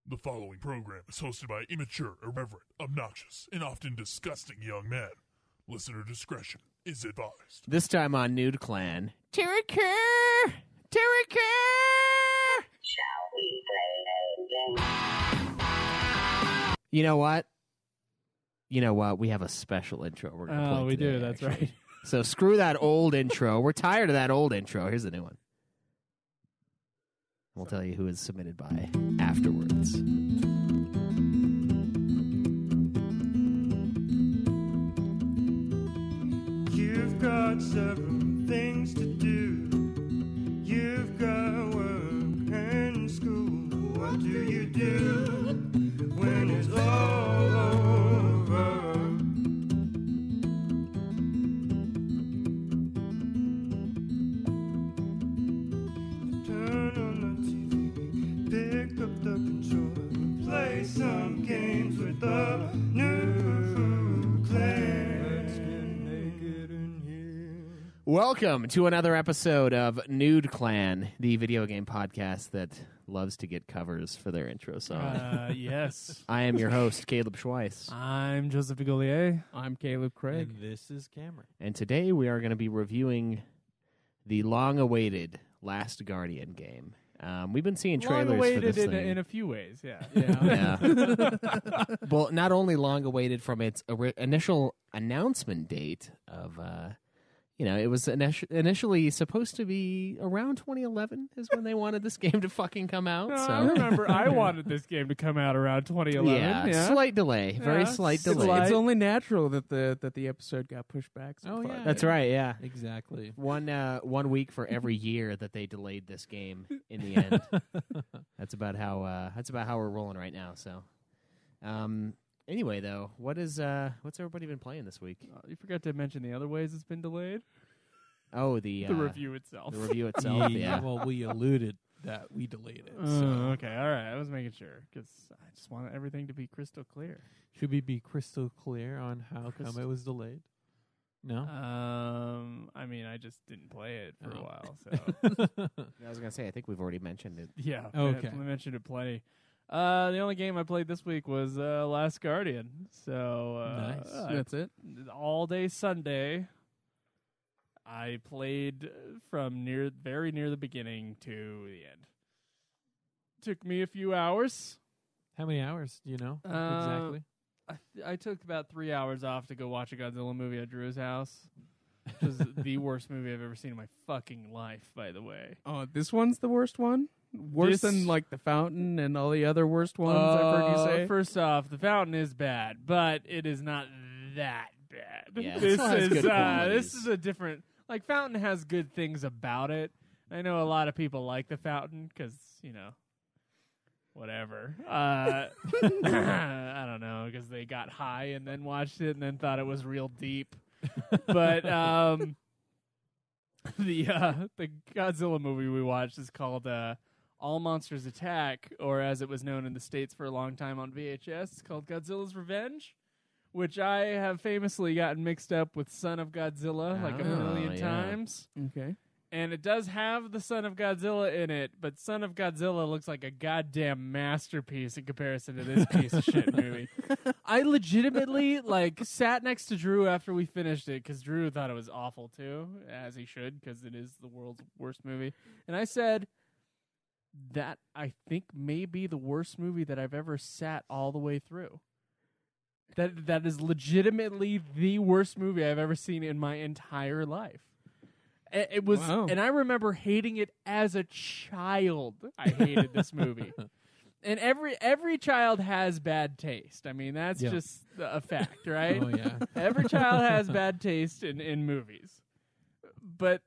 The following program is hosted by immature, irreverent, obnoxious, and often disgusting young men. Listener discretion is advised. This time on Nude Clan, Terry Kerr! Shall we play a game? You know what? We have a special intro we're going to play Oh, we today, do. That's actually. right. So screw that old intro. We're tired of that old intro. Here's the new one. We'll tell you who is submitted by afterwards. You've got several things to do. You've got work and school. What do you do when it's all over? Turn on the TV, pick up the controller, and play some games with the new clan. Let's get naked in here. Welcome to another episode of Nude Clan, the video game podcast that loves to get covers for their intro song. Yes. I am your host, Caleb Schweiss. I'm Joseph DeGaulier. I'm Caleb Craig. And this is Cameron. And today we are going to be reviewing the long-awaited Last Guardian game. We've been seeing trailers for Long-awaited this thing. in a few ways, yeah. Yeah. Well, not only long-awaited from its initial announcement date of, it was initially supposed to be around 2011 is when they wanted this game to fucking come out. No, so I remember I wanted this game to come out around 2011. yeah, slight delay, very Yeah, slight it's delay. It's only natural that the episode got pushed back. So Oh, far. yeah. That's right. Yeah, Exactly. one week for every year that they delayed this game. In the end, that's about how we're rolling right now. So, anyway, though, what's everybody been playing this week? You forgot to mention the other ways it's been delayed. Oh, the Review itself. The review itself. Yeah. Well, we alluded that we delayed it. Okay, all right. I was making sure because I just wanted everything to be crystal clear. Should we be crystal clear on how come it was delayed? No? I mean, I just didn't play it for a Oh. while, so I was gonna say, I think we've already mentioned it. yeah. Okay. I mentioned it plenty. The only game I played this week was Last Guardian. So Nice. That's it. all day Sunday. I played from very near the beginning to the end. Took me a few hours. How many hours do you know exactly? I took about 3 hours off to go watch a Godzilla movie at Drew's house. Which is the worst movie I've ever seen in my fucking life, by the way. Oh, this one's the worst one. Worse This- than like The Fountain and all the other worst ones I've heard you say. First off, The Fountain is bad, but it is not that bad. Yeah, it this still has good is qualities. this is a different. Like Fountain has good things about it. I know a lot of people like The Fountain because whatever. I don't know because they got high and then watched it and then thought it was real deep. But the Godzilla movie we watched is called All Monsters Attack, or as it was known in the States for a long time on VHS, it's called Godzilla's Revenge, which I have famously gotten mixed up with Son of Godzilla like a million yeah. times. Okay. And it does have the Son of Godzilla in it, but Son of Godzilla looks like a goddamn masterpiece in comparison to this piece of shit movie. I legitimately sat next to Drew after we finished it because Drew thought it was awful too, as he should, because it is the world's worst movie. And I said that I think may be the worst movie that I've ever sat all the way through. That is legitimately the worst movie I've ever seen in my entire life. It was, Wow. and I remember hating it as a child. I hated this movie. And every child has bad taste. I mean, that's just a fact, right? Oh, yeah. Every child has bad taste in movies. But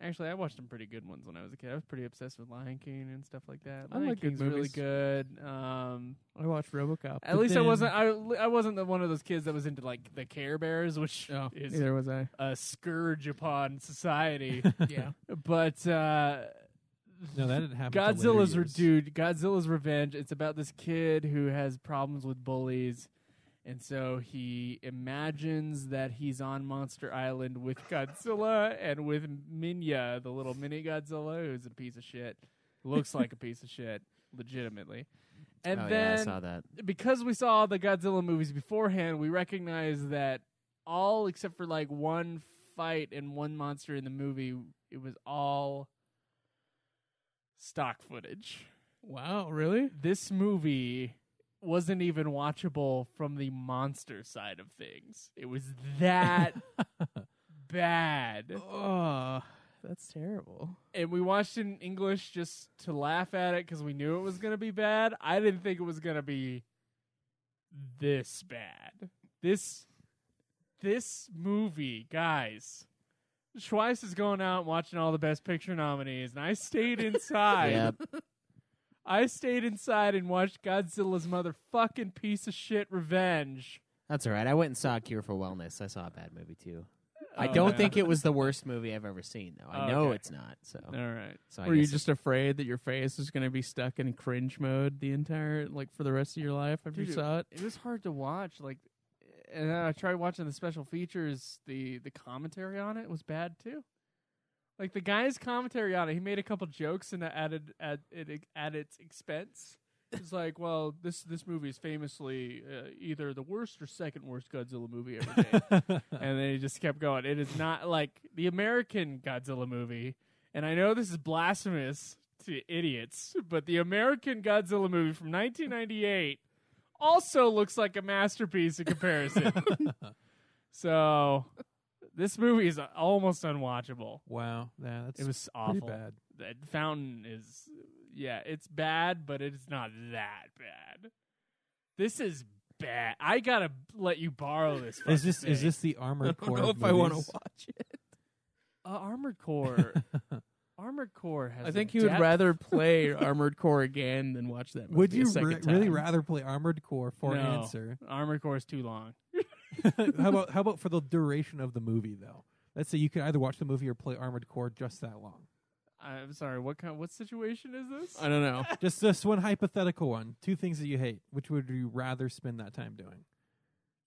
actually, I watched some pretty good ones when I was a kid. I was pretty obsessed with Lion King and stuff like that. I Lion like good King's really movies. good. I watched RoboCop. At least I wasn't. I wasn't one of those kids that was into the Care Bears, which is Neither was I. a scourge upon society. Yeah. But No, that didn't happen. Godzilla's Revenge. It's about this kid who has problems with bullies, and so he imagines that he's on Monster Island with Godzilla and with Minya, the little mini Godzilla, who's a piece of shit. Looks like a piece of shit, legitimately. And oh, then yeah, I saw that. because we saw the Godzilla movies beforehand, we recognize that all except for like one fight and one monster in the movie, it was all stock footage. Wow, really? This movie wasn't even watchable from the monster side of things. It was that bad. Oh, that's terrible. And we watched it in English just to laugh at it because we knew it was going to be bad. I didn't think it was going to be this bad. This movie, guys. Schweiss is going out and watching all the Best Picture nominees, and I stayed inside. Yep. I stayed inside and watched Godzilla's motherfucking piece of shit Revenge. That's all right. I went and saw Cure for Wellness. I saw a bad movie, too. I Oh, don't man. think it was the worst movie I've ever seen, though. I know Okay. it's not. So, All right. so I Were you guess just afraid that your face was going to be stuck in cringe mode the entire, like, for the rest of your life after you Dude, saw it? It was hard to watch. Like, and then I tried watching the special features. The commentary on it was bad too. Like the guy's commentary on it, he made a couple jokes and added at its expense. It's like, well, this movie is famously either the worst or second worst Godzilla movie ever made. And then he just kept going. It is not like the American Godzilla movie. And I know this is blasphemous to idiots, but the American Godzilla movie from 1998 also looks like a masterpiece in comparison. So this movie is almost unwatchable. Wow, yeah, that's It was pretty awful. bad. That Fountain is, yeah, it's bad, but it's not that bad. This is bad. I gotta let you borrow this. Is this fucking is thing. this the Armored I Core? don't know of if I want to movies? watch it. Armored Core? Armored Core has. I think a he would depth. rather play Armored Core again than watch that movie Would a you second really time. rather play Armored Core for No. answer? Armored Core is too long. how about for the duration of the movie though? Let's say you can either watch the movie or play Armored Core just that long. I'm sorry. What situation is this? I don't know. Just one hypothetical one. Two things that you hate. Which would you rather spend that time doing?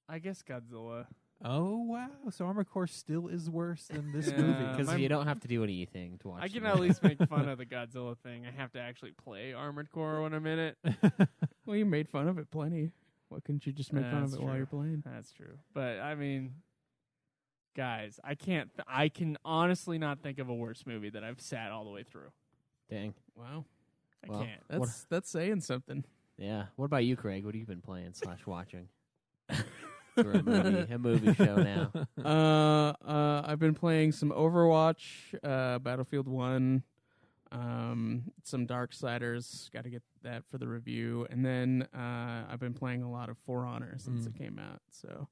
I guess Godzilla. Oh wow! So Armored Core still is worse than this Yeah. movie. because my- you don't have to do anything to watch. I the can movie. at least make fun of the Godzilla thing. I have to actually play Armored Core when I'm in it. Well, you made fun of it plenty. Why couldn't you just make fun of That's it while true. you're playing? That's true. But I mean, guys, I can't. I can honestly not think of a worse movie that I've sat all the way through. Dang. Wow, I Well, can't. that's saying something. Yeah. What about you, Craig? What have you been playing / watching? For a movie show now. I've been playing some Overwatch, Battlefield 1, some Darksiders. Got to get that for the review, and then I've been playing a lot of For Honor since it came out. So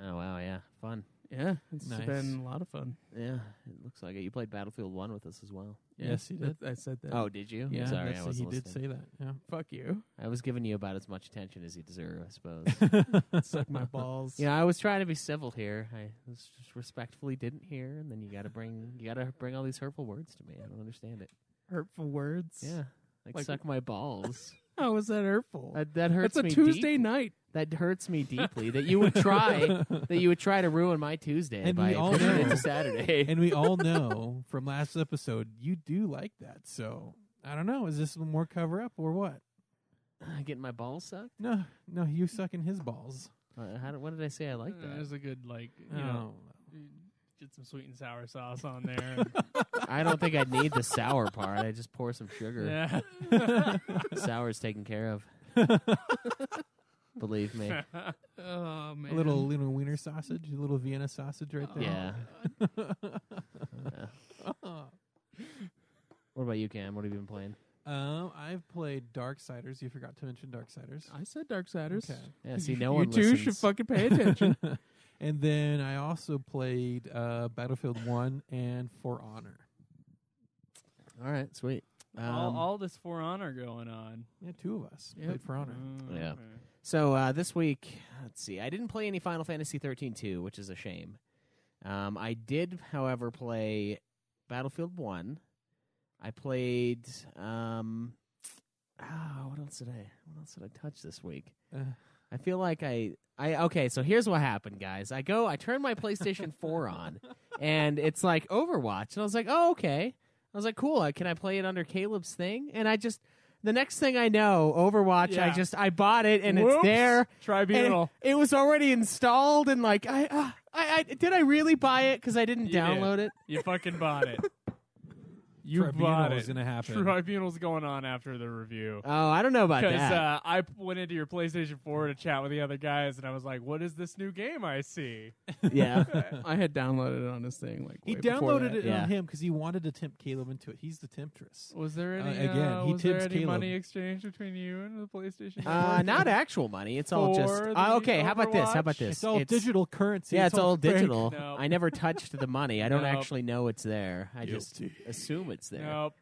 Oh wow, yeah, fun. yeah, it's Nice. been a lot of fun. Yeah, it looks like it. You played Battlefield 1 with us as well. Yeah, Yes, he did. I said that. Oh, did you? Yeah, Sorry, That's- I wasn't he did listening. say that. Yeah. Fuck you. I was giving you about as much attention as you deserve, I suppose. Suck my balls. Yeah, I was trying to be civil here. I was just respectfully didn't hear, and then you got to bring all these hurtful words to me. I don't understand it. Hurtful words. Yeah, like suck my balls. How is that hurtful? That hurts It's a me. Tuesday night. That hurts me deeply. That you would try to ruin my Tuesday And by we all pushing it know. to Saturday. And we all know from last episode you do like that. So I don't know. Is this more cover up or what? Getting my balls sucked. No, you sucking his balls. What did I say? I like that. There's a good you Oh. know, get some sweet and sour sauce on there. I don't think I'd need the sour part. I just pour some sugar. Yeah. Sour's taken care of. Believe me. Oh man. A little wiener sausage, a little Vienna sausage right there. Yeah. What about you, Cam? What have you been playing? I've played Darksiders. You forgot to mention Darksiders. I said Darksiders. Okay. Yeah, see, no you one two listens. should fucking pay attention. And then I also played Battlefield 1 and For Honor. All right, sweet. all this For Honor going on. Yeah, two of us Yep. played For Honor. Yeah. So this week, let's see. I didn't play any Final Fantasy 13-2, which is a shame. I did, however, play Battlefield 1. I played. What else did I touch this week? I feel like okay, so here's what happened, guys. I turn my PlayStation 4 on, and it's like Overwatch. And I was like, oh, okay. I was like, cool. Can I play it under Caleb's thing? And the next thing I know, Overwatch, Yeah. I bought it and Whoops. it's there. Tribunal. And it was already installed and like I did I really buy it because I didn't You did. download it? You fucking bought it. You Tribunal bought is it. gonna happen. Tribunal's going on after the review. Oh, I don't know about Because that. I went into your PlayStation 4 to chat with the other guys, and I was like, what is this new game I see? Yeah. I had downloaded it on this thing. Like He way before downloaded that. it Yeah. on him because he wanted to tempt Caleb into it. He's the temptress. Was there any, again, he was there tips any Caleb. money exchange between you and the PlayStation Network? Not actual money. It's all just For the okay. How about this? How about Overwatch? this? It's all digital currency. Yeah, it's all fake. digital. Nope. I never touched the money. I don't Nope. actually know it's there. I just assume it's there. Nope.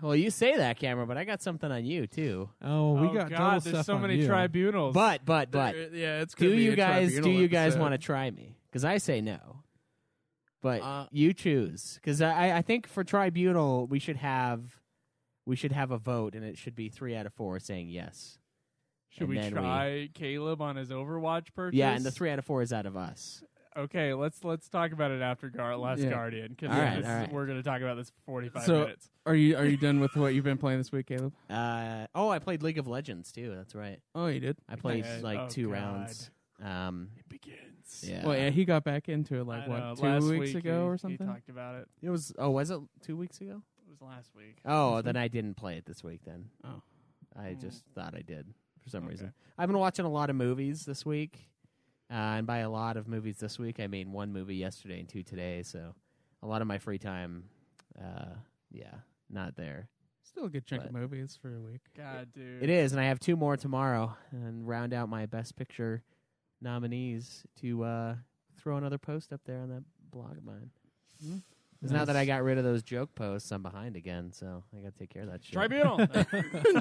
Well, you say that, Cameron, but I got something on you too. Oh, we Oh, got double God, stuff there's so on many you. tribunals. But Yeah, it's do gonna be you a guys Tribunal episode. want to try me? Because I say no. But Uh, you choose. Because I think for tribunal we should have a vote, and it should be 3 out of 4 saying yes. Should and we then try Caleb on his Overwatch purchase? Yeah, and the 3 out of 4 is out of us. Okay, let's talk about it after Last Yeah. Guardian, because All right. we're going to talk about this for 45 So- minutes. Are you done with what you've been playing this week, Caleb? I played League of Legends too. That's right. Oh, you did. I played Okay. like Oh, 2 God. rounds. It begins. Yeah. Well, yeah, he got back into it like I know, what last 2 weeks week ago he- or something. He talked about it. It was. Oh, was it 2 weeks ago? It was last week. Oh, then I didn't play it this week. Then Oh. I just thought I did for some Okay. reason. I've been watching a lot of movies this week, and by a lot of movies this week, I mean 1 movie yesterday and 2 today. So a lot of my free time, not there. Still a good chunk But- of movies for a week. God, dude. It is, and I have 2 more tomorrow, and round out my Best Picture nominees to throw another post up there on that blog of mine. Because now that I got rid of those joke posts, I'm behind again, so I got to take care of that shit. Tribunal.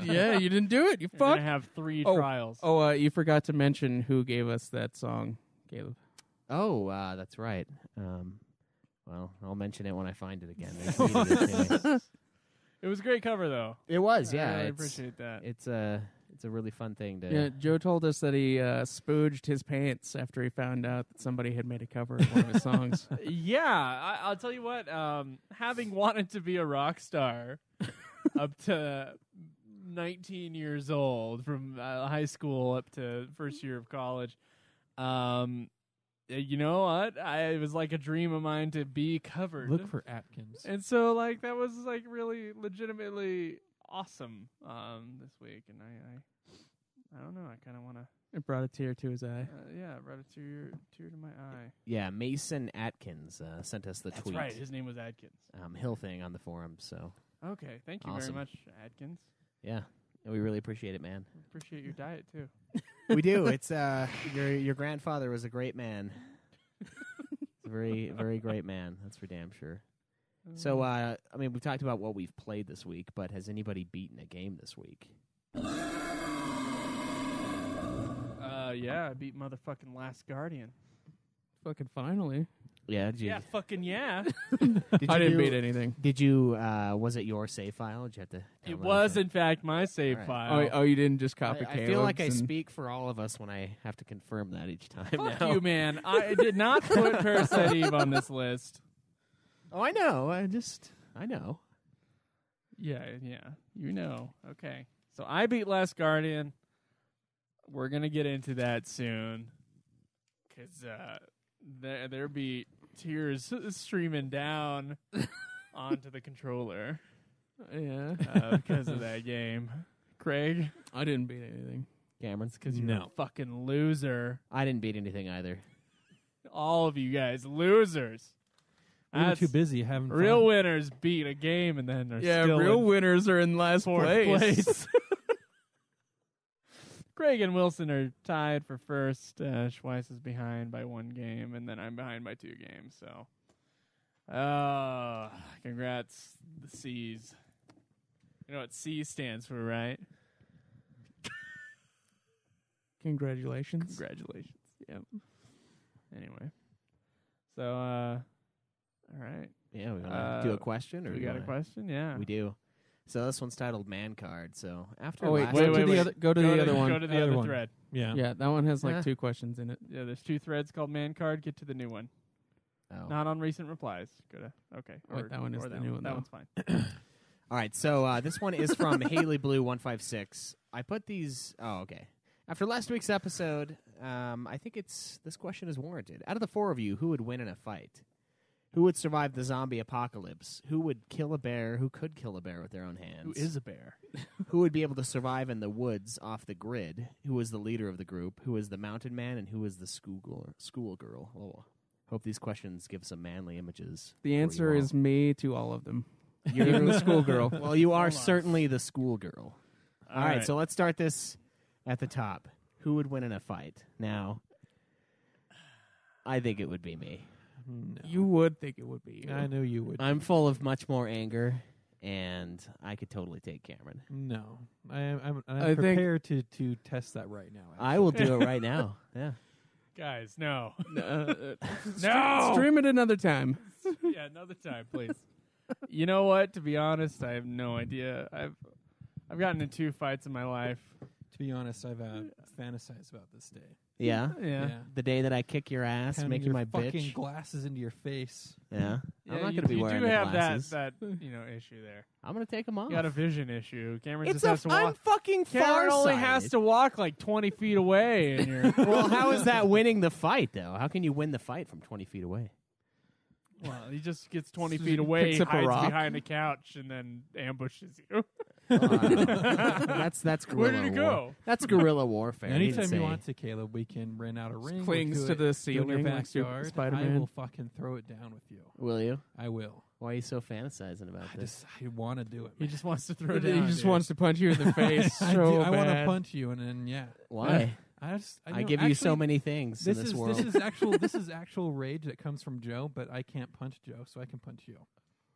Yeah, you didn't do it. You You're going fuck. to have 3 Oh. trials. Oh, you forgot to mention who gave us that song, Caleb. Oh, that's right. Well, I'll mention it when I find it again. They tweeted it to me. It was a great cover, though. It was, yeah. I really it's, appreciate that. it's a really fun thing to. Yeah, Joe told us that he spooged his pants after he found out that somebody had made a cover of one of his songs. Yeah, I'll tell you what. Having wanted to be a rock star up to 19 years old, from high school up to first year of college, you know what? It was like a dream of mine to be covered. Look for Atkins. And so, like, that was like really legitimately awesome this week, and I don't know. I kind of want to. It brought a tear to his eye. Yeah, brought a tear to my eye. Yeah, Mason Atkins sent us the That's tweet. right. His name was Adkins. Hill thing on the forum. So Okay, thank you Awesome. very much, Adkins. yeah, we really appreciate it, man. Appreciate your diet too. We do. It's your grandfather was a great man. A very very great man. That's for damn sure. So I mean, we talked about what we've played this week, but has anybody beaten a game this week? Yeah, I beat motherfucking Last Guardian. Fucking finally. Yeah, did you? Yeah, fucking yeah. Did I didn't you- beat anything. Did you? Was it your save file? Did you have to? It download was, it? in fact, my save All right. file. Oh, you didn't just copy I feel like I Caleb's and- speak for all of us when I have to confirm that each time. Fuck now. you, man. I did not put Parasite Eve on this list. Oh, I know. I know. Yeah, you know. Okay. So I beat Last Guardian. We're going to get into that soon. Because there be tears streaming down onto the controller Yeah. because of that game. Craig, I didn't beat anything. Cameron. because you're No. a fucking loser. I didn't beat anything either. All of you guys, losers. We were That's- too busy having fun. Real winners beat a game and then they're Yeah, still real in winners are in last fourth place. place. Craig and Wilson are tied for first. Schweiss is behind by 1 game, and then I'm behind by 2 games. So, congrats, the C's. You know what C stands for, right? Congratulations. Congratulations. Yep. Anyway, so all right, Yeah, we want to do a question, or we you got a wanna- question. Yeah. We do. So this one's titled "Man Card." So after Oh, wait, last wait, week- wait, wait. Go to the other one. Go to the Other other one. thread. Yeah. Yeah, that one has like Yeah. 2 questions in it. Yeah, there's 2 threads called Man Card. Get to the new one. Oh. Not on recent replies. Go to okay. Wait, that one is or the that new one, That though. one's fine. All right, so this one is from Haley Blue 156. I put these. Oh, okay. After last week's episode, I think this question is warranted. Out of the four of you, who would win in a fight? Who would survive the zombie apocalypse? Who would kill a bear? Who could kill a bear with their own hands? Who is a bear? Who would be able to survive in the woods off the grid? Who was the leader of the group? Who was the mountain man? And who was the schoolgirl? Oh, hope these questions give some manly images. The for answer you all. is me to all of them. You're Even the schoolgirl. Well, you are Hold on. certainly the schoolgirl. All right, right. so let's start this at the top. Who would win in a fight? Now, I think it would be me. No. You would think it would be you. I know you would. I'm full of much more anger, and I could totally take Cameron. No, I'm I think- prepared to test that right now. I will do it right now. Yeah. Guys, no. No. No! Stream it another time. Yeah, another time, please. You know what? To be honest, I have no idea. I've gotten in 2 fights in my life. To be honest, I've fantasized about this day. Yeah. Yeah. The day that I kick your ass, Pounding make you your my fucking bitch. glasses into your face. Yeah. I'm Yeah, not you- going to be you wearing do the have glasses. that issue there. I'm going to take them off. You got a vision issue. Cameron it's just has to I'm walk. fucking Cameron only farsighted. has to walk like 20 feet away, and you're. Well, how is that winning the fight, though? How can you win the fight from 20 feet away? Well, he just gets 20 So feet he away, picks up a hides rock. behind a couch, and then ambushes you. That's Where guerrilla did it war. go? That's guerrilla warfare. He'd Anytime say. you want to, Caleb, we can rent out a ring. clings we'll to do the it, ceiling go in your like Super backyard. I Spider-Man. will fucking throw it down with you. Will you? I will. Why are you so fantasizing about this? I want to do it. He man. just wants to throw He down. just dude. wants to punch you in the face I, so I want to bad. punch you, and then yeah. Why? I I know- give you so actually, many things in this world. This is actual rage that comes from Joe, but I can't punch Joe, so I can punch you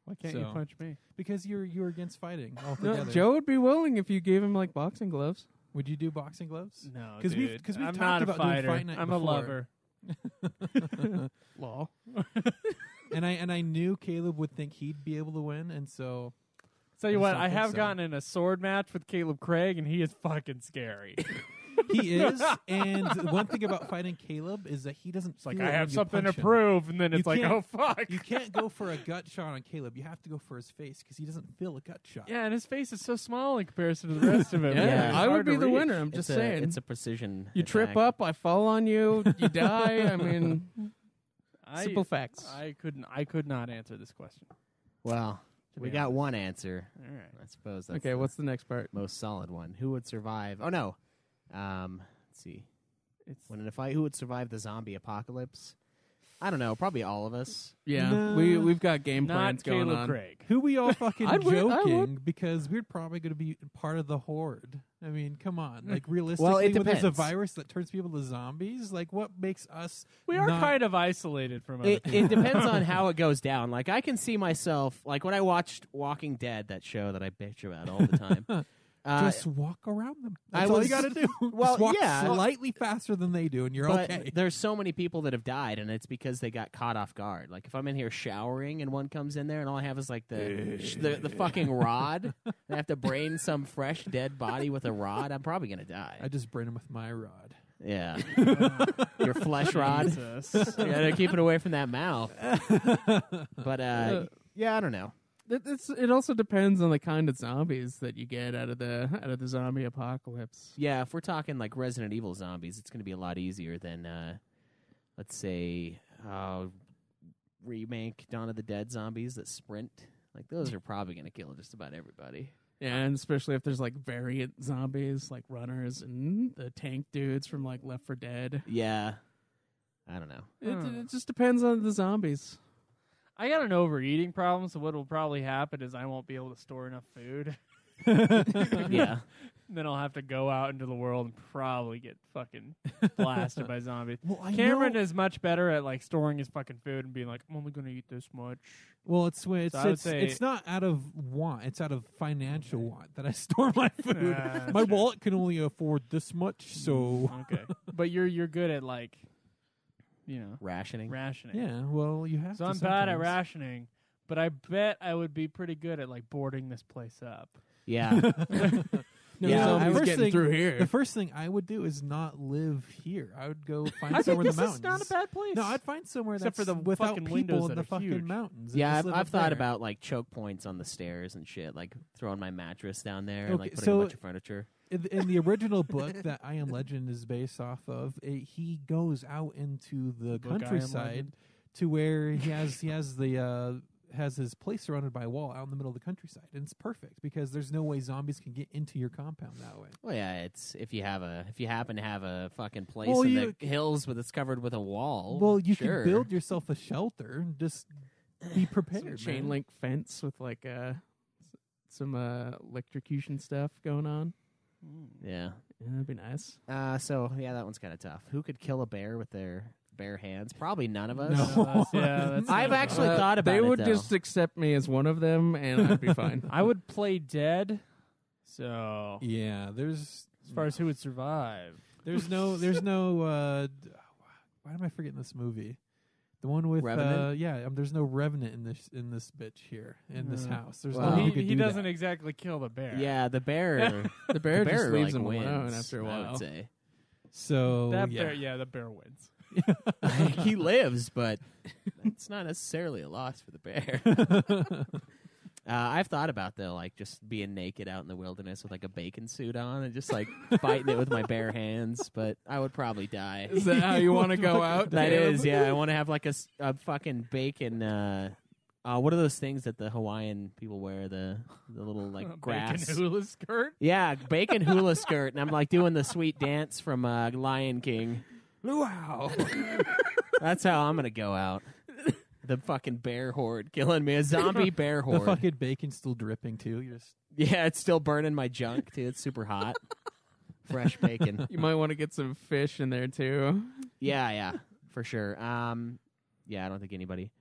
Why can't you So- punch me? because you're against fighting No, altogether. Joe would be willing if you gave him like boxing gloves. would you do boxing gloves? No, 'Cause we've- dude. 'cause we've I'm talked not a about doing fighter. fight night I'm before. a lover. Law. And I knew Caleb would think he'd be able to win, and so Tell you I what, just don't I think have so. gotten in a sword match with Caleb Craig, and he is fucking scary. he is. And one thing about fighting Caleb is that he doesn't. It's like feel I it have when you something to punch him. prove, and then You it's like, oh can't- fuck. You can't go for a gut shot on Caleb. You have to go for his face because he doesn't feel a gut shot. Yeah, and his face is so small in comparison to the rest of him. Yeah, It's I hard would to be the reach. winner. I'm just saying. It's a precision. You trip attack. up, I fall on you, you die. I mean, simple facts. I could not answer this question. Well, To we be got honest. one answer. All right. I suppose that's Okay, the what's the next part? most solid one. Who would survive? Oh no. Let's see. It's When in a fight, who would survive the zombie apocalypse? I don't know. Probably all of us. Yeah, No. we've got game not plans going Caleb on. Craig. Who we all fucking I'd win- I would. joking because we're probably going to be part of the horde. I mean, come on. Like realistically, Well, it when there's a depends. virus that turns people to zombies, like what makes us? We are not- kind of isolated from other It people. depends on how it goes down. Like I can see myself, like when I watched Walking Dead, that show that I bitch about all the time. Just walk around them. I That's all was- you got to do. Well, Just walk yeah. slightly faster than they do, and you're but okay. there's so many people that have died, and it's because they got caught off guard. Like if I'm in here showering and one comes in there, and all I have is like the fucking rod, and I have to brain some fresh dead body with a rod, I'm probably gonna die. I just brain them with my rod. Yeah, your flesh rod. Jesus. You gotta keep it away from that mouth. But yeah, I don't know. It also depends on the kind of zombies that you get out of the zombie apocalypse. Yeah, if we're talking like Resident Evil zombies, it's gonna be a lot easier than let's say remake Dawn of the Dead zombies that sprint. Like those are probably gonna kill just about everybody. Yeah, and especially if there's like variant zombies like runners and the tank dudes from like Left 4 Dead. Yeah, I don't know. It just depends on the zombies. I got an overeating problem, so what will probably happen is I won't be able to store enough food. Yeah. And then I'll have to go out into the world and probably get fucking blasted by zombies. Well, I Cameron know- is much better at like storing his fucking food and being like, I'm only going to eat this much. Well, I would say- it's not out of want; it's out of financial want that I store my food. That's My true. wallet can only afford this much, so Okay. But you're good at like, Rationing. rationing. yeah. Well, you have. So to I'm bad at sometimes. rationing, but I bet I would be pretty good at like boarding this place up. Yeah. No, Yeah, zombies first getting thing- through here. The first thing I would do is not live here. I would go find I think somewhere in this the mountains. is not a bad place. No, I'd find somewhere Except that's for the without fucking people windows in that the are fucking huge. mountains. and Yeah, just live I've up thought there. about like choke points on the stairs and shit, like throwing my mattress down there and Okay, like putting so- a bunch of furniture. In the original book that I Am Legend is based off of, he goes out into the Book I Am countryside Legend? to where he has his place surrounded by a wall out in the middle of the countryside, and it's perfect because there's no way zombies can get into your compound that way. Well, yeah, it's if you happen to have a fucking place Well, in you- the hills with it's covered with a wall. Well, you sure. can build yourself a shelter and just be Some prepared. chain man. link fence with like some electrocution stuff going on. Yeah. Yeah, that'd be nice. So yeah, that one's kind of tough. Who could kill a bear with their bare hands? Probably none of us. No. That's I've not- actually thought about They it. would though. just accept me as one of them, and I'd be fine. I would play dead. So Yeah, there's as far as who would survive, no why am I forgetting this movie? The one with Revenant? there's no revenant in this bitch here in this house. There's Well, no one who could he do doesn't that. exactly kill the bear. Yeah, the bear. The bear just leaves like them wins, alone after a I while. would say. So that yeah. bear. Yeah, the bear wins. He lives, but it's not necessarily a loss for the bear. I've thought about though, like just being naked out in the wilderness with like a bacon suit on and just like fighting it with my bare hands, but I would probably die. Is that how you want to go out? That Caleb? is, yeah. I want to have like a fucking bacon. What are those things that the Hawaiian people wear? The little like grass. Bacon hula skirt. Yeah, bacon hula skirt, and I'm like doing the sweet dance from Lion King. Luau. That's how I'm gonna go out. The fucking bear horde killing me. A zombie bear The horde. fucking bacon's still dripping too. You're just Yeah, it's still burning my junk, too. It's super hot. Fresh bacon. You might want to get some fish in there too. Yeah, for sure. Yeah, I don't think anybody.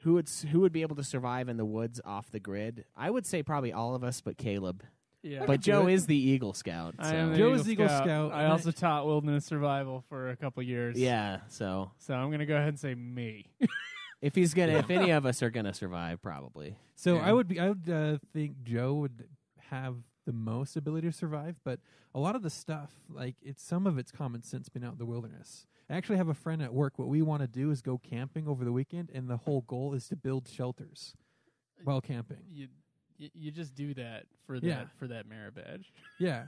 Who would be able to survive in the woods off the grid? I would say probably all of us, but Caleb. Yeah, But Joe is the Eagle Scout. I So. am the Joe's Eagle Scout, I and also taught wilderness survival for a couple years. Yeah, so So I'm gonna go ahead and say me. if any of us are gonna survive, probably. so. Yeah. I would think Joe would have the most ability to survive, but a lot of the stuff, like some of it's common sense being out in the wilderness. I actually have a friend at work. What we want to do is go camping over the weekend, and the whole goal is to build shelters while camping. You just do that for Yeah. that merit badge. Yeah,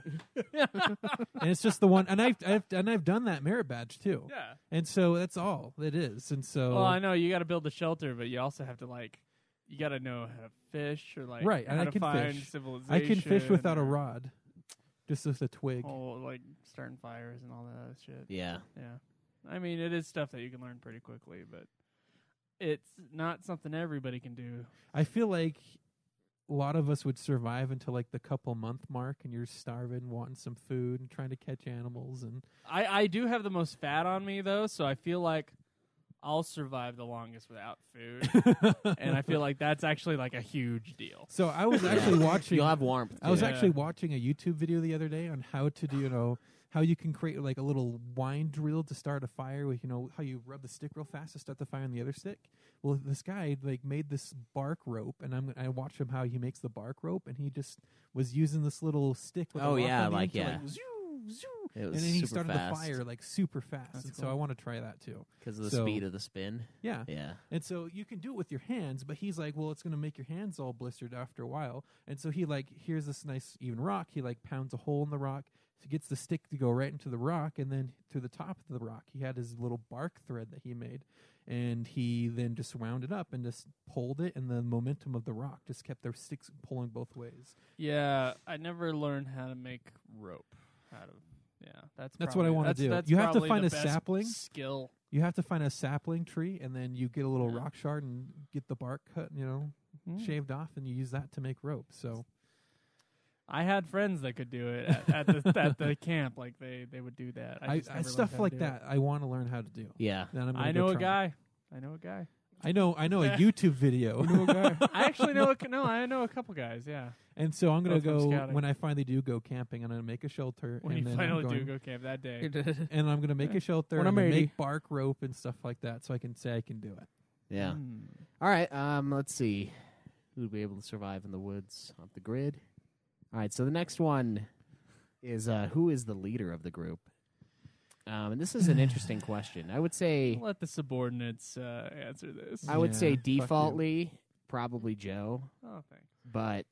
and it's just the one, and I've done that merit badge too. Yeah. And so that's all it is. And so Well, I know you got to build the shelter, but you also have to you got to know how to fish or Right, how and I to can find fish. civilization. I can fish without a or rod, just with a twig. like starting fires and all that other shit. Yeah. Yeah. I mean, it is stuff that you can learn pretty quickly, but it's not something everybody can do. I feel like a lot of us would survive until like the couple month mark, and you're starving, wanting some food, and trying to catch animals. And I do have the most fat on me though, so I feel like I'll survive the longest without food, and I feel like that's actually like a huge deal. so I was actually watching. You'll have warmth. I was too. actually watching a YouTube video the other day on how to do, how you can create like a little wine drill to start a fire with, how you rub the stick real fast to start the fire on the other stick. Well, this guy made this bark rope, and I watched him how he makes the bark rope, and he just was using this little stick. With a Oh, lock yeah, on the like, end to, yeah. zoo, zoo, It and was then he super started fast. the fire super fast. That's and cool. so I want to try that too. Because of the So- speed of the spin. Yeah. Yeah. And so you can do it with your hands, but he's like, well, it's going to make your hands all blistered after a while. And so he here's this nice even rock. He pounds a hole in the rock. So he gets the stick to go right into the rock, and then through the top of the rock, he had his little bark thread that he made. And he then just wound it up and just pulled it, and the momentum of the rock just kept their sticks pulling both ways. Yeah, I never learned how to make rope. That's what I probably- wanna that's- do. that's You have to probably find the a best sapling. skill. You have to find a sapling tree, and then you get a little Yeah. rock shard and get the bark cut, shaved off, and you use that to make rope. So I had friends that could do it at the camp. Like they would do that. I just never learned stuff how to like do that I want to learn how to do. Yeah. Then I'm it. gonna I go know a try. guy. I know a guy. I know a YouTube video. I actually know I know a couple guys. Yeah. And so I'm gonna Both from go scouting. when I finally do go camping. I'm gonna make a shelter, When and you then finally I'm do going, go camp that day. and I'm gonna make a shelter When and I'm then 80. make bark rope and stuff like that, so I can say I can do it. Yeah. Hmm. All right. Let's see. Who would be able to survive in the woods off the grid? All right. So the next one, is who is the leader of the group? And this is an interesting question. I would say Let the subordinates answer this. I would Yeah, say fuck you. defaultly probably Joe, Oh, thanks. but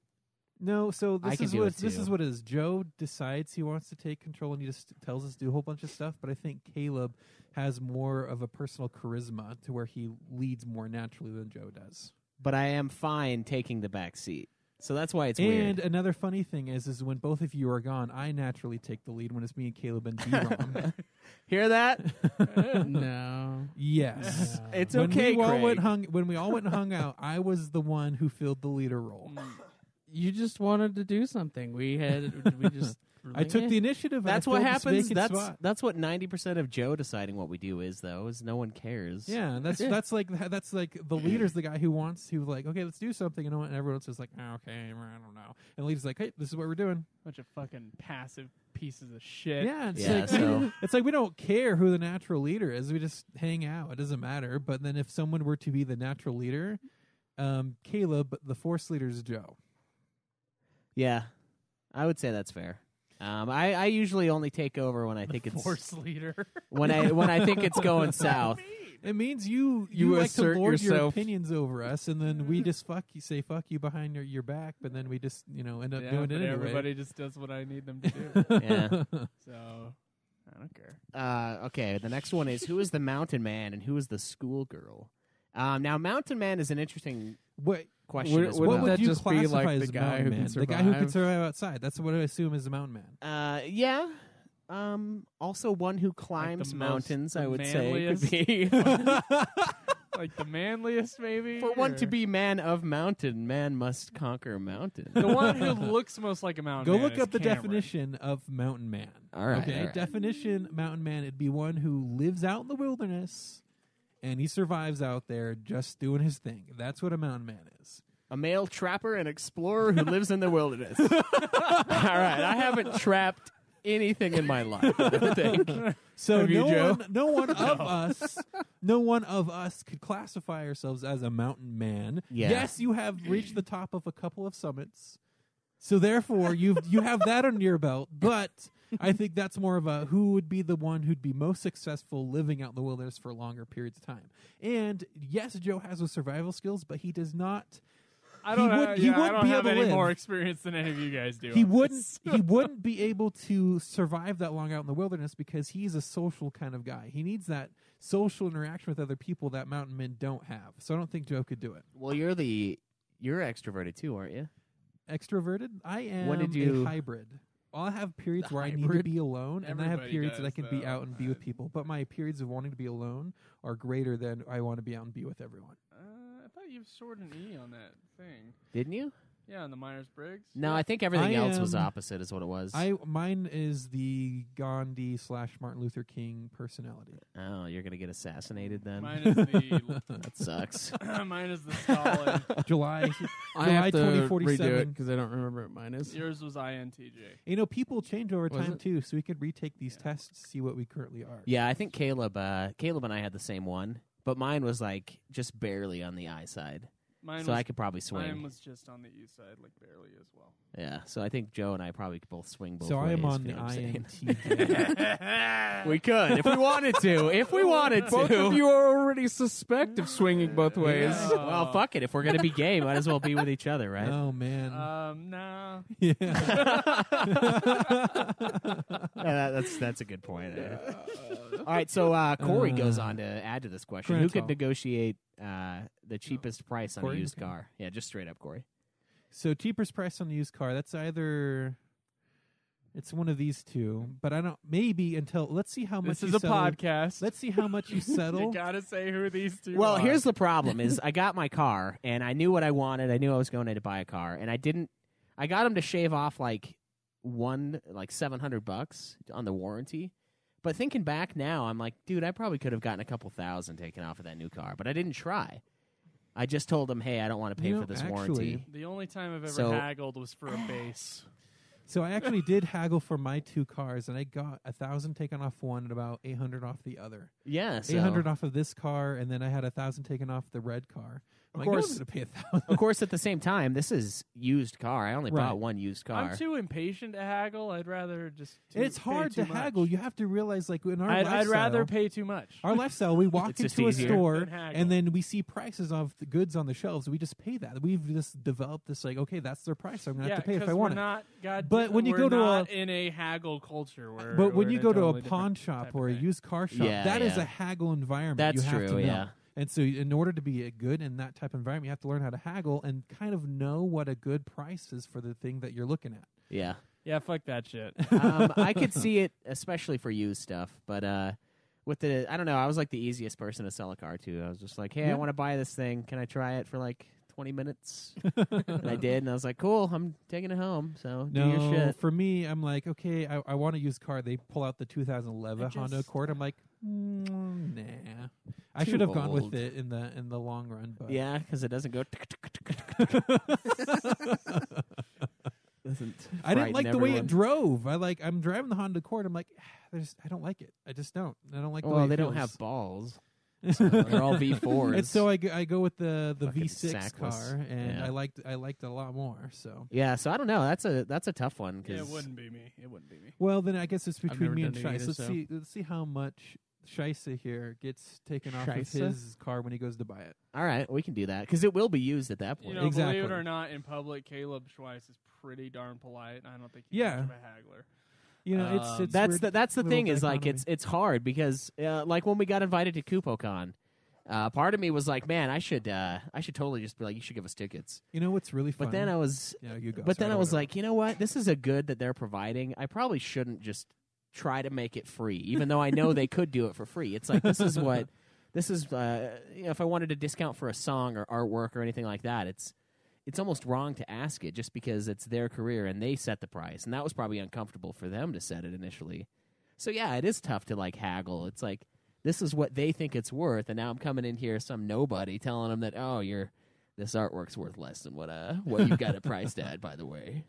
No, so I this can is do what it this too. is what it is. Joe decides he wants to take control, and he just tells us to do a whole bunch of stuff. But I think Caleb has more of a personal charisma to where he leads more naturally than Joe does. I am fine taking the back seat. So that's why it's And weird. another funny thing is when both of you are gone, I naturally take the lead when it's me and Caleb and D-Rom. Hear that? No. Yes. It's When okay, we all Craig. when we all went and hung out, I was the one who filled the leader role. You just wanted to do something. We just. I took the initiative. That's and I what filled this happens. vacant spot. That's what 90% of Joe deciding what we do is, though, is no one cares. Yeah, that's like the leader's the guy who wants to like, okay, let's do something, and everyone's just like, oh, okay, I don't know, and the leader's like, hey, this is what we're doing. Bunch of fucking passive pieces of shit. Yeah, it's Yeah, like so- it's like we don't care who the natural leader is. We just hang out. It doesn't matter. But then if someone were to be the natural leader, Caleb, the force leader is Joe. Yeah, I would say that's fair. I usually only take over when I think it's Force leader. when I think it's going south. It means you You like to assert lord your yourself. opinions over us, and then we just say fuck you behind your back, but then we just end up Yeah, doing but it anyway. everybody just does what I need them to do. Yeah. So I don't care. Okay, the next one is who is the mountain man and who is the schoolgirl? Now, mountain man is an interesting What question Would- as would well. what would that you just be classify like as the guy mountain who man? can The guy who can survive? survive outside. That's what I assume is a mountain man. Yeah. Also, one who climbs mountains, I would say, could be. Like the manliest, maybe. For one to or- be man of mountain, man must conquer mountain. the one who looks most like a mountain. Go man look is up the Cameron. definition of mountain man. All right, Okay. all right. Definition mountain man. It'd be one who lives out in the wilderness, and he survives out there just doing his thing. That's what a mountain man is. A male trapper and explorer who lives in the wilderness. All right, I haven't trapped anything in my life, I don't think. So Have you, Joe? no one of us could classify ourselves as a mountain man. Yeah. Yes, you have reached the top of a couple of summits, so therefore you have that under your belt. But I think that's more of a who would be the one who'd be most successful living out in the wilderness for longer periods of time. And yes, Joe has those survival skills, but he does not. I don't, He would- have, he yeah, I wouldn't don't be have able to any live. more experience than any of you guys do. He on wouldn't. this. He wouldn't be able to survive that long out in the wilderness because he's a social kind of guy. He needs that social interaction with other people that mountain men don't have. So I don't think Joe could do it. Well, you're extroverted too, aren't you? Extroverted? I am When did you- a hybrid. I'll have periods The where I need to hybrid? be alone, and I have Everybody periods that I does, can be though. out and be with people. But my periods of wanting to be alone are greater than I want to be out and be with everyone. I thought you scored an E on that thing. Didn't you? Yeah, on the Myers-Briggs. No, I think everything I else was am- opposite, is what it was. Mine is the Gandhi / Martin Luther King personality. Oh, you're gonna get assassinated then. Mine is the That sucks. mine is the Stalin. July. I have to 2047. redo it because I don't remember what mine is. Yours was INTJ. You know, people change over Was time it? too, so we could retake these tests to see what we currently are. Yeah, I think Caleb and I had the same one, but mine was like just barely on the I side, Mine so was, I could probably swing. Mine was just on the E side, like barely as well. Yeah, so I think Joe and I probably could both swing both So I ways. am on if the you know what I'm saying. INTJ. We could if we wanted to. If we wanted to. Both of you are already suspect of swinging both ways. Yeah. Well, fuck it. If we're gonna be gay, might as well be with each other, right? Oh man. No. Yeah, that's a good point. All right, so Corey goes on to add to this question: Who could Corental. negotiate the cheapest price on a Corey? used Okay. car? Yeah, just straight up, Corey. So cheapest price on the used car. That's either. It's one of these two, but I don't. Maybe until let's see how much This is you a settle. podcast. Let's see how much you settle. You gotta say who these two Well, are. here's the problem: is I got my car and I knew what I wanted. I knew I was going in to buy a car, and I didn't. I got him to shave off like $700 on the warranty. But thinking back now, I'm like, dude, I probably could have gotten a couple thousand taken off of that new car, but I didn't try. I just told him, hey, I don't want to pay You know, for this actually- warranty. The only time I've ever So- haggled was for a base. So I actually did haggle for my two cars, and I got 1,000 taken off one and about 800 off the other. Yeah, so 800 off of this car, and then I had 1,000 taken off the red car. I'm like, course- no one's going to pay 1,000. Of course, at the same time, this is used car. I only Right. bought one used car. I'm too impatient to haggle. I'd rather just. It's pay hard too to much. haggle. You have to realize, like, in our I'd lifestyle, rather pay too much. our lifestyle, we walk It's just into a easier. store Than haggle. and then we see prices of the goods on the shelves. We just pay that. We've just developed this, like, okay, that's their price. So I'm going to have to pay if I want it. Not, God, But when you we're go to not a- in a haggle culture, where But when we're you in go to totally a pawn different shop type or of a thing. used car shop, Yeah, that is yeah. a haggle environment. That's you have true, to know. yeah. And so, in order to be a good in that type of environment, you have to learn how to haggle and kind of know what a good price is for the thing that you're looking at. Yeah. Yeah, fuck that shit. I could see it, especially for used stuff. But with the, I don't know, I was like the easiest person to sell a car to. I was just like, hey, I Yeah. want to buy this thing. Can I try it for like 20 minutes? And I did, and I was like, cool, I'm taking it home. So do your No, shit. for me, I'm like, okay, I want a used car. They pull out the 2011 I Honda just- Accord. I'm like, nah. I Too should have gone with old. it in the long run. But Yeah, because it doesn't go. Doesn't I didn't frighten like the way everyone. it drove. I'm driving the Honda Accord. I'm like, I don't like it. I just don't. I don't like the way Well, it they don't feels. have balls. So they're all V4s. And so I go with the Fucking V6 sackless. car, and Yeah. I liked it a lot more. So Yeah, so I don't know. That's a tough one. Yeah, Cause it wouldn't be me. It wouldn't be me. well, then I guess it's I've between never me and done it Shice. either, Let's see how much Shice here gets taken off of Scheisse? his car when he goes to buy it. All right, we can do that because it will be used at that You point. know, Exactly. believe it or not, in public, Caleb Schweiss is pretty darn polite. I don't think he's Yeah. much of a haggler. You know, it's that's weird that's the little thing is like dichotomy. it's hard because like when we got invited to KupoCon, part of me was like, man, I should totally just be like, you should give us tickets. You know what's really funny? But then I was yeah, you go. But Sorry, then I go was ahead. like, you know what? This is a good that they're providing. I probably shouldn't just try to make it free, even though I know they could do it for free. It's like this is you know, if I wanted a discount for a song or artwork or anything like that, it's almost wrong to ask it just because it's their career and they set the price, and that was probably uncomfortable for them to set it initially. So yeah, it is tough to like haggle. It's like this is what they think it's worth, and now I'm coming in here, some nobody, telling them that this artwork's worth less than what you've got it priced at. By the way,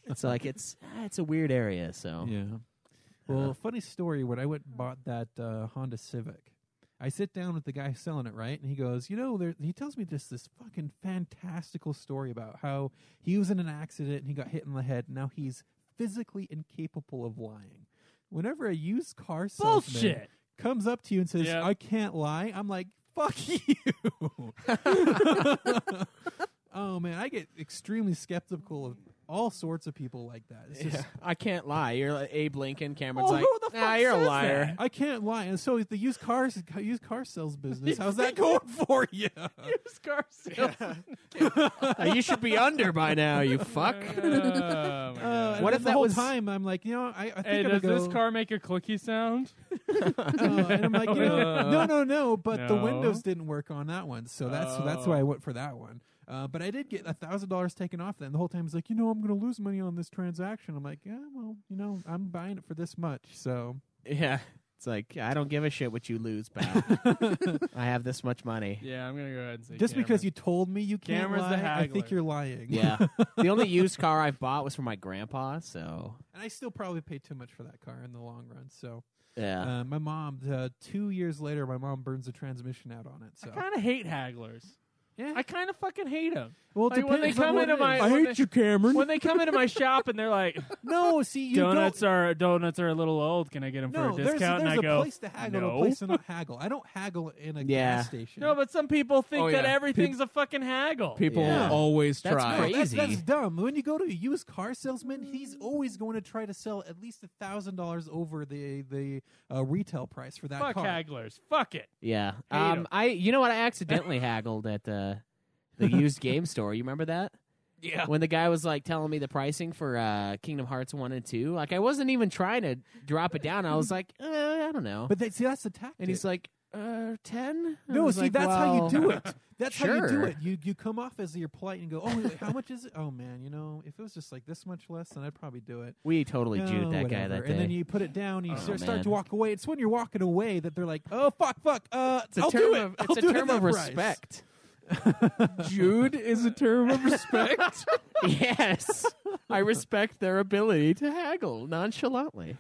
it's like it's a weird area. So yeah. Well, funny story. When I went and bought that Honda Civic, I sit down with the guy selling it, right? And he goes, you know, he tells me this fucking fantastical story about how he was in an accident and he got hit in the head. And now he's physically incapable of lying. Whenever a used car salesman Bullshit. comes up to you and says, Yep. I can't lie, I'm like, fuck you. Oh, man, I get extremely skeptical of all sorts of people like that. It's just, I can't lie. You're like Abe Lincoln. Cameron's Oh, like, who the nah, fuck you're a says liar. that? I can't lie. And so the used car sales business, how's that going for you? Used car sales. You should be under by now, you fuck. Oh, my God. What And if the that whole was- time I'm like, you know, I think Hey, I'm does gonna this go, car make a clicky sound? and I'm like, you know, no, but the No. windows didn't work on that one, so that's why I went for that one. But I did get $1,000 taken off that, and the whole time he's like, you know, I'm going to lose money on this transaction. I'm like, yeah, well, you know, I'm buying it for this much, so Yeah. It's like, I don't give a shit what you lose, pal. I have this much money. Yeah, I'm gonna go ahead and say just because Cameron. you told me you can't Cameron's the lie, I think haggler. you're lying. Yeah. The only used car I've bought was for my grandpa, so And I still probably paid too much for that car in the long run. So yeah. my mom, 2 years later, my mom burns the transmission out on it. So I kind of hate hagglers. yeah, I kind of fucking hate them. well, it Like, when they depends on come what into it my- is. I hate you, Cameron. When they come into my shop and they're like, No, see, you donuts don't. are a little old. Can I get them No, for a there's discount? a And I go, place to haggle, no. a place to not haggle. I don't haggle in a Yeah. gas station. No, but some people think Oh, that yeah. everything's a fucking haggle. People Yeah. will always That's try. crazy. That's dumb. When you go to a used car salesman, he's always going to try to sell at least $1,000 over the retail price for that Fuck car. hagglers. Fuck it. Yeah. Hate 'em. You know what? I accidentally haggled at the used game store. You remember that? Yeah. When the guy was like telling me the pricing for Kingdom Hearts 1 and 2, like I wasn't even trying to drop it down. I was like, I don't know. But see, that's the tactic. And he's like, 10? No, see, that's how you do it. That's how you do Sure. it. You come off as you're polite and go, oh, wait, how much is it? Oh, man, you know, if it was just like this much less, then I'd probably do it. We totally No, jewed that guy whatever. that day. And then you put it down, you Oh, start man. to walk away. It's when you're walking away that they're like, oh, fuck. it's a I'll term do it. of, I'll it's a do it term at of that price. respect. Jude is a term of respect. Yes. I respect their ability to haggle nonchalantly.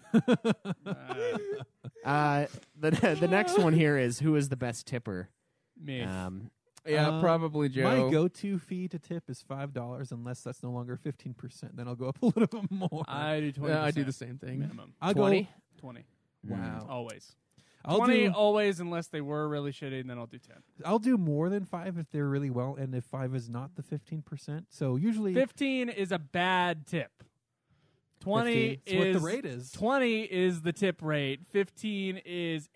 The next one here is who is the best tipper? Me. Yeah, probably Joe. My go-to fee to tip is $5, unless that's no longer 15%. Then I'll go up a little bit more. I do 20%. Yeah, I do the same thing. minimum. I'll 20? go. 20. Wow. Always. I'll 20 do. always, unless they were really shitty, and then I'll do 10. I'll do more than 5 if they're really well, and if 5 is not the 15%. So usually 15 is a bad tip. 20 15 is what is the rate is. 20 is the tip rate. 15 is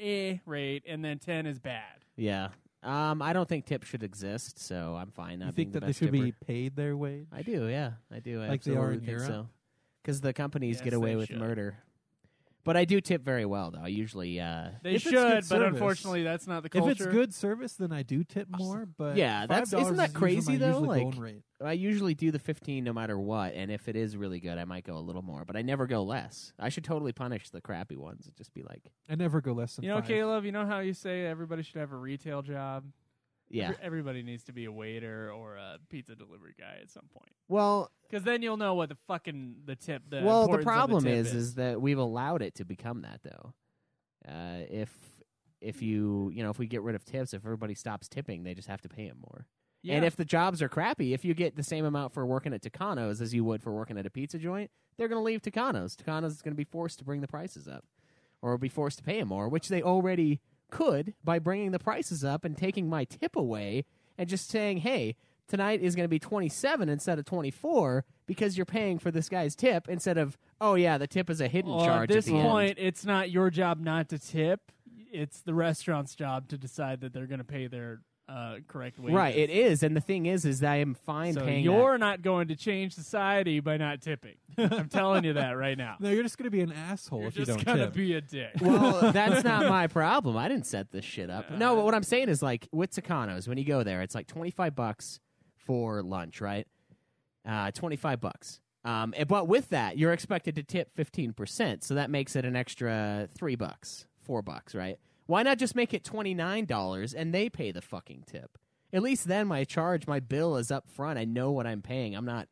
rate, and then 10 is bad. Yeah. I don't think tips should exist, so I'm fine. You not think being the that they best should be tipper. paid their wage? I do, yeah. I do. I Like they are in absolutely think Europe? so. Because the companies Yes, get away they with should. murder. But I do tip very well, though. I usually, They If it's should, good but service. unfortunately, that's not the If culture. it's good service, then I do tip more. But Yeah, that's- $5 isn't that is usually crazy, my though? usually Like- going rate. I usually do the 15 no matter what, and if it is really good, I might go a little more. But I never go less. I should totally punish the crappy ones and just be like, I never go less than You know, 5. Caleb, you know how you say everybody should have a retail job? yeah. Everybody needs to be a waiter or a pizza delivery guy at some point. Well, Because then you'll know what the fucking the tip. The well, the importance of problem tip is that we've allowed it to become that, though. If if we get rid of tips, if everybody stops tipping, they just have to pay them more. Yeah. And if the jobs are crappy, if you get the same amount for working at Tucano's as you would for working at a pizza joint, they're going to leave Tucano's. Tucano's is going to be forced to bring the prices up, or be forced to pay them more, which they already could by bringing the prices up and taking my tip away and just saying, hey, tonight is going to be 27 instead of 24 because you're paying for this guy's tip instead of, oh, yeah, the tip is a hidden Well, charge at this the point, end. it's not your job not to tip. It's the restaurant's job to decide that they're going to pay their correct wages. Right, it is. And the thing is that I am fine So paying you're not going to change society by not tipping. I'm telling you that right now. No, you're just going to be an asshole You're if you just don't gonna tip. be a dick. Well, that's not my problem. I didn't set this shit up. No, but what I'm saying is, like, with Tucano's, when you go there, it's like $25 for lunch, right? $25. But with that, you're expected to tip 15%, so that makes it an extra $3, $4, right? Why not just make it $29 and they pay the fucking tip? At least then my bill is up front. I know what I'm paying. I'm not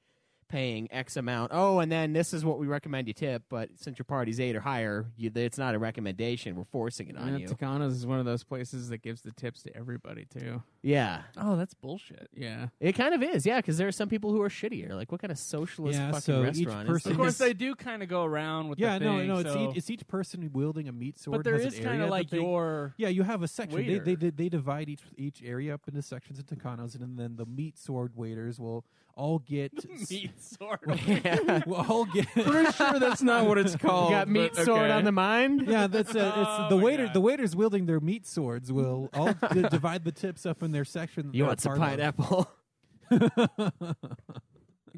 paying X amount. Oh, and then this is what we recommend you tip, but since your party's 8 or higher, it's not a recommendation. We're forcing it on you. Tucano's is one of those places that gives the tips to everybody, too. Yeah. Oh, that's bullshit. Yeah. It kind of is, yeah, because there are some people who are shittier. Like, what kind of socialist Yeah, fucking so each restaurant person- Of is course, this? they do kind of go around with Yeah, the thing. no, so- it's each person wielding a meat sword. but there has is an kind area of that like they- your... Yeah, you have a section. waiter. They divide each area up into sections of Tucano's, and then the meat sword waiters will all get meat sword. Yeah. will all get. Pretty sure that's not what it's called. You got meat but sword okay. on the mind? Yeah, that's it's Oh the my waiter. God. The waiters wielding their meat swords will all divide the tips up in their section. You they're want some part of. pineapple?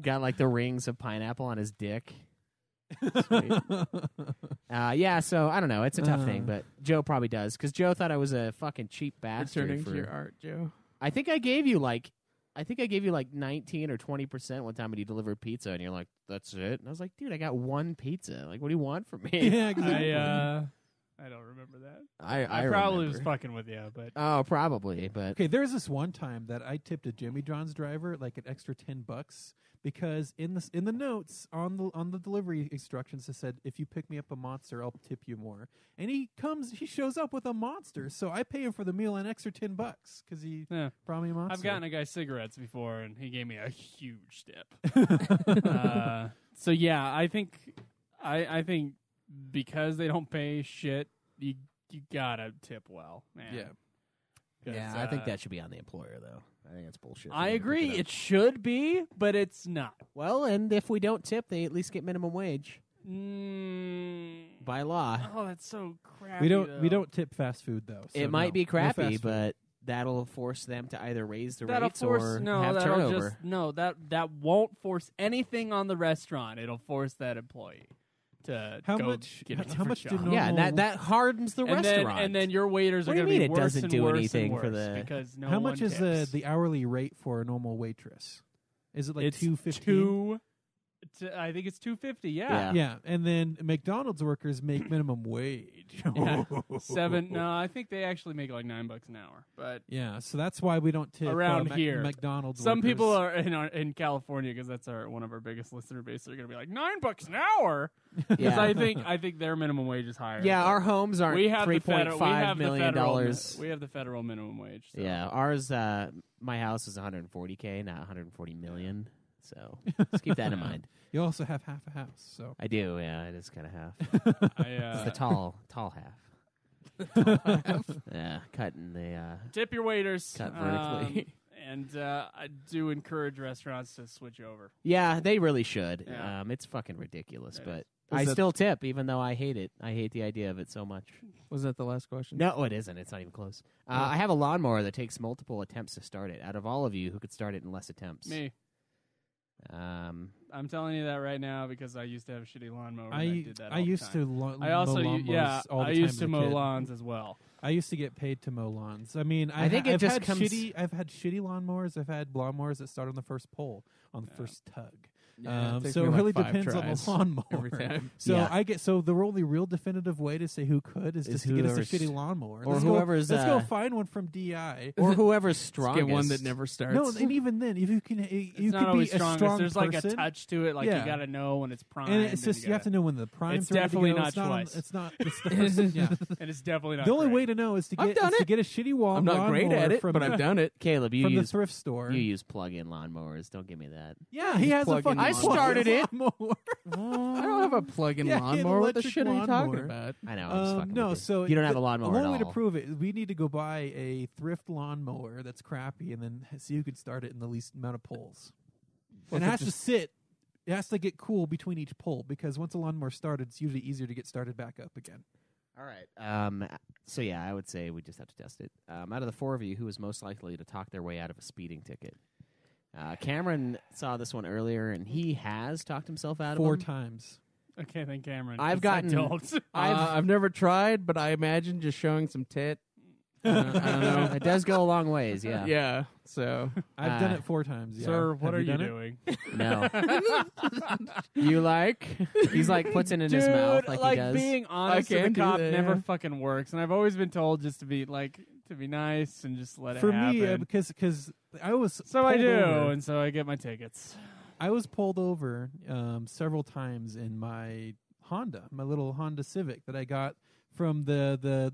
Got like the rings of pineapple on his dick. Sweet. Yeah, so I don't know. It's a tough thing, but Joe probably does because Joe thought I was a fucking cheap bastard. Returning for, to your art, Joe. I think I gave you like 19 or 20% one time when you delivered pizza, and you're like, "That's it." And I was like, "Dude, I got one pizza. Like, what do you want from me?" Yeah, exactly. I don't remember that. I probably was remember. fucking with you, but Oh, probably, but Okay, there's this one time that I tipped a Jimmy John's driver like an extra $10 because in the notes on the delivery instructions it said if you pick me up a monster I'll tip you more. And he shows up with a monster, so I pay him for the meal an extra $10 because he yeah. brought me a monster. I've gotten a guy cigarettes before, and he gave me a huge tip. So yeah, I think because they don't pay shit, you gotta tip well, man. Yeah. 'Cause, yeah, I think that should be on the employer though. I think that's bullshit. I for them to pick agree. up. It should be, but it's not. Well, and if we don't tip, they at least get minimum wage by law. Oh, that's so crappy. we don't tip fast food though. So It might no, be no crappy, fast food. but that'll force them to either raise the That'll rates force or no. have That'll turnover. just no. That won't force anything on the restaurant. It'll force that employee to How go much- get a how different much do job. normal- Yeah, and that hardens the and restaurant. then your waiters What are do you going to be mean it worse doesn't and do worse anything and for worse the- because no How one much is tips. the hourly rate for a normal waitress? Is it like It's $2.15? I think it's $2.50. Yeah. Yeah, and then McDonald's workers make minimum wage. Yeah. 7. No, I think they actually make like $9 an hour. But Yeah, so that's why we don't tip Around here. McDonald's. some workers. people are in California because that's one of our biggest listener bases. They're gonna be like $9 an hour. Because Yeah. I think their minimum wage is higher. Yeah, But our homes aren't we have $3.5 million. We have the federal minimum wage. So. Yeah, ours. My house is 140K, not 140 million. So just keep that in mind. You also have half a house, so I do. Yeah, it is kind of half. I, It's the tall half. Yeah, cutting the. tip your waiters. Cut vertically. And I do encourage restaurants to switch over. Yeah, they really should. Yeah. It's fucking ridiculous, It but is. I that- still tip, even though I hate it. I hate the idea of it so much. Was that the last question? No, it isn't. It's not even close. I have a lawnmower that takes multiple attempts to start it. Out of all of you, who could start it in less attempts? Me. I'm telling you that right now because I used to have a shitty lawnmower. And I did that. I all the used time. to. I also mow lawnmowers yeah. all the I time used to as a mow kid. lawns as well. I used to get paid to mow lawns. I mean, I think it I've just had comes- I've had shitty lawnmowers. I've had lawnmowers that start on the first pole, on the first tug. Yeah, it takes So me it like really 5 depends on tries the lawnmower. every time. So Yeah. the only real definitive way to say who could is just to get us a whoever's- shitty lawnmower. or Let's whoever's, go, let's go uh, find one from DI. Or whoever's Let's strongest. get one that never starts. No, and even then, if you can, you It's not could always be a strongest. strong There's person. like a touch to it. Like Yeah. you got to know when it's primed. And it's and just you have to know when the prime's It's ready to definitely go. not It's not twice. It's not. It's the first, yeah. And it's definitely not. The only great. way to know is to I've get done it. a shitty wall. I'm not great at it, from, but I've done it. Caleb, you from the use thrift store. you use plug-in lawnmowers. Don't give me that. Yeah, he has a plug-in fucking. I started it. lawnmower. I don't have a plug-in Yeah, he had an lawnmower. What the electric shit are you talking lawnmower. about? I know. I'm just fucking No, with you. so You don't have a the lawnmower only at way to all. prove it, we need to go buy a thrift lawnmower that's crappy, and then see who could start it in the least amount of poles. Well, And if it it has to just- sit. It has to get cool between each pole because once a lawnmower started, it's usually easier to get started back up again. All right. So yeah, I would say we just have to test it. Out of the four of you, who is most likely to talk their way out of a speeding ticket? Cameron saw this one earlier, and he has talked himself out of 4 them. times. Okay, then Cameron. I've 'cause I gotten- don't. I've never tried, but I imagine just showing some tit. I don't know. It does go a long ways. Yeah. Yeah. So I've done it 4 times. Yeah. Sir, what Have are you done it? doing? No. You like? He's like puts it in his mouth like he does. being honest I with can the do cop that, never yeah. fucking works, and I've always been told just to be nice and just let For it happen. me, because I was so I pulled do, over. and so I get my tickets. I was pulled over several times in my Honda, my little Honda Civic that I got from the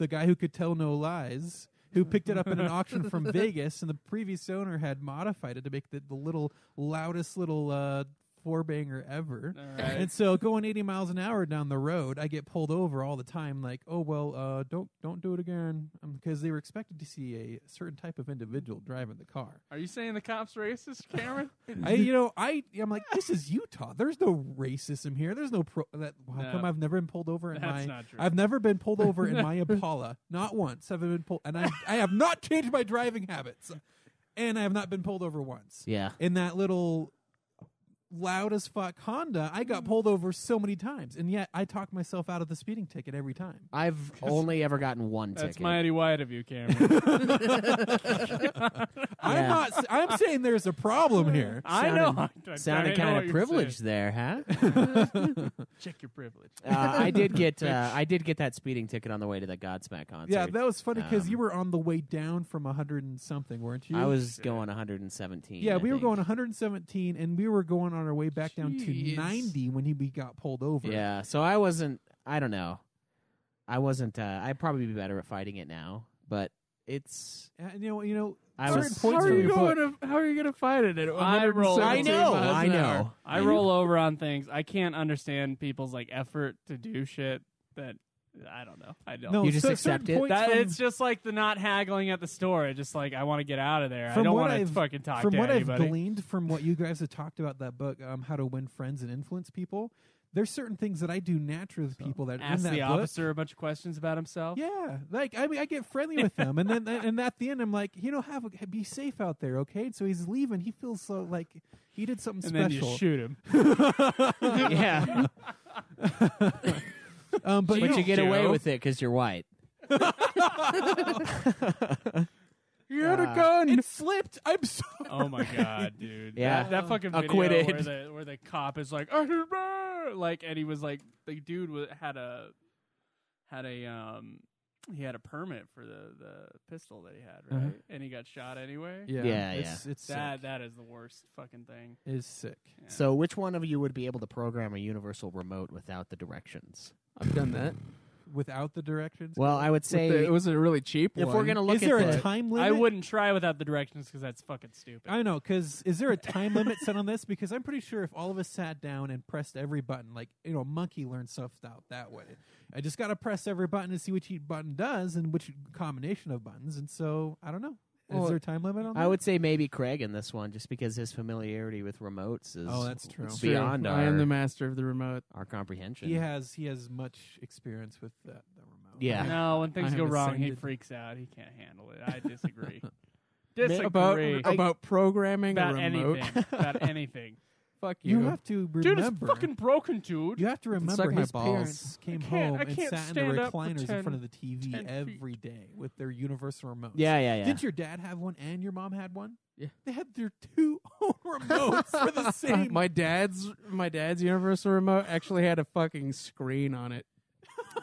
guy who could tell no lies, who picked it up at an auction from Vegas, and the previous owner had modified it to make the little loudest little four-banger ever. All right. And so going 80 miles an hour down the road, I get pulled over all the time like, oh, well, don't do it again, because they were expected to see a certain type of individual driving the car. Are you saying the cops racist, Cameron? I'm like, this is Utah. There's no racism here. There's no how No. come I've never been pulled over in That's my not true. I've never been pulled over in my Impala. Not once have I been pulled, and I have not changed my driving habits, and I have not been pulled over once. Yeah. In that little loud as fuck Honda, I got pulled over so many times, and yet I talk myself out of the speeding ticket every time. I've only ever gotten one That's ticket. mighty white of you, Cameron. I'm saying there's a problem here. I know. Sounded kind of privileged there, huh? Check your privilege. I did get that speeding ticket on the way to the Godsmack concert. Yeah, that was funny because Um, you were on the way down from 100 and something, weren't you? I was going 117. Yeah, I we were think. going 117, and we were going on our way back down to Jeez. 90 when we got pulled over. Yeah, so I wasn't. I don't know. I wasn't. I'd probably be better at fighting it now, but it's. And you know, I certain was- points how are where you you put- going to how are you going to fight it at I roll- 117 I know, miles I an know. hour? I roll over on things. I can't understand people's effort to do shit that I don't know. I don't. No, You just certain accept it? points That from- it's just like the not haggling at the store. It's just like I want to get out of there. I From don't what want to I've- fucking talk from to what anybody. I've gleaned from what you guys have talked about that book, How to Win Friends and Influence People. There's certain things that I do naturally with people that Ask in that the book. officer a bunch of questions about himself. Yeah, like I mean, I get friendly with them, and then and at the end, I'm like, be safe out there, okay? So he's leaving. He feels so like he did something And then special. you shoot him. Yeah, But but you get away Joe. with it because you're white. You had a gun. It slipped. I'm sorry. Oh my god, dude! Yeah. that fucking video Acquitted. where the cop is like, like, and he was like, the dude had a he had a permit for the pistol that he had, right? And he got shot anyway. Yeah, It's That is the worst fucking thing. is sick. Yeah. So which one of you would be able to program a universal remote without the directions? I've done that. Without the directions. Well, I would say It was a really cheap if one. we're going to look is there at a the time limit? I wouldn't try without the directions because that's fucking stupid. I know, because is there a time limit set on this? Because I'm pretty sure if all of us sat down and pressed every button, like, Monkey learns stuff out that way. I just got to press every button and see which each button does and which combination of buttons. And so, I don't know. Well, Is there a time limit on that? I would say maybe Craig in this one, just because his familiarity with remotes is that's true. It's beyond true. our, I am the master of the remote. our comprehension. He has much experience with the remote. Yeah. No, when things I go have wrong, he ascended. freaks out. He can't handle it. I disagree. About disagree about programming about a remote. anything. About anything. Fuck you. You have to remember. Dude, it's fucking broken, dude. You have to remember suck my his balls. parents came I can't- home I and can't sat in the stand up for recliners in 10 front of the TV 10 every day with their universal remotes. Yeah. Did your dad have one and your mom had one? Yeah. They had their two own remotes for the same. my dad's universal remote actually had a fucking screen on it.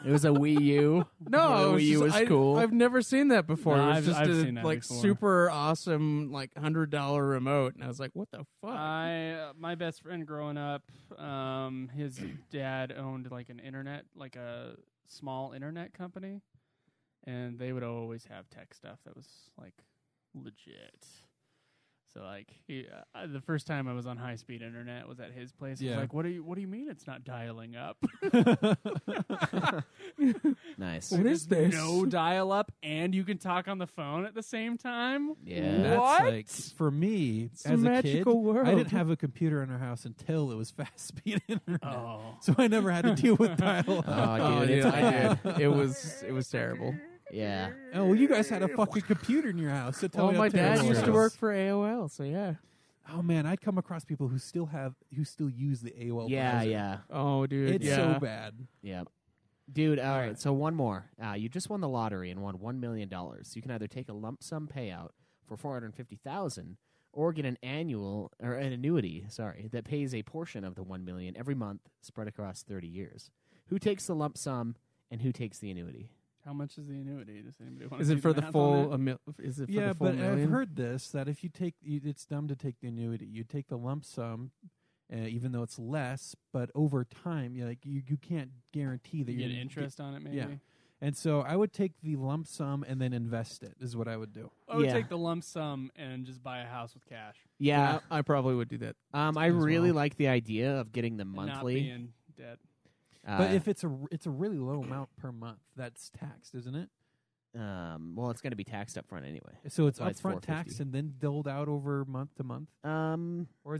It was a Wii U. No, the Wii U was cool. I've never seen that before. No, it was I've- just I've a seen that before. super awesome $100 remote, and I was like, "What the fuck?" My best friend growing up, his dad owned like a small internet company, and they would always have tech stuff that was like legit. So like the first time I was on high speed internet was at his place. I Yeah. was like, what do you mean it's not dialing up? Nice. What is this? No dial up, and you can talk on the phone at the same time. Yeah. That's What? like for me It's as a a kid. magical world. I didn't have a computer in our house until it was fast speed internet. Oh. So I never had to deal with dial. Oh, dude, it's yeah, bad. I did. It was terrible. Yeah. Oh, well, you guys had a fucking computer in your house. So tell Well, me my how dad terrible used it to is. work for AOL, so yeah. Oh man, I'd come across people who still use the AOL. Yeah, browser. yeah. Oh, dude, It's yeah. so bad. Yep. Dude, all right, so one more. You just won the lottery and won $1 million. You can either take a lump sum payout for $450,000 or get an annuity, that pays a portion of the $1 million every month spread across 30 years. Who takes the lump sum and who takes the annuity? How much is the annuity? Does anybody want Is to it for the math on full? that? Is it for Yeah, the full but million? I've heard this that if you take, it's dumb to take the annuity. You take the lump sum, even though it's less, but over time, you can't guarantee that You you're get gonna interest on it, maybe. Yeah. And so I would take the lump sum and then invest it. Is what I would do. I would Yeah. take the lump sum and just buy a house with cash. Yeah. I probably would do that. I as really well. like the idea of getting the And not be monthly. in debt. But if it's a really low amount per month, that's taxed, isn't it? well, it's going to be taxed up front anyway. So it's That's why it's upfront taxed and then doled out over month to month, or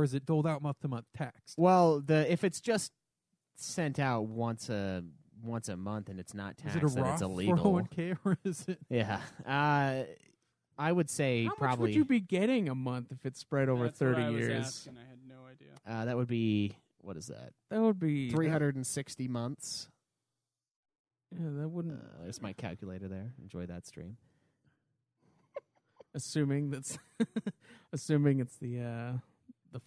is it doled out month to month taxed? Well, if it's just sent out once a month and it's not Is taxed, it a then Roth it's illegal. 401k or is it? Yeah. I would say How much probably would you be getting a month if it's spread over That's what 30 I was years? asking. I had no idea. that would be, what is that? That would be 360 months. Yeah, that wouldn't. There's my calculator there. Enjoy that stream. Assuming it's the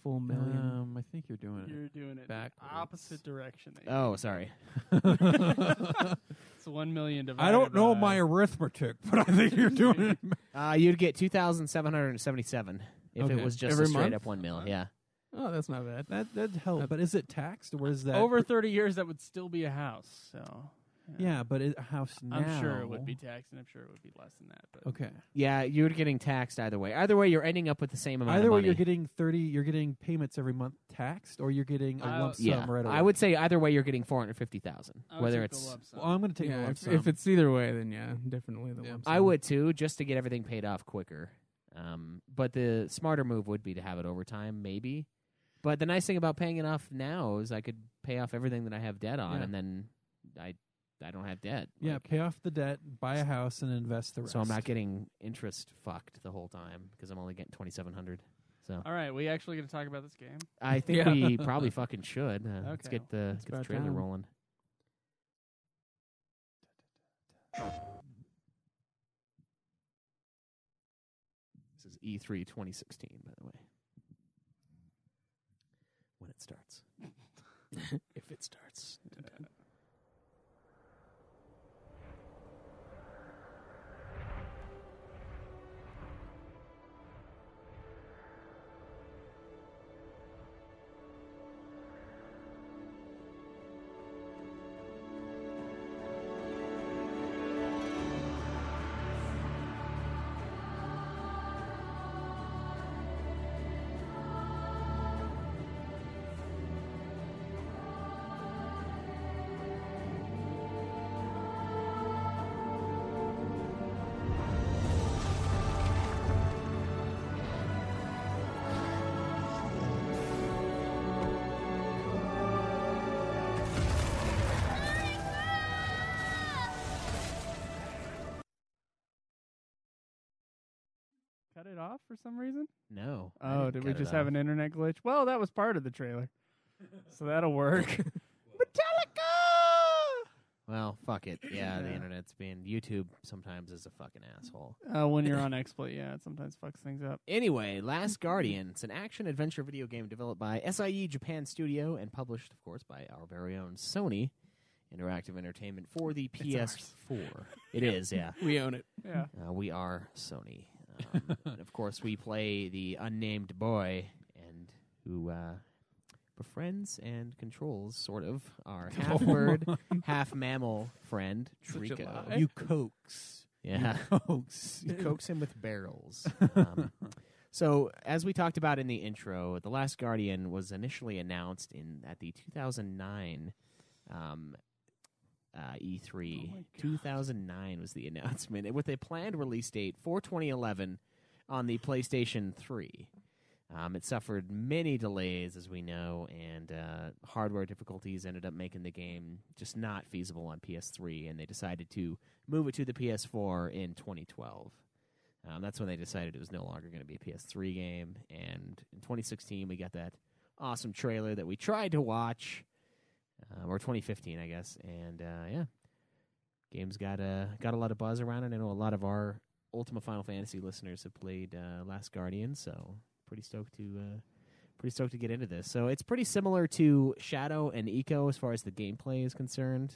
full million. I think you're doing it. You're doing it Backwards. the opposite direction. That Oh, sorry. It's 1 million divided I don't know by- my arithmetic, but I think you're doing it. You'd get 2,777 if Okay. it was just Every a straight month? up 1 mil. Yeah. Oh, that's not bad. That'd help. But is it taxed or is that Over 30 years, that would still be a house. So Yeah, but a house now. I'm sure it would be taxed, and I'm sure it would be less than that. But Okay. Yeah, you're getting taxed either way. Either way, you're ending up with the same amount Either of way, money. you're getting 30. You're getting payments every month taxed, or you're getting a lump sum yeah. right away. I would say either way, you're getting 450,000. I would Whether take the it's, lump sum. Well, I'm going to take the Yeah, lump if, sum. if it's either way, then yeah, definitely the Yeah. lump sum. I would too, just to get everything paid off quicker. But the smarter move would be to have it over time, maybe. But the nice thing about paying it off now is I could pay off everything that I have debt on, Yeah. and then I don't have debt. yeah, Like, pay off the debt, buy a house, and invest the rest. so I'm not getting interest fucked the whole time because I'm only getting $2,700. So all right, we actually going to talk about this game? I think Yeah. we probably fucking should. Let's Okay. get the about trailer time. rolling. This is E3 2016, by the way. When it starts. If it starts. Cut it off for some reason? No. I Oh, didn't did we cut it just have off. an internet glitch? Well, that was part of the trailer. So that'll work. Metallica! Well, fuck it. Yeah, the internet's being... YouTube sometimes is a fucking asshole. When you're on exploit, yeah, it sometimes fucks things up. Anyway, Last Guardian. It's an action-adventure video game developed by SIE Japan Studio and published, of course, by our very own Sony Interactive Entertainment for the PS4. It is, yeah. We own it. Yeah. We are Sony. And of course, we play the unnamed boy and who befriends and controls, sort of, our half-word, half-mammal friend, Such a Trico. lie. You coax. Yeah. You coax. You coax him with barrels. So, as we talked about in the intro, The Last Guardian was initially announced at the 2009 E3. 2009 was the announcement, with a planned release date for 2011 on the PlayStation 3. It suffered many delays, as we know, and hardware difficulties ended up making the game just not feasible on PS3, and they decided to move it to the PS4 in 2012. That's when they decided it was no longer going to be a PS3 game, and in 2016 we got that awesome trailer that we tried to watch, or 2015, I guess, and yeah, game's got a lot of buzz around it. I know a lot of our Ultima Final Fantasy listeners have played Last Guardian, so pretty stoked to get into this. So it's pretty similar to Shadow and Eco as far as the gameplay is concerned.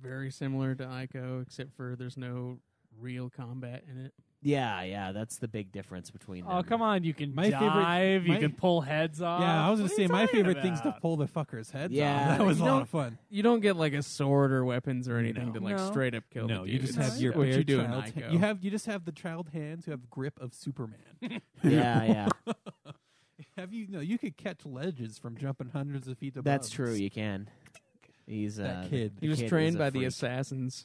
Very similar to Ico, except for there's no real combat in it. Yeah, that's the big difference between them. Oh, come on. You can My favorite- dive. You my- can pull heads off. Yeah, I was What gonna are say you my talking favorite thing's to about? pull the fuckers' heads Yeah, off. That was a you lot don't- of fun. You don't get like a sword or weapons or anything to like No. straight up kill. No, the you just dudes. have your what bare you do in child Ico. you just have the child hands who have grip of Superman. Yeah. You could catch ledges from jumping hundreds of feet above. That's true. You can. He's That kid. the He was kid trained is a by the freak. assassins.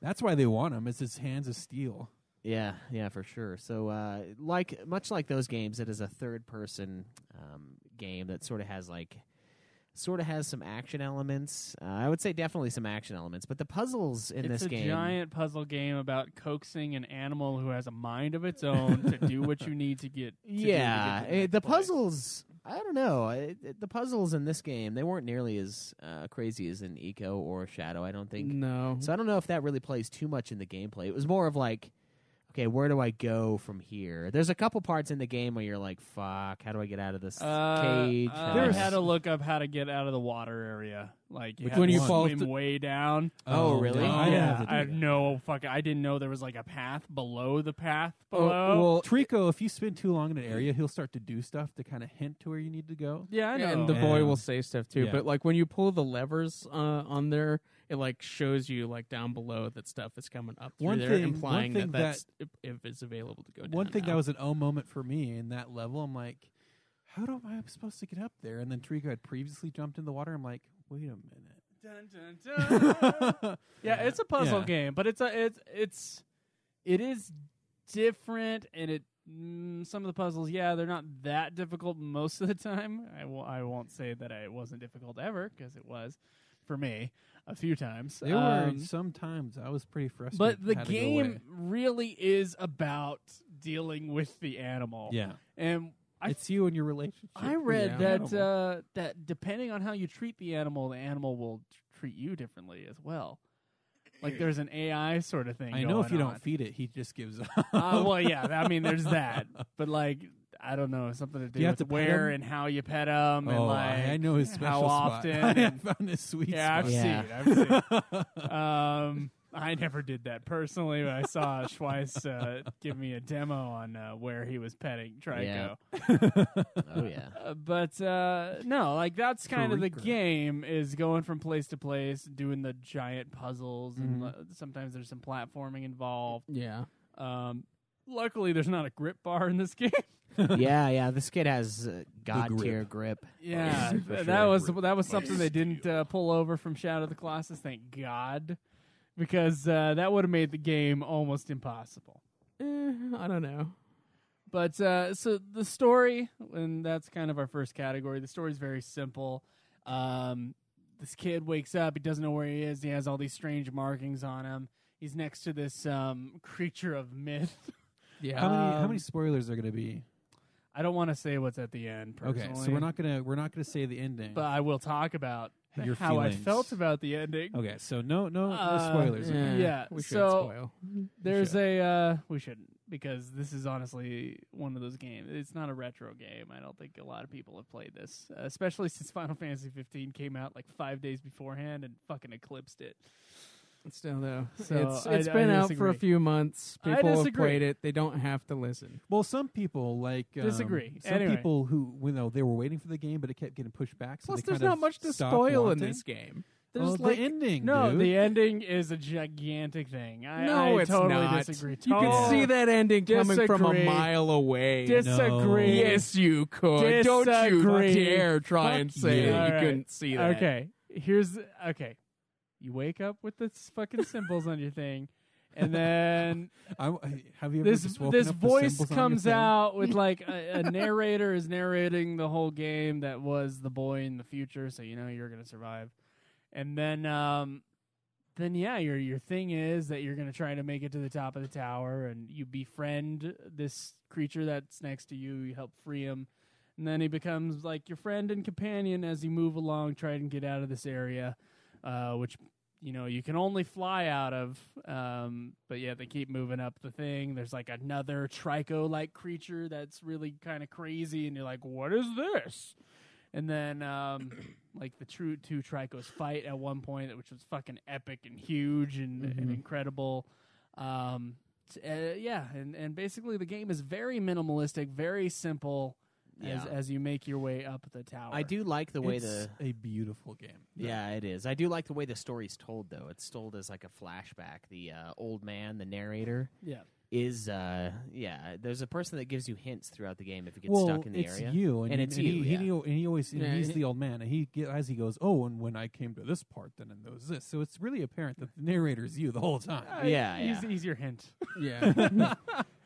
That's why they want him. Is his hands of steel. Yeah, for sure. So, much like those games, it is a third-person game that sort of has some action elements. I would say definitely some action elements, but the puzzles in It's this a game, giant puzzle game about coaxing an animal who has a mind of its own to do what you need to get. To yeah, do to get to next the place. puzzles. I don't know. The puzzles in this game, they weren't nearly as crazy as in Eco or Shadow. I don't think. No. So I don't know if that really plays too much in the gameplay. It was more of like, okay, where do I go from here? There's a couple parts in the game where you're like, fuck, how do I get out of this cage? I had to look up how to get out of the water area. Like you Which had one? to You fall swim to- way down. Oh, really? no, I didn't yeah, have to do I had that. no fucking. I didn't know there was like a path below the path Oh, below. well, Trico, if you spend too long in an area, he'll start to do stuff to kind of hint to where you need to go. yeah, I know. And the boy Yeah. will say stuff too. Yeah. But like when you pull the levers on there, it like shows you like down below that stuff is coming up through One there, thing- implying one thing that's if it's available to go down. One thing now. that was an moment for me in that level, I'm like, how am I supposed to get up there? And then Trico had previously jumped in the water. I'm like, wait a minute. Dun, dun, dun. Yeah, it's a puzzle Yeah. game, but it is different, and some of the puzzles, they're not that difficult most of the time. I won't say that it wasn't difficult ever, because it was for me a few times. There were some times I was pretty frustrated. But the had to go game away. really is about dealing with the animal. Yeah. And It's you and your relationship. I with read the animal. that depending on how you treat the animal will treat you differently as well. Like there's an AI sort of thing. I know if you going don't feed it, he just gives up. well, yeah. I mean, there's that. But like, I don't know, something to do you have with to pet where him? and how you pet them, and Oh, like I know his special how spot. often. I and- found his sweet yeah, I've spot. seen. I've seen. I never did that personally, but I saw Schweiss give me a demo on where he was petting Trico. Oh yeah. But no, like that's kind of the Freaker. game, is going from place to place, doing the giant puzzles, and Mm-hmm. sometimes there's some platforming involved. Yeah. Luckily, there's not a grip bar in this game. yeah. This kid has god grip. tier grip. Yeah, For that sure. was Grip something they didn't pull over from Shadow of the Colossus. Thank God, because that would have made the game almost impossible. I don't know. But so the story, and that's kind of our first category. The story's very simple. This kid wakes up. He doesn't know where he is. He has all these strange markings on him. He's next to this creature of myth. Yeah. How many spoilers are going to be? I don't want to say what's at the end. Personally, Okay, so we're not gonna say the ending. But I will talk about Your how I feelings. felt about the ending. Okay, so no spoilers. Okay. Yeah, We should so spoil. there's we shouldn't, because this is honestly one of those games. It's not a retro game. I don't think a lot of people have played this, especially since Final Fantasy 15 came out like 5 days beforehand and fucking eclipsed it. Still though, So it's I been out for a disagree. few months. I People have disagree. played it. They don't have to listen. Well, some people like Disagree. Some Anyway. people who they were waiting for the game, but it kept getting pushed back. So Plus, they there's kind not of much to stopped spoil in wanting. this game. Oh, There's the like ending. No, dude. the ending is a gigantic thing. no, I it's totally not. disagree. You can Totally see that ending coming from a Disagree. mile away. Disagree. Yes, you could. Don't you Disagree. dare try and say you. that you Alright. couldn't see that. Okay, okay. You wake up with the fucking symbols on your thing, and then Have you ever this just woken this up to voice symbols on your comes thing? out with like a narrator is narrating the whole game that was the boy in the future, so you know you're gonna survive. And then yeah, your thing is that you're gonna try to make it to the top of the tower, and you befriend this creature that's next to you. You help free him, and then he becomes like your friend and companion as you move along, trying to get out of this area, which you know you can only fly out of. But yeah, they keep moving up the thing. There's like another Trico-like creature that's really kind of crazy, and you're like, what is this? And then, like the two Tricos fight at one point, which was fucking epic and huge and incredible. Yeah, and basically the game is very minimalistic, very simple as you make your way up the tower. I do like the way It's a beautiful game. Yeah, it is. I do like the way the story's told, though. It's told as like a flashback. The old man, the narrator, Yeah. is there's a person that gives you hints throughout the game if you get Well, stuck in the it's area. you, and it's you. he always Yeah, he's he- the old man, and as he goes, oh, and when I came to this part, then there was this. So it's really apparent that the narrator's you the whole time. He's your hint. Yeah.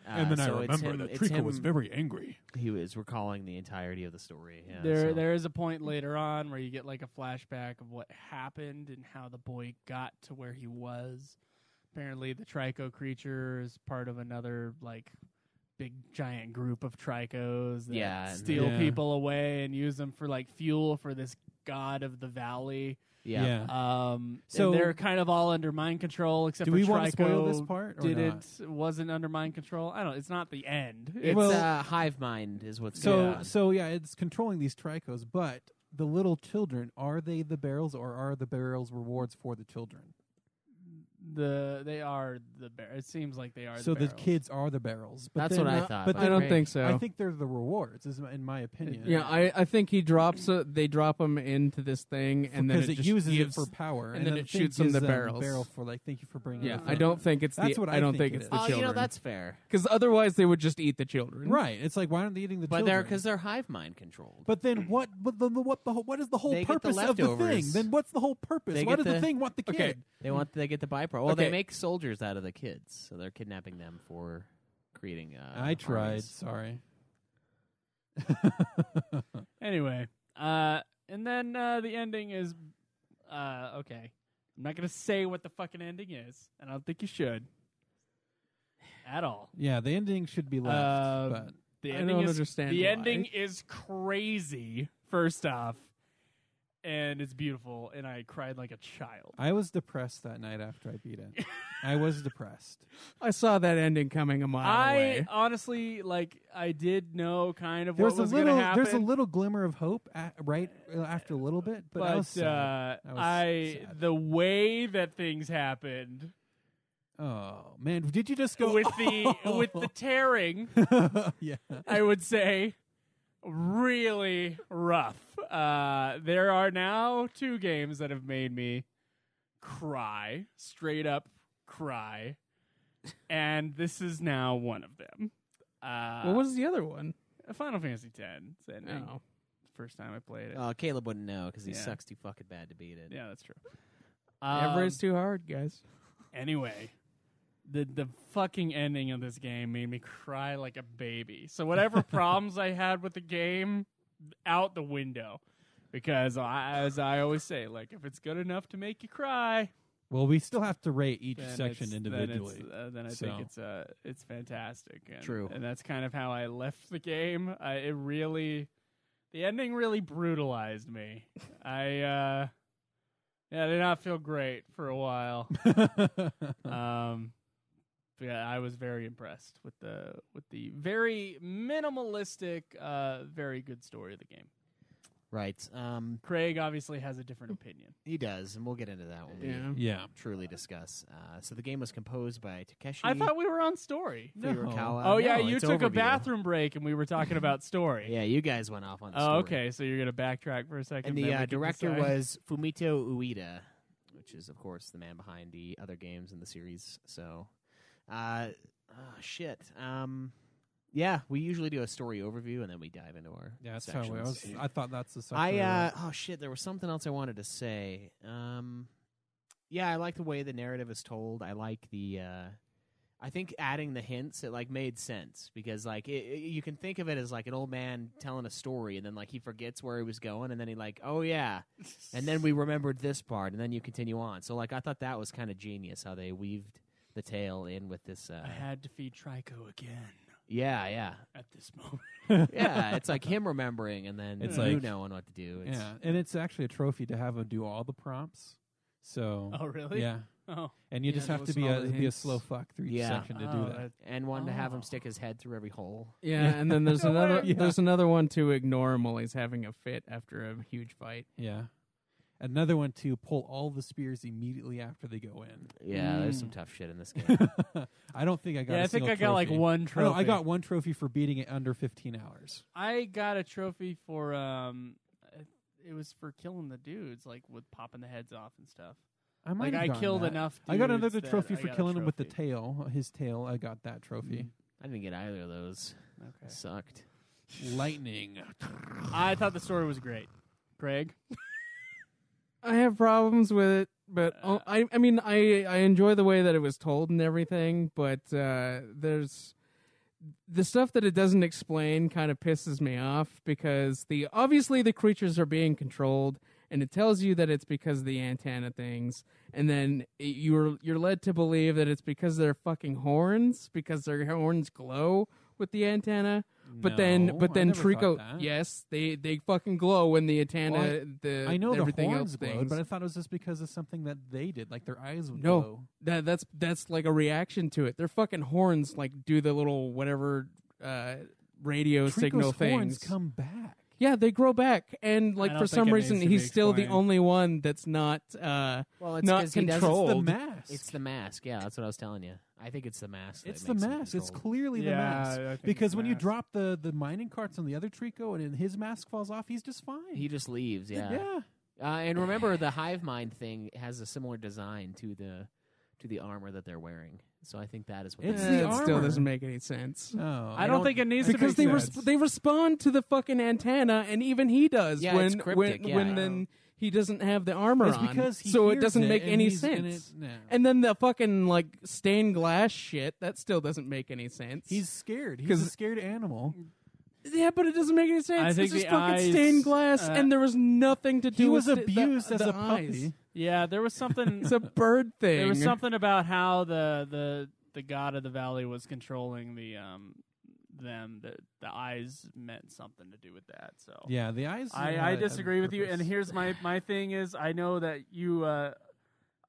And then I so it's remember him- that it's Trico was him- very angry. He was recalling the entirety of the story. Yeah, There is a point later on where you get like a flashback of what happened and how the boy got to where he was. Apparently, the Trico creature is part of another like big giant group of Tricos that Yeah, steal yeah. people away and use them for like fuel for this god of the valley. Yeah. So- and they're kind of all under mind control, except Do for we Trico. want to spoil this part or Wasn't under mind control. I don't. It's not the end. It's Well- hive mind is what's So going on. so yeah, it's controlling these Tricos, but the little children, are they the barrels, or are the barrels rewards for the children? They are the bear. It seems like they are. So the the kids are the barrels. But That's then, what I thought. But but I don't great. think so. I think they're the rewards, in my opinion. Yeah, I think he drops. They drop him into this thing, and then because it it just uses gives, it for power, and then the it thing shoots them gives the them barrels. barrel for like, thank you for bringing. Yeah, the I thing. don't think it's That's the. what I don't think think it it's is. the Oh, children. you know, that's fair. Because otherwise they would just eat the children. Right. It's like, why aren't they eating the But children? because they're hive mind controlled. But then what? But what is the whole They get the purpose of the thing? leftovers. Then what's the whole purpose? They Why get does the the- thing want the Okay. kid? They get the byproduct. Well, Okay. they make soldiers out of the kids, so they're kidnapping them for creating. I tried. armies. Sorry. Anyway, and then the ending is okay. I'm not gonna say what the fucking ending is, and I don't think you should at all. Yeah, the ending should be left. But The I ending don't is understand the why. ending is crazy. First off, and it's beautiful, and I cried like a child. I was depressed that night after I beat it. I was depressed. I saw that ending coming a mile away. Honestly, I did know kind of There's what was a going to little, happen. there's a little glimmer of hope right after a little bit, but I was sad. Sad. the way that things happened Oh man, did you just go with the tearing, yeah. I would say, really rough. There are now 2 games that have made me cry, straight up cry, and this is now one of them. What was the other one? Final Fantasy X. Ending. Oh. First time I played it. Caleb wouldn't know because he Yeah. sucks too fucking bad to beat it. Yeah, that's true. Everett's too hard, guys. Anyway, the fucking ending of this game made me cry like a baby. So whatever problems I had with the game, out the window. Because as I always say, if it's good enough to make you cry, Well, we still have to rate each then section individually. then I think it's fantastic. And, True. And that's kind of how I left the game. The ending really brutalized me. I did not feel great for a while. Yeah, I was very impressed with the very minimalistic, very good story of the game. Right. Craig obviously has a different opinion. He does, and we'll get into that when Yeah. we Yeah. truly discuss. So the game was composed by Takeshi I thought we were on story. Furukawa. Oh yeah, No, you it's took a overview. bathroom break and we were talking about story. Yeah, you guys went off on the Oh, story. okay. So you're gonna backtrack for a second. And then we the can director decide? was Fumito Ueda, which is, of course, the man behind the other games in the series. So, shit. Yeah, we usually do a story overview, and then we dive into our Yeah, that's sections. how it was. I thought that's the section. Oh shit, there was something else I wanted to say. Yeah, I like the way the narrative is told. I like the I think adding the hints, it made sense because you can think of it as an old man telling a story, and then he forgets where he was going, and then he oh yeah, and then we remembered this part, and then you continue on. So I thought that was kind of genius how they weaved the tale in with this. I had to feed Trico again. Yeah. At this moment. Yeah, it's him remembering, and then It's you like- knowing what to do. It's, Yeah, and it's actually a trophy to have him do all the prompts. So Oh really? yeah, Oh. and you Yeah, just have to listen be all the a hints. slow fuck through each Yeah. section to do that. and one to have him Oh. stick his head through every hole. Yeah, and then there's No another way. there's another one to ignore him while he's having a fit after a huge fight. Yeah, another one to pull all the spears immediately after they go in. Yeah, there's some Mm. tough shit in this game. I don't think I got. Yeah, a I think single I got trophy. one Oh, trophy. no, I got one trophy for beating it under 15 hours. I got a trophy for it was for killing the dudes, with popping the heads off and stuff. I might have I gotten killed that. enough. I got dudes another that trophy I for got a killing him with the trophy. tail. His tail. I got that trophy. I didn't get either of those. Okay. Sucked. Lightning. I thought the story was great. Craig? I have problems with it, but I enjoy the way that it was told and everything, but there's the stuff that it doesn't explain kind of pisses me off because obviously the creatures are being controlled, and it tells you that it's because of the antenna things, and then you're led to believe that it's because of their fucking horns, because their horns glow with the antenna. But then No, I never Trico, thought that. yes, they fucking glow when the antenna, Well, I know the everything horns else glowed, things. but I thought it was just because of something that they did, like their eyes would No. glow. That's like a reaction to it. Their fucking horns do the little whatever radio Trico's signal horns things. come back. Yeah, they grow back, and I don't for think some it reason needs to be he's still the explained. only one that's not Well, it's not 'cause he does- controlled. It's the mask. It's the mask. Yeah, that's what I was telling you. I think it's the mask. It's that the makes him mask. It's controlled. clearly the Yeah, mask. I think Because it's when you mask. drop the mining carts on the other Trico and his mask falls off, he's just fine. He just leaves. Yeah. yeah. And remember, the hive mind thing has a similar design to the armor that they're wearing. So I think that is what. It's they the did. it still armor. doesn't make any sense. Oh, I don't think it needs Because to they make sense. they respond to the fucking antenna, and even he does Yeah, when it's cryptic, yeah. when then he doesn't have the armor It's on, because he so it hears doesn't make and any he's in sense. it- no. And then the fucking stained glass shit that still doesn't make any sense. He's scared. He's 'Cause- a scared animal. Yeah, but it doesn't make any sense. I think it's just the fucking eyes, stained glass, and there was nothing to do He with was abused the as a eyes. puppy. Yeah, there was something. It's a bird thing. There was something about how the god of the valley was controlling the them, the eyes meant something to do with that. So Yeah, the eyes. I disagree with you. And here's my thing is I know that you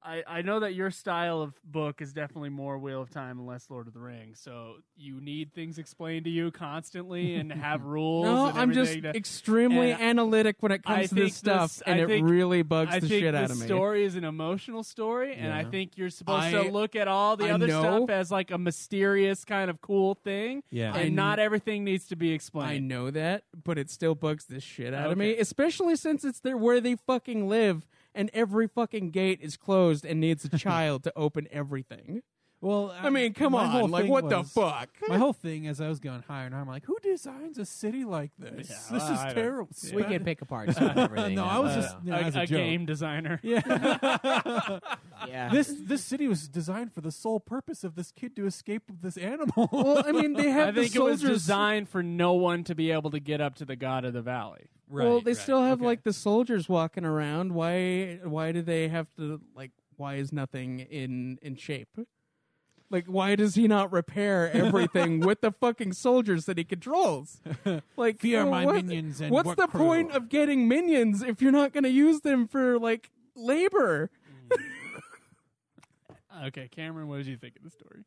I know that your style of book is definitely more Wheel of Time and less Lord of the Rings. So you need things explained to you constantly and have rules. No, and I'm just everything extremely and analytic when it comes to this stuff, and it really bugs the shit out of me. I think the story is an emotional story, and I Yeah. think you're supposed to look at all the other stuff as like a mysterious kind of cool thing. Yeah. And not everything needs to be I explained. know that, but it still bugs the shit out of Okay. me, especially since it's there where they fucking live, and every fucking gate is closed and needs a child to open everything. Well, I mean, come my whole on, like thing what the was- fuck? My whole thing as I was going higher and higher, I'm like, who designs a city like this? Yeah, This well, is I don't- terrible. We can pick apart some of everything. No, I was just as a a joke. game designer. Yeah. yeah. This city was designed for the sole purpose of this kid to escape with this animal. Well, I mean, they have I the think it was soldiers. designed for no one to be able to get up to the god of the valley. Well, they still have okay. like the soldiers walking around. Why do they have to like? Why is nothing in shape? Like, why does he not repair everything with the fucking soldiers that he controls? Like, Fear my what- minions and what's what the crew? point of getting minions if you're not going to use them for like labor? Okay, Cameron, what did you think of the story?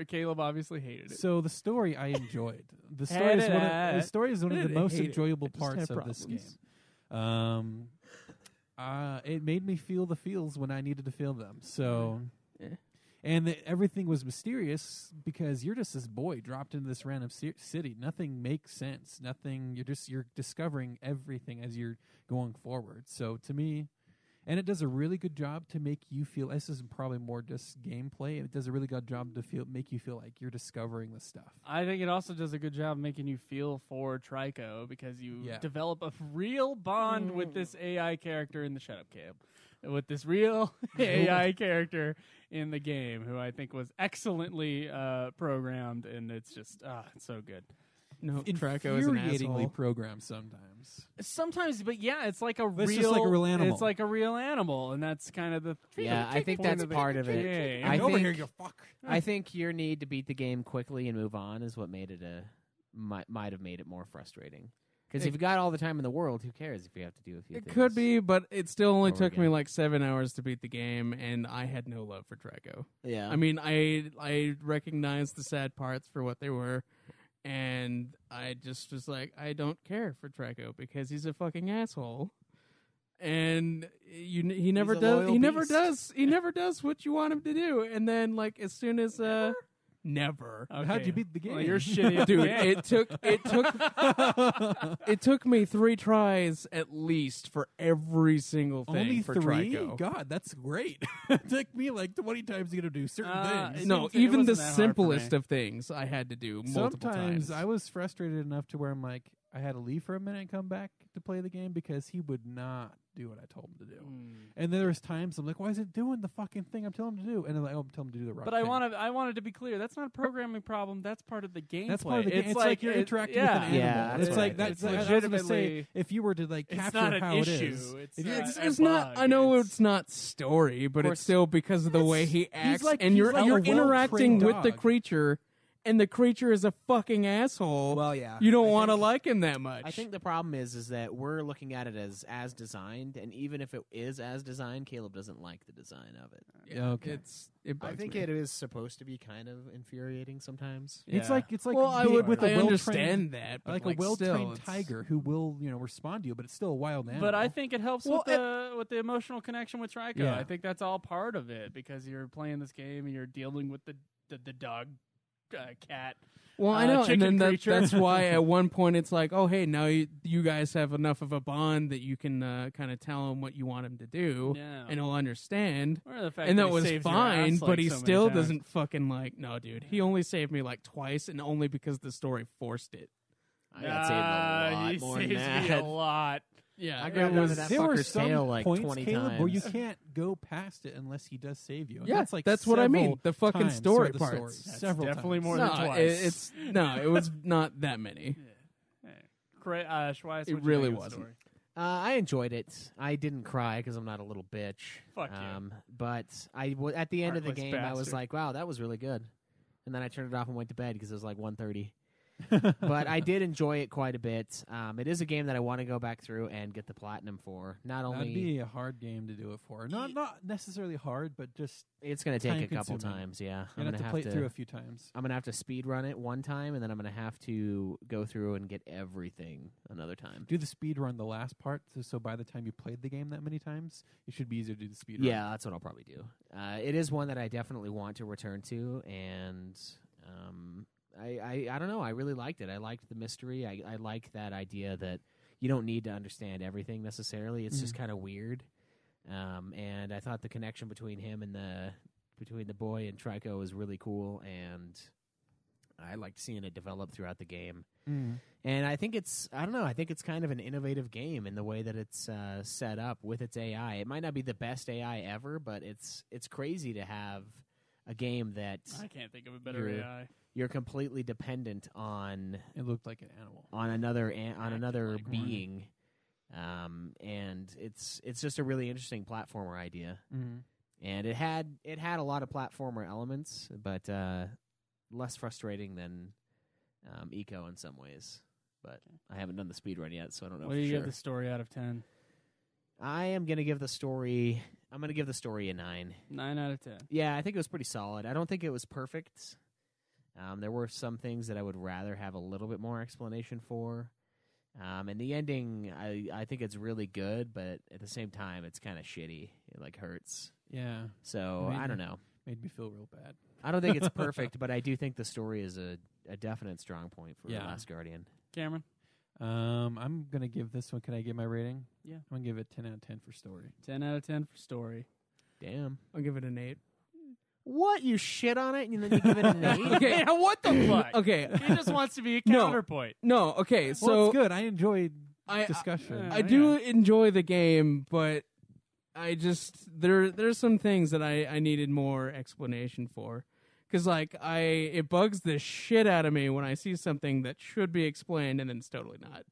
Caleb obviously hated it. So the story I enjoyed. The story is one of the most enjoyable just parts had of this problems. game. It made me feel the feels when I needed to feel them. So, and everything was mysterious because you're just this boy dropped into this random city. Nothing makes sense. Nothing. You're discovering everything as you're going forward. So to me. And it does a really good job to make you feel. This is probably more just gameplay. It does a really good job to make you feel like you're discovering the stuff. I think it also does a good job making you feel for Trico because you develop a real bond with this AI character in the Shut Up Caleb. With this real AI character in the game who I think was excellently programmed, and it's just it's so good. No, Traco is an Infuriatingly asshole. programmed sometimes. Sometimes, but yeah, it's like It's just like a real animal. It's like a real animal, and that's kind of the Yeah, I think point that's of the part of it. game. I Over think- here, you fuck. I think your need to beat the game quickly and move on is what made it might have made it more frustrating. Because if you got all the time in the world, who cares if you have to do a few It things? could be, but it still only over took me again. like 7 hours to beat the game, and I had no love for Traco. Yeah. I mean, I recognized the sad parts for what they were, and I just was like, I don't care for Traco because he's a fucking asshole, and he never a does. loyal He never beast. does. He never does what you want him to do. And then, like, as soon as never. Okay. How'd you beat the game? Well, you're shitty at the Dude, game. it took me 3 tries at least for every single thing Only for 3? Trico. God, that's great. It took me like 20 times to get to do certain things. it No, didn't- it even the wasn't that hard for simplest me. of things I had to do multiple Sometimes times. I was frustrated enough to where I'm like, I had to leave for a minute and come back to play the game because he would not do what I told him to do. And then there was times I'm like, why is it doing the fucking thing I'm telling him to do? And I'm like, oh, I'm telling him to do the right But thing. I wanted to be clear. That's not a programming problem. That's part of the gameplay. That's part of the game. It's like you're interacting with an animal. Yeah, it's that's like right. that's It's I was gonna say legitimately- if you were to like It's capture not an how issue. it is. It's, if you- it's not. I know it's not story, but it's still because of the way he acts, like- and he's you're like a you're interacting well-trained with the dog. creature, and the creature is a fucking asshole. Well, yeah. you don't I want to think- like him that much. I think the problem is that we're looking at it as designed, and even if it is as designed, Caleb doesn't like the design of it. Yeah, okay. It I bugs think me. it is supposed to be kind of infuriating sometimes. It's Yeah. like Well, I being would. with a I well-trained- understand that, but like, like a well-trained still, it's- tiger who will respond to you, but it's still a wild animal. But I think it helps Well, with the emotional connection with Trico. Yeah. I think that's all part of it because you're playing this game and you're dealing with the dog, cat. Well, I know, and chicken then creature. that's why at one point it's like, oh, hey, now you guys have enough of a bond that you can kind of tell him what you want him to do, Yeah. and he'll understand. Or the fact And that that he was saves your fine, ass, but like, he so many still times. doesn't fucking like. No, dude, he only saved me like twice, and only because the story forced it. I got saved a lot he more saves than me that. a lot. Yeah, I it grabbed onto was. that there were fucker's some tail like points, 20 Caleb, times. where you can't go past it unless he does save you. And Yeah, that's like that's what I mean. several The fucking times story throughout the parts. story. That's Several definitely times. more No, than twice. it's no, it was not that many. Schweiss, It what'd you really think of the wasn't. story? I enjoyed it. I didn't cry because I'm not a little bitch. Fuck you. But at the end of the Heartless game, I was bastard. like, wow, that was really good. And then I turned it off and went to bed because it was like 1:30. but I did enjoy it quite a bit. It is a game that I want to go back through and get the platinum for. Not only That'd be a hard game to do it for. Not necessarily hard, but just it's going to take a couple time-consuming. times. Yeah, I'm gonna have to play it through a few times. I'm going to have to speed run it one time, and then I'm going to have to go through and get everything another time. Do the speed run the last part, so by the time you played the game that many times, it should be easier to do the speed run. Yeah, that's what I'll probably do. It is one that I definitely want to return to, and I don't know. I really liked it. I liked the mystery. I like that idea that you don't need to understand everything necessarily. It's just kind of weird. And I thought the connection between him and between the boy and Trico was really cool, and I liked seeing it develop throughout the game. And I think it's kind of an innovative game in the way that it's set up with its AI. It might not be the best AI ever, but it's crazy to have a game that I can't think of a better AI. You're completely dependent on. It looked like an animal. On another like being, and it's just a really interesting platformer idea. And it had a lot of platformer elements, but less frustrating than Eco in some ways. But I haven't done the speedrun yet, so I don't know. What do you give the story out of 10? I am going to give the story. I'm going to give the story a 9. 9 out of 10. Yeah, I think it was pretty solid. I don't think it was perfect. There were some things that I would rather have a little bit more explanation for. And the ending, I think it's really good, but at the same time, it's kind of shitty. It hurts. Yeah. So I don't know. Made me feel real bad. I don't think it's perfect, but I do think the story is a definite strong point for The Last Guardian. Cameron? I'm going to give this one. Can I give my rating? Yeah. I'm going to give it 10 out of 10 for story. 10 out of 10 for story. Damn. I'll give it an 8. What? You shit on it and then you give it an 8? Okay. Yeah, what the fuck? Okay. He just wants to be a No. counterpoint. No, okay, so Well, it's good. I enjoyed I- discussion. I do enjoy the game, but I just there's some things that I needed more explanation for. Because it bugs the shit out of me when I see something that should be explained and then it's totally not.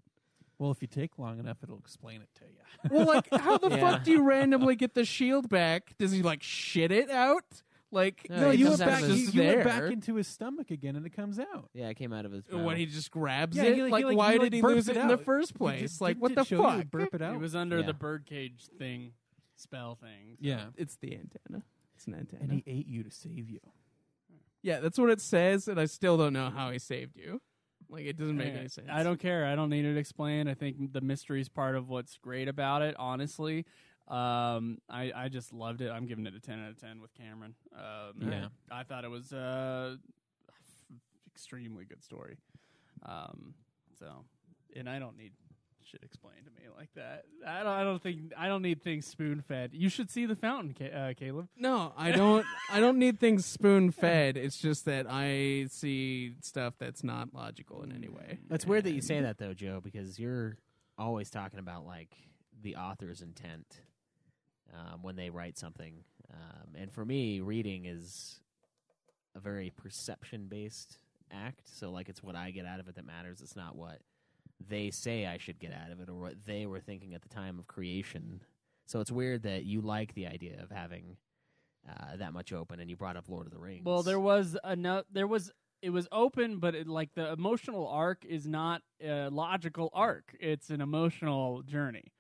Well, if you take long enough, it'll explain it to you. Well, how the Yeah. fuck do you randomly get the shield back? Does he shit it out? No, it you comes went out back. of his- You went there. back into his stomach again, and it comes out. Yeah, it came out of his mouth. When he just grabs Yeah, it? he Why he did he burped lose it in the out. first He place? just- What didn't the it show you fuck? burp it out. It was under Yeah. the birdcage thing, spell thing. Yeah, It's the antenna. It's an antenna. and he ate you to save you. Yeah, that's what it says, and I still don't know how he saved you. It doesn't make Yeah, any sense. I don't care. I don't need it explained. I think the mystery is part of what's great about it, honestly. I just loved it. I'm giving it a 10 out of 10 with Cameron. Yeah. I thought it was extremely good story. And I don't need shit explained to me like that. I don't need things spoon fed. You should see the fountain, Caleb. No, I don't. I don't need things spoon fed. It's just that I see stuff that's not logical in any way. It's weird that you say that, though, Joe, because you're always talking about, the author's intent when they write something. And for me, reading is a very perception-based act. So, it's what I get out of it that matters. It's not what they say I should get out of it or what they were thinking at the time of creation. So it's weird that you like the idea of having that much open, and you brought up Lord of the Rings. Well, it was open, but the emotional arc is not a logical arc. It's an emotional journey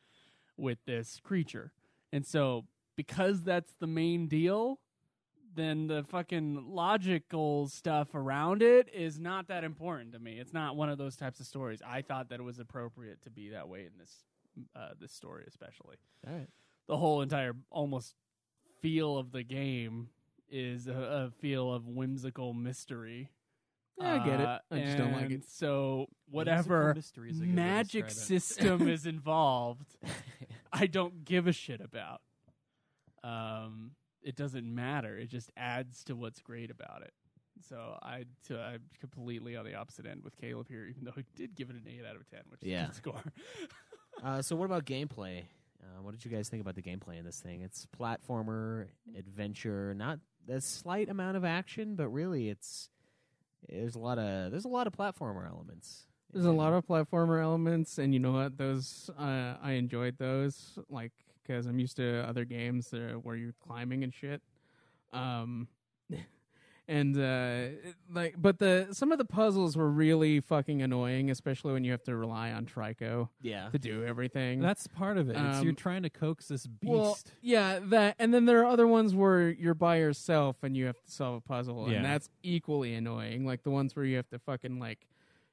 with this creature. And so because that's the main deal, then the fucking logical stuff around it is not that important to me. It's not one of those types of stories. I thought that it was appropriate to be that way in this story, especially. All right. The whole entire almost feel of the game is a feel of whimsical mystery. Yeah, I get it. I just don't like And it. Whimsical So whatever mystery is a good way to magic describe it. system is involved, I don't give a shit about. It doesn't matter. It just adds to what's great about it. So I'm completely on the opposite end with Caleb here, even though he did give it an 8 out of 10, which is a good score. So what about gameplay? What did you guys think about the gameplay in this thing? It's platformer, adventure, not a slight amount of action, but really there's a lot of platformer elements. There's a lot of platformer elements, and you know what? Those I enjoyed those, because I'm used to other games where you're climbing and shit. And but some of the puzzles were really fucking annoying, especially when you have to rely on Trico to do everything. That's part of it. You're trying to coax this beast. Well, yeah, that, and then there are other ones where you're by yourself and you have to solve a puzzle, and that's equally annoying. Like the ones where you have to fucking like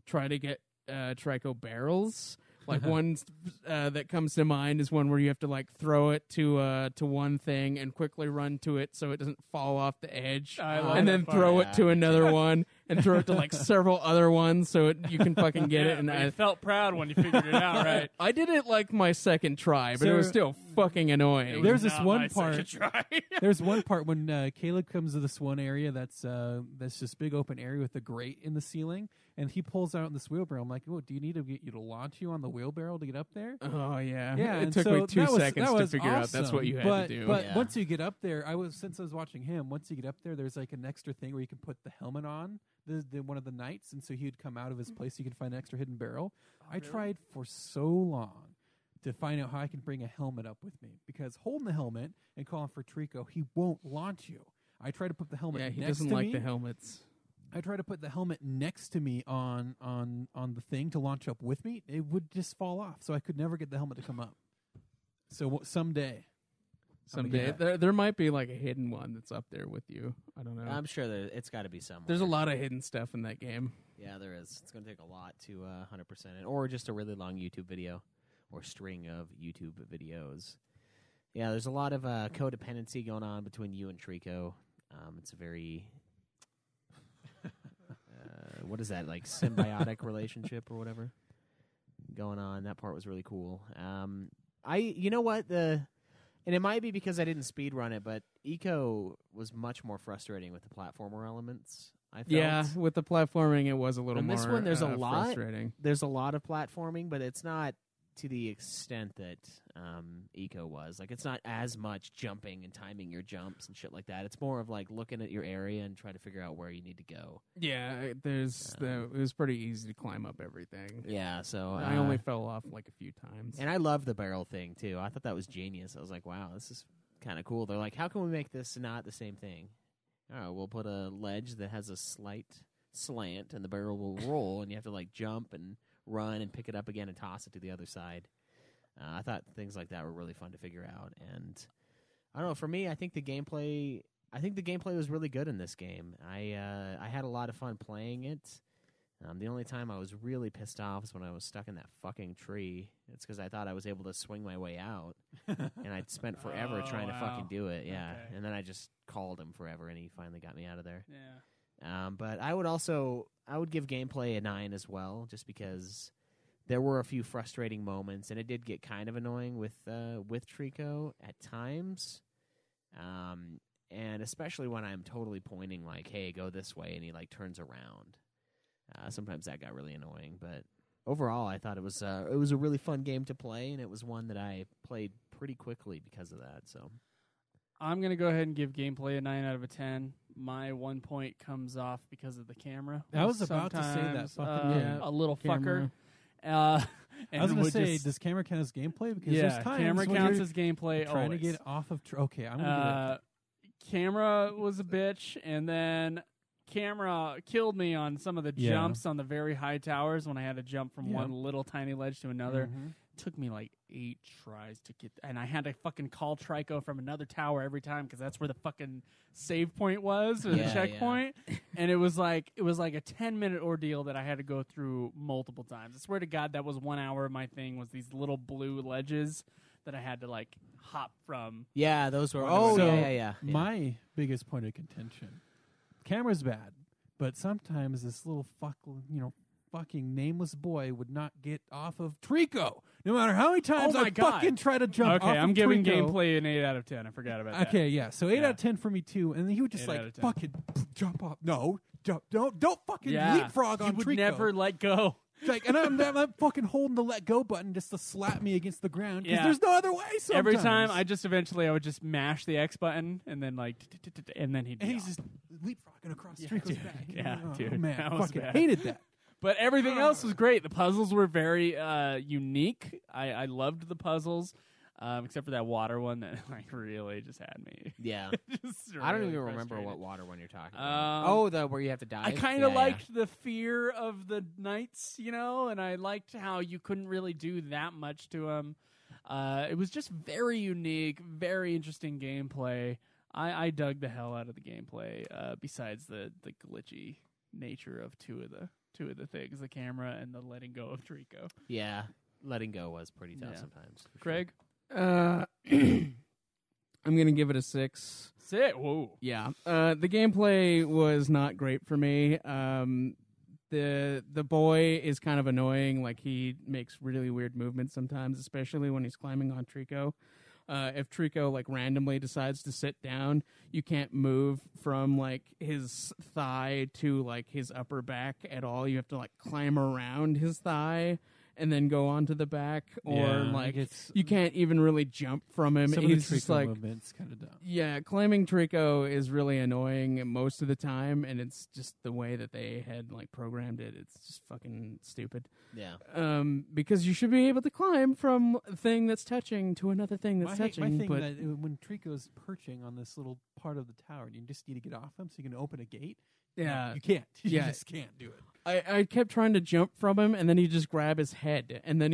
try to get Trico barrels. Like one that comes to mind is one where you have to like throw it to one thing and quickly run to it so it doesn't fall off the edge, and then throw it to another one and throw it to like several other ones so you can fucking get it. And I felt proud when you figured it out, right? I did it like my second try, but it was still fucking annoying. There's this one part. Try. There's one part when Caleb comes to this one area that's this big open area with a grate in the ceiling, and he pulls out this wheelbarrow. I'm like, "Oh, do you need to get you to launch you on the wheelbarrow to get up there?" Oh yeah, yeah. It took me 2 seconds to figure out that's what you had to do. But once you get up there, since I was watching him. Once you get up there, there's like an extra thing where you can put the helmet on the one of the knights, and so he'd come out of his place. You could find an extra hidden barrel. I tried for so long to find out how I can bring a helmet up with me, because holding the helmet and calling for Trico, he won't launch you. I try to put the helmet. Yeah, he next doesn't to like me. the helmets. I try to put the helmet next to me on the thing to launch up with me. It would just fall off, so I could never get the helmet to come up. So someday there might be like a hidden one that's up there with you. I don't know. I'm sure it's got to be somewhere. There's a lot of hidden stuff in that game. Yeah, there is. It's going to take a lot to 100% it, or just a really long YouTube video or string of YouTube videos. Yeah, there's a lot of codependency going on between you and Trico. It's a very what is that, like symbiotic relationship or whatever going on. That part was really cool. You know what, and it might be because I didn't speed run it, but Eco was much more frustrating with the platformer elements. I felt. Yeah, with the platforming, it was a little more. And this one, there's a lot. Frustrating. There's a lot of platforming, but it's not to the extent that Eco was. Like, it's not as much jumping and timing your jumps and shit like that. It's more of like looking at your area and trying to figure out where you need to go. Yeah, it was pretty easy to climb up everything. Yeah, so I only fell off like a few times. And I love the barrel thing too. I thought that was genius. I was like, wow, this is kind of cool. They're like, how can we make this not the same thing? All right, we'll put a ledge that has a slight slant, and the barrel will roll, and you have to like jump and run and pick it up again and toss it to the other side. I thought things like that were really fun to figure out, and I don't know. For me, I think the gameplay was really good in this game. I had a lot of fun playing it. The only time I was really pissed off is when I was stuck in that fucking tree. It's because I thought I was able to swing my way out, and I'd spent forever trying to fucking do it. Yeah, Okay. and then I just called him forever, and he finally got me out of there. Yeah. But I would give gameplay a 9 as well, just because there were a few frustrating moments, and it did get kind of annoying with Trico at times, and especially when I'm totally pointing like, "Hey, go this way," and he like turns around. Sometimes that got really annoying, but overall, I thought it was a really fun game to play, and it was one that I played pretty quickly because of that. So I'm going to go ahead and give gameplay a 9 out of 10. My 1 point comes off because of the camera. I was about to say that. Sometimes, a little Camera. fucker. I was going to say, does camera count as gameplay? Because yeah, there's times camera when counts you're as gameplay. trying always. to get off of. Okay, I'm going to Camera was a bitch, and then camera killed me on some of the Yeah. jumps on the very high towers when I had to jump from Yeah. one little tiny ledge to another. Mhm. Took me like 8 tries to get, and I had to fucking call Trico from another tower every time because that's where the fucking save point was or the Yeah, checkpoint. And it was like a 10-minute ordeal that I had to go through multiple times. I swear to God, that was 1 hour of my thing, was these little blue ledges that I had to like hop from. yeah, those were. Oh, So, yeah. My biggest point of contention: camera's bad, but sometimes this little fucking nameless boy would not get off of Trico, no matter how many times Oh my I God. fucking try to jump. Okay, off I'm of giving Trico. gameplay an 8 out of 10. I forgot about that. Okay, yeah. So 8 Yeah. out of 10 for me too, and then he would just 8 out like of 10. fucking jump off. No, don't fucking Yeah, leapfrog he on would Trico. never let go. Like, and I'm fucking holding the let go button just to slap me against the ground because Yeah. there's no other way. Sometimes. Every time I would just mash the X button and then like and then he'd be and he's off. just leapfrogging across Yeah, Trico's dude. back. Yeah, oh, dude. man, That was fucking bad. hated that. But everything else was great. The puzzles were very unique. I loved the puzzles. except for that water one that like really just had me. Yeah. Just I don't really even remember frustrated. what water one you're talking about. Oh, the where you have to dive? I kind of liked the fear of the knights, and I liked how you couldn't really do that much to them. It was just very unique, very interesting gameplay. I dug the hell out of the gameplay. Besides the glitchy nature of two of the things, the camera and the letting go of Trico. Yeah, letting go was pretty tough sometimes. For Craig, I'm gonna give it a 6. sit. Whoa. Yeah, the gameplay was not great for me. The boy is kind of annoying. Like, he makes really weird movements sometimes, especially when he's climbing on Trico. If Trico like randomly decides to sit down, you can't move from like his thigh to like his upper back at all. You have to like climb around his thigh and then go onto the back, or like you can't even really jump from him. Some He's of the just Trico like movements kind of dumb. Yeah, climbing Trico is really annoying most of the time, and it's just the way that they had like programmed it. It's just fucking stupid. Yeah. Because you should be able to climb from a thing that's touching to another thing that's My touching. thing but that when Trico's perching on this little part of the tower, and you just need to get off him so you can open a gate. Yeah. No, you can't. You Yeah. just can't do it. I kept trying to jump from him, and then he'd just grab his head, and then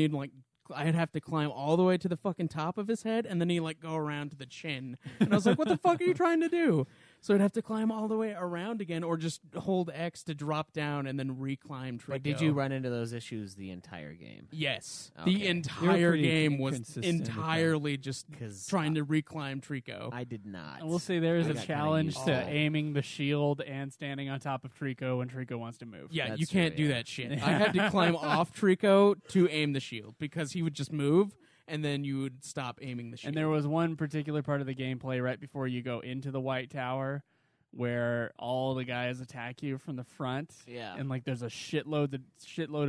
I'd have to climb all the way to the fucking top of his head, and then he'd like go around to the chin. And I was like, what the fuck are you trying to do? So I'd have to climb all the way around again, or just hold X to drop down and then reclimb Trico. But did you run into those issues the entire game? Yes. Okay. The entire pretty game was consistent with that. entirely just 'Cause trying to reclimb Trico. I did not. I will say there is I a got kinda challenge used to to it. aiming the shield and standing on top of Trico when Trico wants to move. Yeah, That's you can't true, do yeah. that shit. I had to climb off Trico to aim the shield because he would just move, and then you would stop aiming the shield. And there was one particular part of the gameplay right before you go into the White Tower where all the guys attack you from the front. Yeah. And like there's a shitload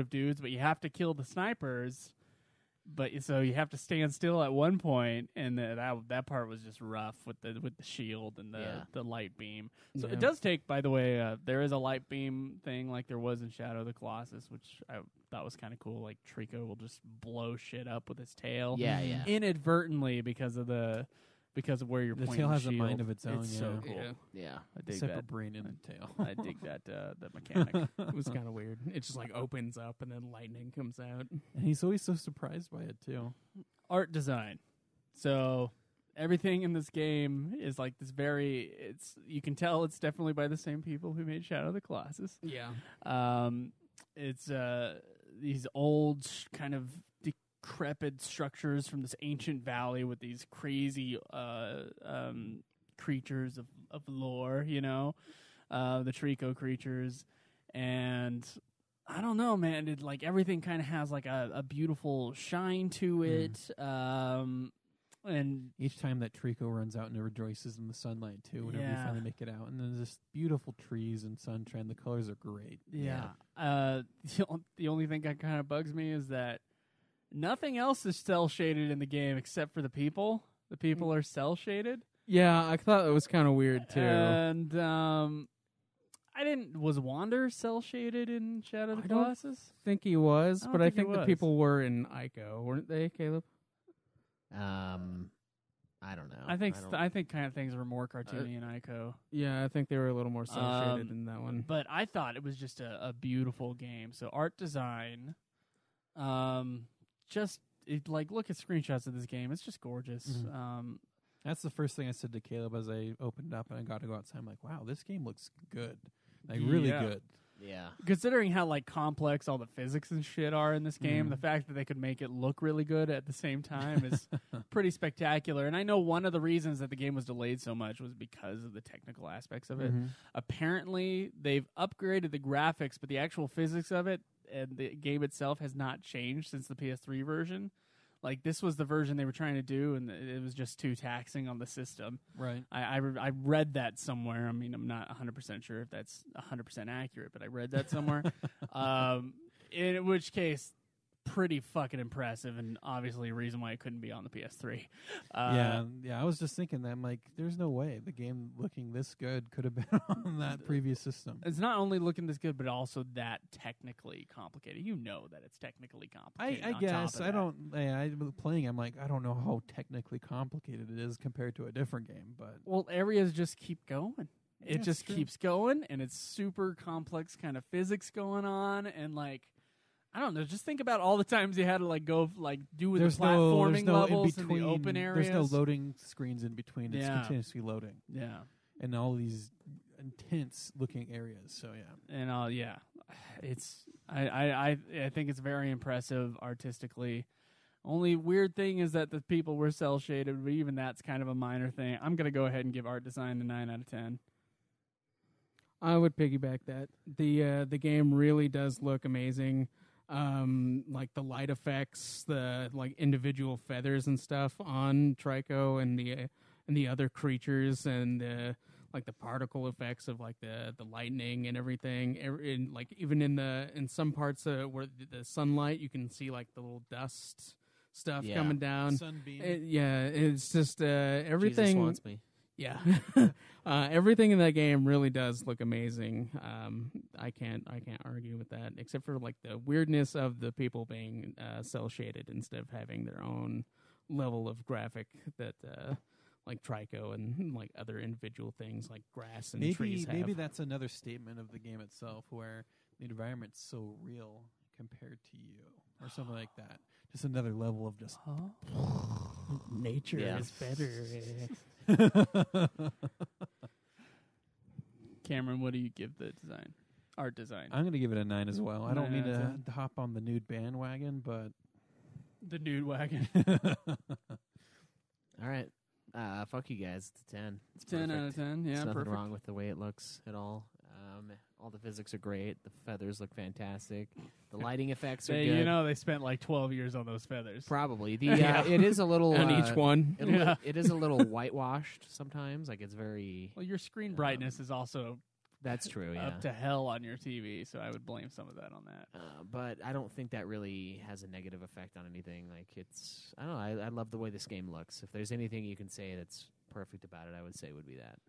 of dudes, but you have to kill the snipers. But so you have to stand still at one point, and that part was just rough with the shield and the light beam. So Yeah. it does take, by the way, there is a light beam thing like there was in Shadow of the Colossus, which I thought was kind of cool. Like Trico will just blow shit up with his tail, Yeah, yeah. inadvertently because of where you're The pointing tail the has a shield. mind of its own. It's yeah. so cool. Yeah. Yeah. I dig Separate that. brain in the tail. I dig that mechanic. It was kind of weird. It just like opens up, and then lightning comes out. And he's always so surprised by it too. Art design. So everything in this game is like this you can tell it's definitely by the same people who made Shadow of the Colossus. Yeah. It's these old kind of decrepit structures from this ancient valley with these crazy creatures of lore, the Trico creatures. And I don't know, man. It, like everything kind of has like a beautiful shine to it. And Each time that Trico runs out and it rejoices in the sunlight too, whenever you Yeah. finally make it out. And then there's just beautiful trees and sunshine. The colors are great. yeah. The only thing that kind of bugs me is that nothing else is cell shaded in the game except for the people. The people are cell shaded. Yeah, I thought it was kind of weird too. And was Wander cell shaded in Shadow of the I don't Colossus? think he was, I don't but I think he think the was. people were in Ico, weren't they, Caleb? I don't know. I think don't- I think kind of things were more cartoony in Ico. Yeah, I think they were a little more cel shaded in that one. But I thought it was just a beautiful game. So art design, look at screenshots of this game. It's just gorgeous. Mhm. That's the first thing I said to Caleb as I opened up and I got to go outside. I'm like, wow, this game looks good. Like, really Yeah. good. Yeah. Considering how like complex all the physics and shit are in this game, the fact that they could make it look really good at the same time is pretty spectacular. And I know one of the reasons that the game was delayed so much was because of the technical aspects of it. Apparently, they've upgraded the graphics, but the actual physics of it and the game itself has not changed since the PS3 version. Like, this was the version they were trying to do, and it was just too taxing on the system. Right. I read that somewhere. I mean, I'm not 100% sure if that's 100% accurate, but I read that somewhere. In which case, pretty fucking impressive, and obviously a reason why it couldn't be on the PS3. Yeah. I was just thinking that I'm like, there's no way the game looking this good could have been on that previous system. It's not only looking this good, but also that technically complicated. You know that it's technically complicated. I on guess top of I that. don't. Playing, I'm like, I don't know how technically complicated it is compared to a different game, but Well, areas just keep going. Yeah, It just it's true. keeps going, and it's super complex kind of physics going on, and like, I don't know. Just think about all the times you had to like go like do with the platforming levels in the open areas. There's no loading screens in between. It's Yeah. continuously loading, Yeah, and all these intense looking areas. So yeah, and yeah, it's I think it's very impressive artistically. Only weird thing is that the people were cell shaded, but even that's kind of a minor thing. I'm gonna go ahead and give art design a 9 out of 10. I would piggyback that. The game really does look amazing. Like the light effects, the like individual feathers and stuff on Trico and the other creatures, and like the particle effects of like the lightning and everything. And like even in some parts where the sunlight, you can see like the little dust stuff Yeah. coming down. Sunbeam. It's just Jesus everything. wants me. Yeah, everything in that game really does look amazing. I can't argue with that, except for like the weirdness of the people being cell shaded instead of having their own level of graphic that like Trico and like other individual things like grass and trees have. maybe that's another statement of the game itself, where the environment's so real compared to you, or something like that. Just another level of just. Nature Yeah. is better. Cameron, what do you give the design? Art design. I'm gonna give it a 9 as well. I don't 9 mean out of to hop on the nude bandwagon, but The Nude wagon. All right. Fuck you guys. It's a 10. It's 10 out of perfect. 10. There's Yeah, nothing perfect. wrong with the way it looks at all. All the physics are great. The feathers look fantastic. The lighting effects are They, good. you know, they spent like 12 years on those feathers. Probably. The Yeah. it is a little On each one. Yeah. It is a little whitewashed sometimes. Like it's very. Well, your screen brightness is also That's true. Yeah. up to hell on your TV, so I would blame some of that on that. But I don't think that really has a negative effect on anything. Like it's. I don't know. I love the way this game looks. If there's anything you can say that's perfect about it, I would say would be that.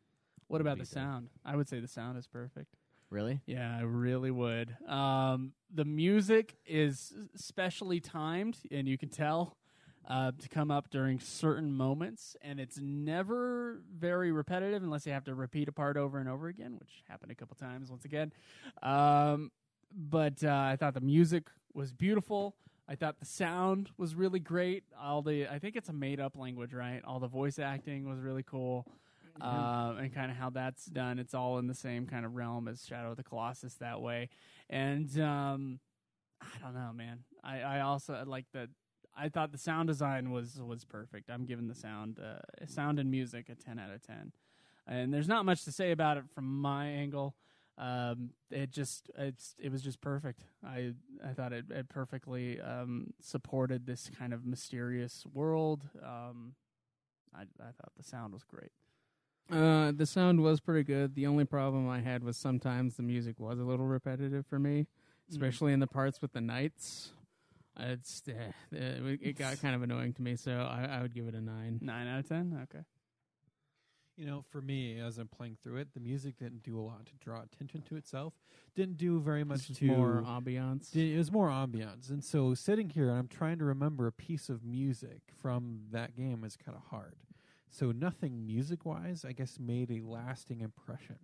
What about the Beat that. sound? I would say the sound is perfect. Really? Yeah, I really would. The music is specially timed, and you can tell to come up during certain moments, and it's never very repetitive unless you have to repeat a part over and over again, which happened a couple times once again. But I thought the music was beautiful. I thought the sound was really great. I think it's a made-up language, right? All the voice acting was really cool. And kind of how that's done. It's all in the same kind of realm as Shadow of the Colossus that way. And I don't know, man. I also like that. I thought the sound design was perfect. I'm giving the sound and music a 10 out of 10. And there's not much to say about it from my angle. It was just perfect. I thought it perfectly supported this kind of mysterious world. I thought the sound was great. The sound was pretty good. The only problem I had was sometimes the music was a little repetitive for me, especially in the parts with the knights. It got kind of annoying to me, so I would give it a 9. 9 out of 10? Okay. You know, for me, as I'm playing through it, the music didn't do a lot to draw attention to itself. Didn't do very much It's to more ambiance. It was more ambiance, and so sitting here, I'm trying to remember a piece of music from that game is kind of hard. So nothing music-wise, I guess, made a lasting impression.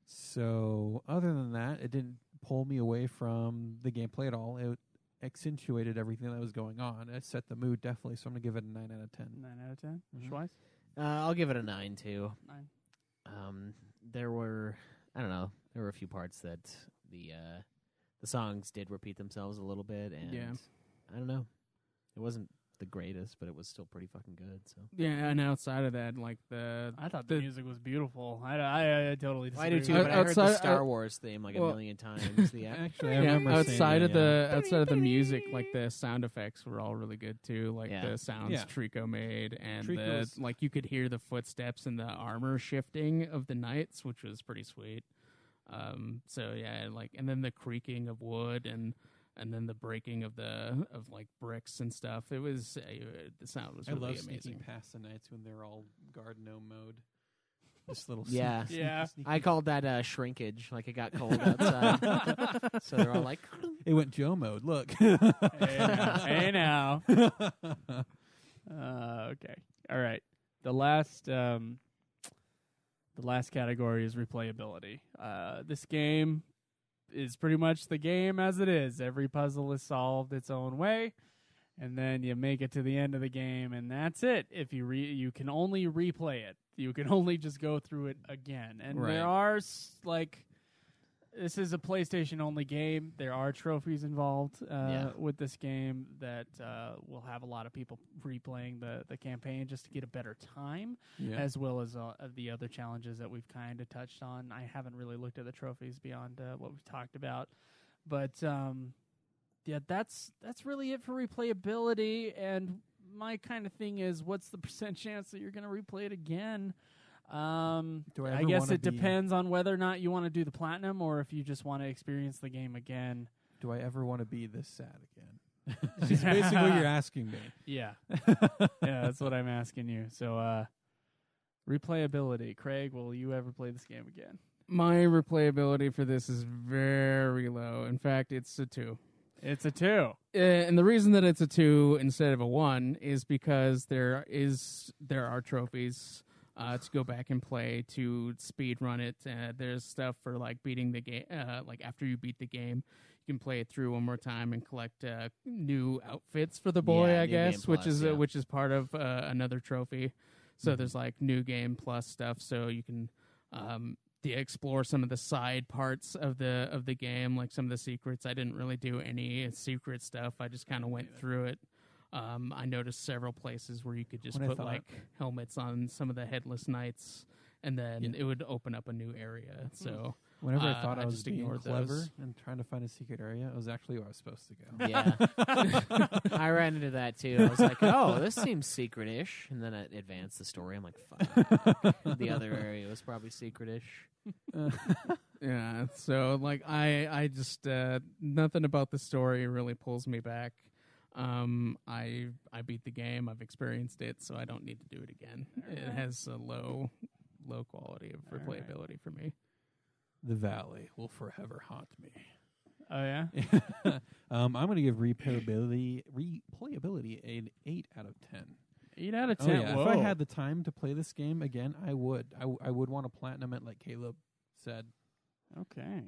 So other than that, it didn't pull me away from the gameplay at all. It accentuated everything that was going on. It set the mood, definitely, so I'm going to give it a 9 out of 10. 9 out of 10? Mhm. Schweiss? I'll give it a 9 too. 9. There were a few parts that the songs did repeat themselves a little bit, and Yeah. I don't know. It wasn't the greatest, but it was still pretty fucking good. So Yeah, and outside of that, like I thought the music was beautiful. I totally disagree. I do too. with But that. I heard the Outside- Star Wars theme like a well- million times. The Actually, I yeah, remember outside saying of the music, like the sound effects were all really good too. Like Yeah. the sounds Yeah. Trico made, and Trico's- like you could hear the footsteps and the armor shifting of the knights, which was pretty sweet. So yeah, like and then the creaking of wood and and then the breaking of like bricks and stuff. It was the sound was I really love sneaking amazing. past the nights when they're all guard no mode. This little Yeah. sneaky, Yeah. sneaky. I called that shrinkage. Like it got cold outside, so they're all like, It went Joe mode. Look. Hey now. Okay. All right. The last category is replayability. This game is pretty much the game as it is. Every puzzle is solved its own way, and then you make it to the end of the game, and that's it. If you can only replay it. You can only just go through it again. And Right. there are this is a PlayStation only game. There are trophies involved with this game that will have a lot of people replaying the campaign just to get a better time, as well as the other challenges that we've kind of touched on. I haven't really looked at the trophies beyond what we've talked about, but that's really it for replayability. And my kind of thing is, what's the % chance that you're going to replay it again? Do I I ever guess wanna it be- depends on whether or not you want to do the platinum or if you just want to experience the game again. Do I ever want to be this sad again? It's basically what you're asking me. Yeah. Yeah, that's what I'm asking you. So, replayability. Craig, will you ever play this game again? My replayability for this is very low. In fact, it's a 2. It's a 2. And the reason that it's a 2 instead of a 1 is because there are trophies to go back and play to speed run it. There's stuff for like beating the game. Like after you beat the game, you can play it through one more time and collect new outfits for the boy. Yeah, I New Game guess, Plus, yeah. which is part of another trophy. So there's like new game plus stuff, so you can explore some of the side parts of the game, like some of the secrets. I didn't really do any secret stuff. I just kind of went through it. I noticed several places where you could just When I put thought- like helmets on some of the headless knights, and then it would open up a new area. So Whenever I thought I I was just being ignored clever those. and trying to find a secret area, it was actually where I was supposed to go. yeah. I ran into that too. I was like, oh, this seems secret-ish, and then I advanced the story. I'm like, fuck. The other area was probably secret-ish. yeah, so like I just nothing about the story really pulls me back. I beat the game. I've experienced it, so I don't need to do it again. It has a low quality of replayability for me. The valley will forever haunt me. Oh, yeah? I'm going to give replayability an 8 out of 10. 8 out of Oh, 10. yeah. Whoa. If I had the time to play this game again, I would. I would want to platinum it, like Caleb said. Okay.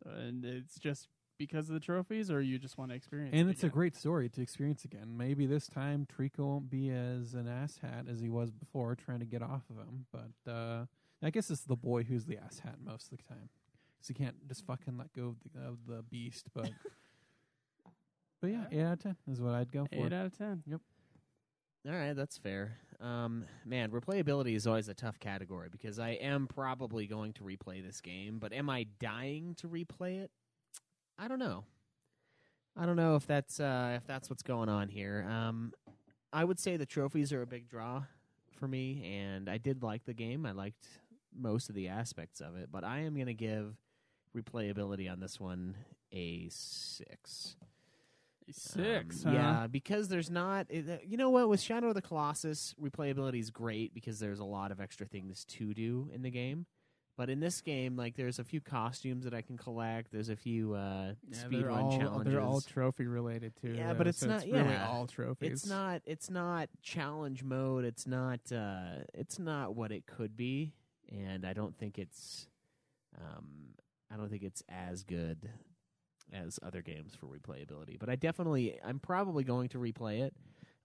And it's just because of the trophies, or you just want to experience And it it's a again? great story to experience again. Maybe this time Trico won't be as an asshat as he was before, trying to get off of him. But I guess it's the boy who's the asshat most of the time, because he can't just fucking let go of the beast. But yeah, 8 out of 10 is what I'd go for. 8 out of 10. Yep. All right, that's fair. Man, replayability is always a tough category because I am probably going to replay this game, but am I dying to replay it? I don't know. I don't know if that's what's going on here. I would say the trophies are a big draw for me, and I did like the game. I liked most of the aspects of it, but I am going to give replayability on this one a 6. 6, huh? Yeah, because there's not. You know what? With Shadow of the Colossus, replayability is great because there's a lot of extra things to do in the game. But in this game, like, there's a few costumes that I can collect. There's a few speedrun challenges. They're all trophy related too. Yeah, though, but it's so not. It's really yeah, all trophies. It's not challenge mode. It's not. It's not what it could be, and I don't think it's. I don't think it's as good as other games for replayability. But I'm probably going to replay it.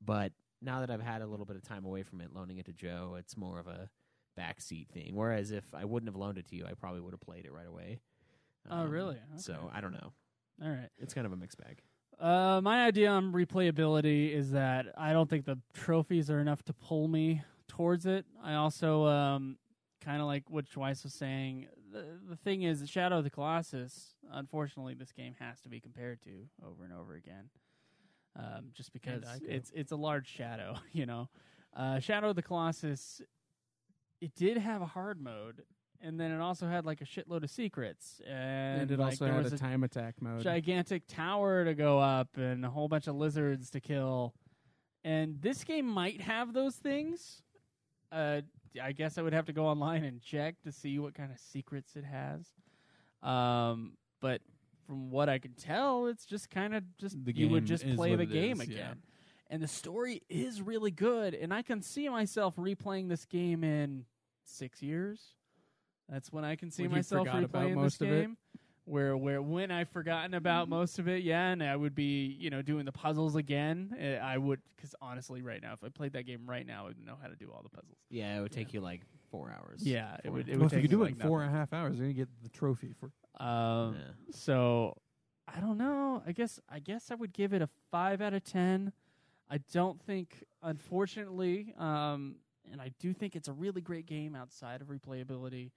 But now that I've had a little bit of time away from it, loaning it to Joe, it's more of a backseat thing. Whereas if I wouldn't have loaned it to you, I probably would have played it right away. Oh, really? So Okay. I don't know. All right. It's kind of a mixed bag. My idea on replayability is that I don't think the trophies are enough to pull me towards it. I also kind of like what Schweiss was saying. The thing is, Shadow of the Colossus, unfortunately, this game has to be compared to over and over again. Just because it's a large shadow, you know. Shadow of the Colossus, it did have a hard mode, and then it also had like a shitload of secrets, And it like, also there had was a time attack mode. gigantic tower to go up and a whole bunch of lizards to kill. And this game might have those things. I guess I would have to go online and check to see what kind of secrets it has. But from what I can tell, it's just kind of just The you would game just is play what the it game is, yeah. again. And the story is really good, and I can see myself replaying this game in 6 years. That's when I can see When you myself forgot about replaying most this of it? game. Where when I've forgotten about most of it, yeah, and I would be, doing the puzzles again. I would, because honestly, right now, if I played that game right now, I would know how to do all the puzzles. Yeah, it would take you like 4 hours. Yeah, it would. It Well, would if you take could do me it in like 4.5 hours, you're gonna get the trophy for. nothing. So I don't know. I guess I would give it a 5 out of 10. I don't think, unfortunately, and I do think it's a really great game outside of replayability.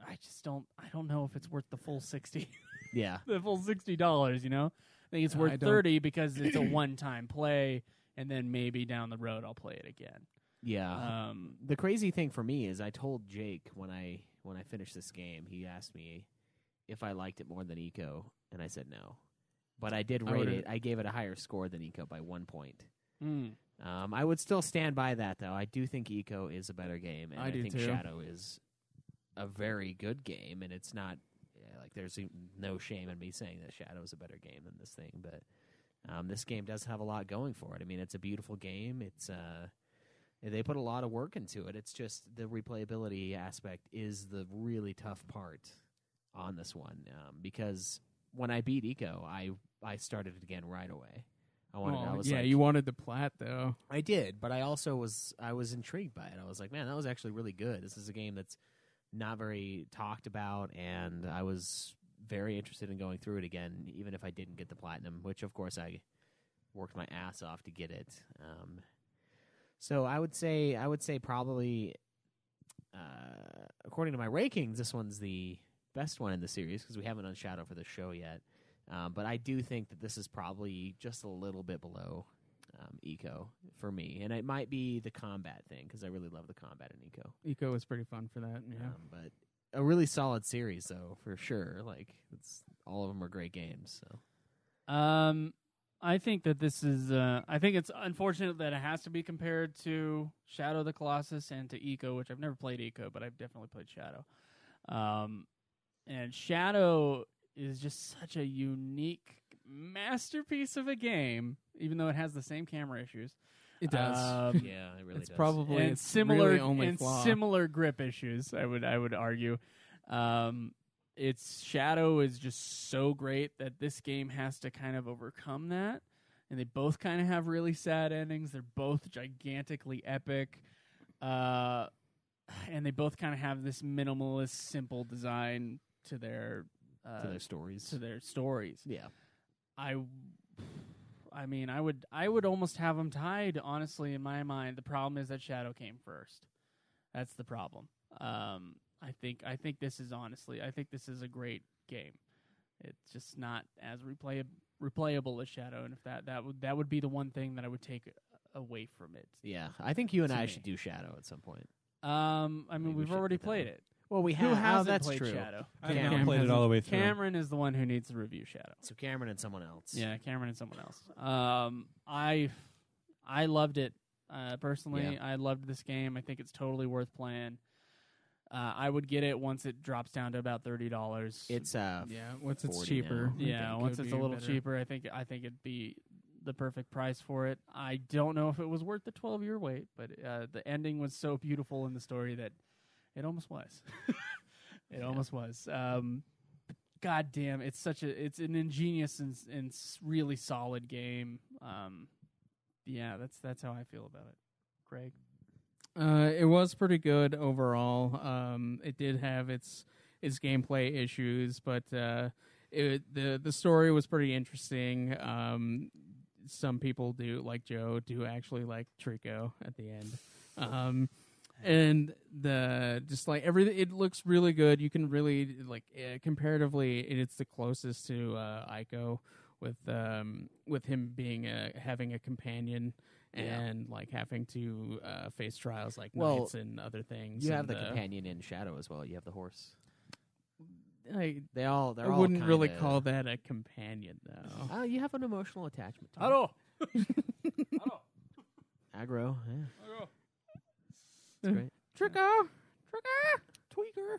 I just don't. I don't know if it's worth the full 60. Yeah. The full $60. I think it's I worth don't- 30 because it's a one-time play, and then maybe down the road I'll play it again. Yeah. The crazy thing for me is I told Jake when I finished this game, he asked me if I liked it more than Eco, and I said no. But I did I rate would've- it. I gave it a higher score than Eco by 1 point. Mm. I would still stand by that, though. I do think Eco is a better game, and I do think too. Shadow is a very good game, and it's not like there's no shame in me saying that Shadow is a better game than this thing. But this game does have a lot going for it. I mean, it's a beautiful game. It's they put a lot of work into it. It's just the replayability aspect is the really tough part on this one because when I beat Eco, I started it again right away. You wanted the plat though. I did, but I also was intrigued by it. I was like, man, that was actually really good. This is a game that's not very talked about, and I was very interested in going through it again, even if I didn't get the platinum, which of course I worked my ass off to get it. So I would say probably, according to my rankings, this one's the best one in the series because we haven't done Shadow for the show yet. But I do think that this is probably just a little bit below Eco for me, and it might be the combat thing because I really love the combat in Eco. Eco was pretty fun for that. Yeah. But a really solid series, though, for sure. Like all of them are great games. So I think that this is. I think it's unfortunate that it has to be compared to Shadow of the Colossus and to Eco, which I've never played Eco, but I've definitely played Shadow. And Shadow is just such a unique masterpiece of a game, even though it has the same camera issues. It does. yeah, it really It's does. probably And its similar really only and flaw. similar grip issues. I would argue. Its Shadow is just so great that this game has to kind of overcome that, and they both kind of have really sad endings. They're both gigantically epic, and they both kind of have this minimalist, simple design to their stories. To their stories. Yeah. I mean, I would almost have them tied, honestly, in my mind. The problem is that Shadow came first. That's the problem. I think this is a great game. It's just not as replayable as Shadow, and if that would be the one thing that I would take away from it. Yeah, I think you and To I me. should do Shadow at some point. I mean, Maybe we we've should already get that played one. it. Well, we Who have. hasn't That's played true. Shadow? I've Cam not played it all the way through. Cameron is the one who needs to review Shadow. So Cameron and someone else. Yeah, Cameron and someone else. I loved it personally. Yeah. I loved this game. I think it's totally worth playing. I would get it once it drops down to about $30. It's Yeah, once it's 40 cheaper. now. I Yeah, think once it would it's a be little better. cheaper, I think it'd be the perfect price for it. I don't know if it was worth the 12-year wait, but the ending was so beautiful in the story that it almost was. It almost was. God damn, it's an ingenious and really solid game. Yeah, that's how I feel about it. Craig. It was pretty good overall. It did have its gameplay issues, but the story was pretty interesting. Some people do, like Joe, do actually like Trico at the end. And everything, it looks really good. You can really comparatively, it's the closest to Ico with him being having a companion and like having to face trials like Well, knights and other things. You have and, the companion in Shadow as well. You have the horse. I They're all wouldn't really kinda- call that a companion though. You have an emotional attachment to Hello. Aggro. Yeah. It's great. Trigger. Tweaker.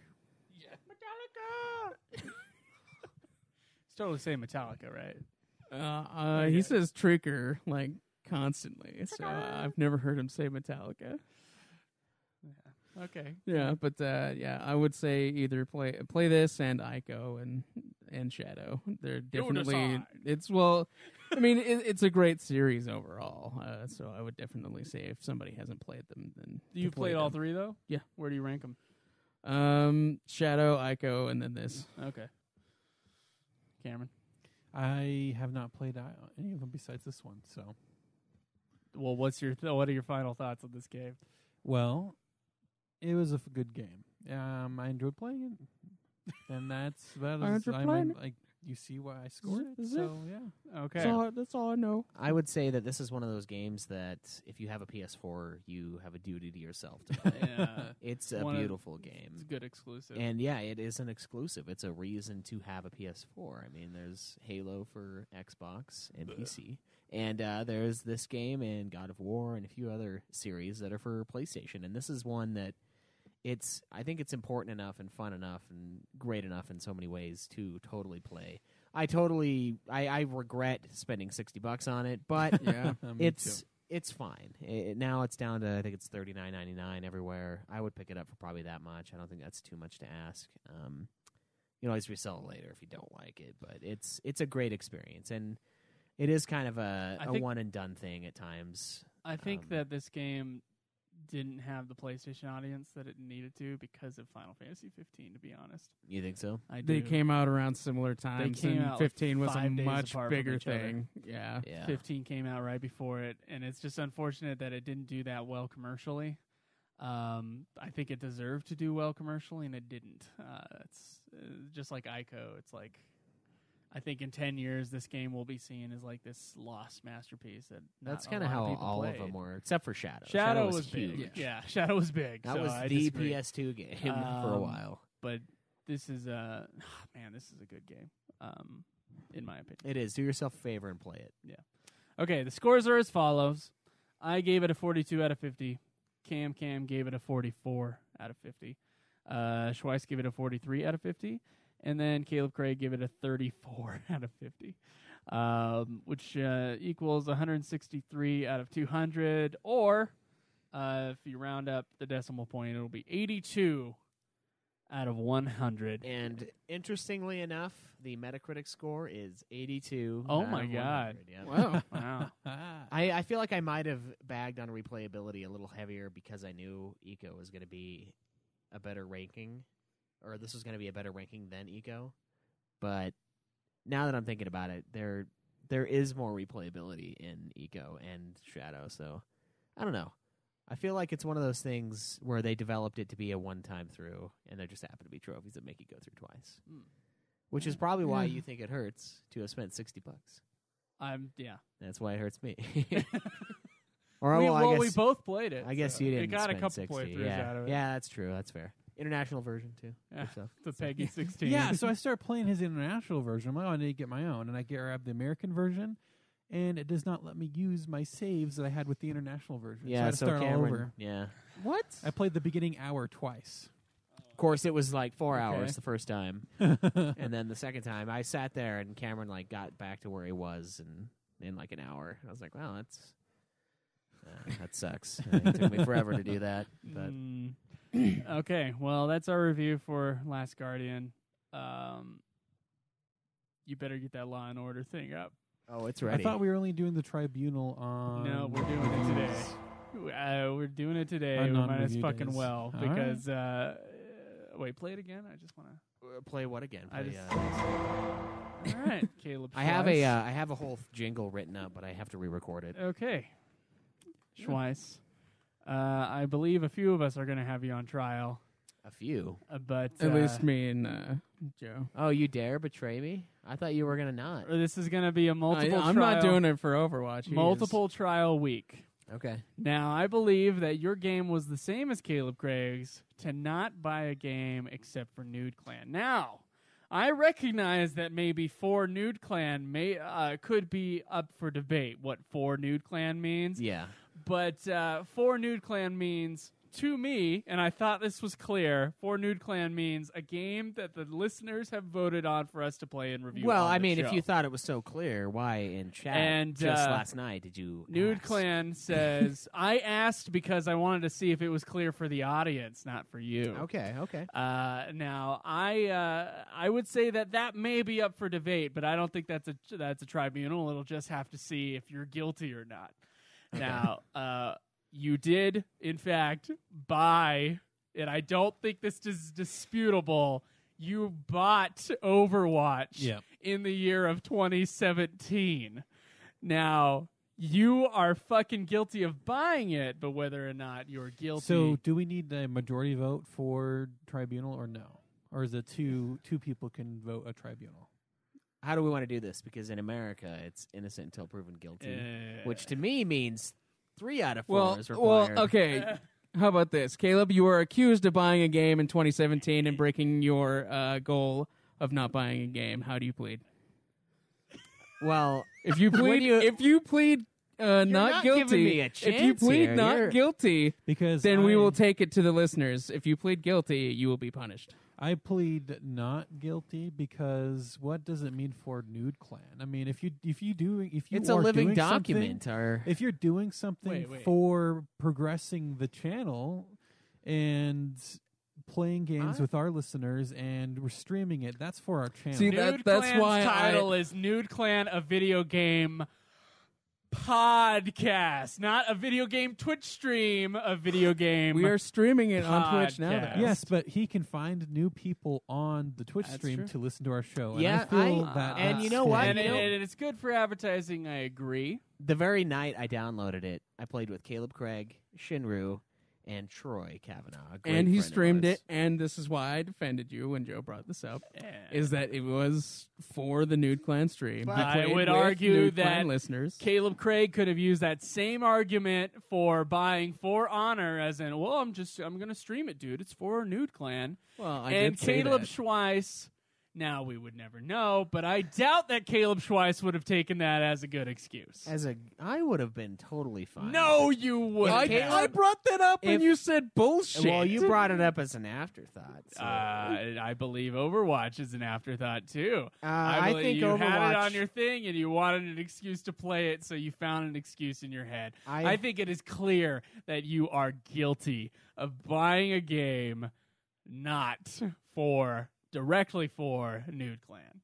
It's totally saying Metallica, right? He says trigger like constantly, so I've never heard him say Metallica. Okay. Yeah, but yeah, I would say either play this and Ico and Shadow. They're definitely decide. it's well, I mean it's a great series overall. So I would definitely say if somebody hasn't played them, then You've played all three though. Yeah. Where do you rank them? Shadow, Ico, and then this. Okay. Cameron. I have not played any of them besides this one. So, Well, what are your final thoughts on this game? well, it was a good game. I enjoyed playing it, and that's about I as enjoyed I'm playing it. like. You see why I scored it. Is it? So yeah. Okay. That's all I know. I would say that this is one of those games that if you have a PS4, you have a duty to yourself to play. Yeah. It's a One of- beautiful It's a game. good exclusive. And yeah, it is an exclusive. It's a reason to have a PS4. I mean, there's Halo for Xbox and PC. And there's this game and God of War and a few other series that are for PlayStation. And this is one that I think it's important enough and fun enough and great enough in so many ways to totally play. I regret spending $60 on it, but Yeah. Me too. it's fine. Now it's down to I think it's $39.99 everywhere. I would pick it up for probably that much. I don't think that's too much to ask. You can always resell it later if you don't like it, but it's a great experience, and it is kind of a think- one and done thing at times. I think that this game didn't have the PlayStation audience that it needed to because of Final Fantasy 15, to be honest. You think so? I They do. came out around similar times, came and out, like, 15 was a 5 days much apart from bigger each other. thing. Yeah. Yeah. 15 came out right before it, and it's just unfortunate that it didn't do that well commercially. I think it deserved to do well commercially, and it didn't. It's just like Ico. It's like I think in 10 years, this game will be seen as like this lost masterpiece. That's kind of how all of them were, except for Shadow. Shadow was was big. huge. Yeah, Shadow was big. That so was I the disagree. PS2 game for a while. But this is man, this is a good game. In my opinion. It is. Do yourself a favor and play it. Okay, the scores are as follows. I gave it a 42 out of 50. Cam gave it a 44 out of 50. Schweiss gave it a 43 out of 50. And then Caleb Craig gave it a 34 out of 50, which equals 163 out of 200. Or if you round up the decimal point, it'll be 82 out of 100. And interestingly enough, the Metacritic score is 82. Oh out my of God. 100. Yeah. Wow. Wow. I feel like I might have bagged on replayability a little heavier because I knew Eco was going to be a better ranking, or this was going to be a better ranking than Eco. But now that I'm thinking about it, there is more replayability in Eco and Shadow. So I don't know. I feel like it's one of those things where they developed it to be a one-time through, and there just happen to be trophies that make you go through twice. Which is probably why you think it hurts to have spent $60. Yeah. That's why it hurts me. Or we, well, I well, guess we both played it. I guess so you it didn't got a spend couple 60. playthroughs Yeah, out of it. yeah, that's true. That's fair. International version too. Yeah. Good stuff. The Peggy 16. Yeah, so I started playing his international version. I'm like, oh, I need to get my own, and I grabbed the American version, and it does not let me use my saves that I had with the international version. so I Yeah, had to start all Cameron. over. Yeah, What? I played the beginning hour twice. of course it was like 4 Okay. hours the first time, and then the second time I sat there and Cameron like got back to where he was in like an hour. I was like, wow, that sucks. It took me forever to do that, but Okay, well, that's our review for Last Guardian. You better get that Law and Order thing up. oh, it's I ready. thought we were only doing the tribunal on. No, we're doing it today. We're doing it today. On We might as non-review fucking days. well All because wait, play it again. I just want to. Play what again? I Play, just- All right, Caleb. I have Schweiss. I have a whole jingle written up, but I have to re-record it. Okay, Schweiss. I believe a few of us are going to have you on trial, A few. but At least me and Joe. Oh, you dare betray me? I thought you were gonna not. this is going to be a multiple. I'm trial, not doing it for Overwatch. He is. multiple trial week. Okay. Now, I believe that your game was the same as Caleb Craig's, to not buy a game except for Nude Clan. Now, I recognize that maybe for Nude Clan could be up for debate what for Nude Clan means. Yeah. But for Nude Clan means, to me, and I thought this was clear, for Nude Clan means a game that the listeners have voted on for us to play and review. Well, on I the mean, show. if you thought it was so clear, why in chat And, just last night did you Nude ask? Clan says, I asked because I wanted to see if it was clear for the audience, not for you. Okay. Now, I would say that may be up for debate, but I don't think that's a tribunal. It'll just have to see if you're guilty or not. Okay. Now, you did, in fact, buy, and I don't think this is disputable, you bought Overwatch in the year of 2017. Now, you are fucking guilty of buying it, but whether or not you're guilty... So, do we need a majority vote for tribunal or no? Or is it two people can vote a tribunal? How do we want to do this? Because in America, it's innocent until proven guilty, which to me means 3 out of 4 is required. Okay. How about this? Caleb, you were accused of buying a game in 2017 and breaking your goal of not buying a game. How do you plead? Well, If you plead, not giving guilty, me a if you chance plead here. not You're- guilty, Because then we I- will take it to the listeners. If you plead guilty, you will be punished. I plead not guilty because what does it mean for Nude Clan? I mean, if you it's a are living doing document. something- Or if you're doing something Wait. for progressing the channel and playing games with our listeners and we're streaming it, that's for our channel. See, Nude that's Clan's why title is Nude Clan, a video game podcast, not a video game Twitch stream, a video game. We are streaming it on Twitch now. Podcast. though. Yes, but he can find new people on the Twitch That's stream true. to listen to our show. Yeah, and I feel I- that. and that's you know what? fair. and, You know- and it's good for advertising. I agree. the very night I downloaded it, I played with Caleb Craig, Shinru, and Troy Kavanaugh. a great And he friend of streamed ours. it, and this is why I defended you when Joe brought this up, Yeah. is that it was for the Nude Clan stream. But He I played would with argue Nude Clan that listeners. Caleb Craig could have used that same argument for buying For Honor, as in, well, I'm going to stream it, dude. It's for Nude Clan. Well, I And did say Caleb that. Schweiss, now we would never know, but I doubt that Caleb Schweiss would have taken that as a good excuse. I would have been totally fine. No, you wouldn't. I brought that up, and If- you said bullshit. Well, you brought it up as an afterthought. So. I believe Overwatch is an afterthought too. I believe think you had it Overwatch- on your thing, and you wanted an excuse to play it, so you found an excuse in your head. I think it is clear that you are guilty of buying a game not directly for Nude Clan.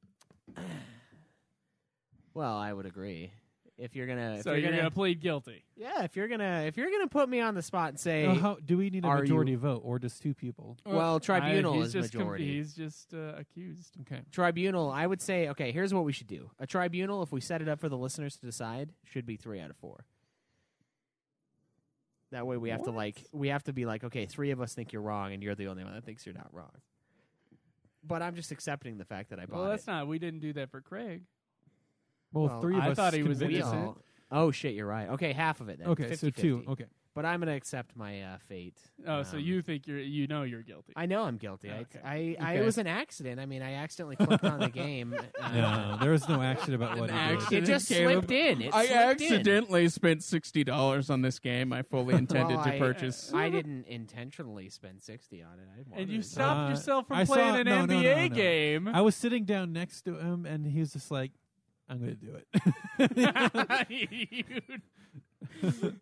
Well, I would agree. If you're gonna, So you're gonna plead guilty. yeah, if you're gonna put me on the spot and say, Now, how, do we need a Are majority you- vote or just 2 people? well, tribunal he's is just majority. he's just accused. Okay. Tribunal, I would say, okay, here's what we should do. A tribunal, if we set it up for the listeners to decide, should be 3 out of 4. That way we have to be like, okay, 3 of us think you're wrong, and you're the only one that thinks you're not wrong. But I'm just accepting the fact that I bought Well, that's it. not. We didn't do that for Craig. Well, 3 of I us. thought he can was vote. We innocent. all- oh shit, you're right. Okay, half of it then. Okay, 50, so 2. Okay. But I'm gonna accept my fate. Oh, so you think you're guilty. I know I'm guilty. Okay. It was an accident. I mean, I accidentally clicked on the game. No, there was no action about what he did. accident. It just Caleb. slipped in. I slipped in. accidentally spent $60 on this game. I fully intended Well, to purchase. I didn't intentionally spend 60 on it. I wanted And you it. stopped yourself from I playing saw- an no, no, NBA no. game. I was sitting down next to him, and he was just like, "I'm going to do it."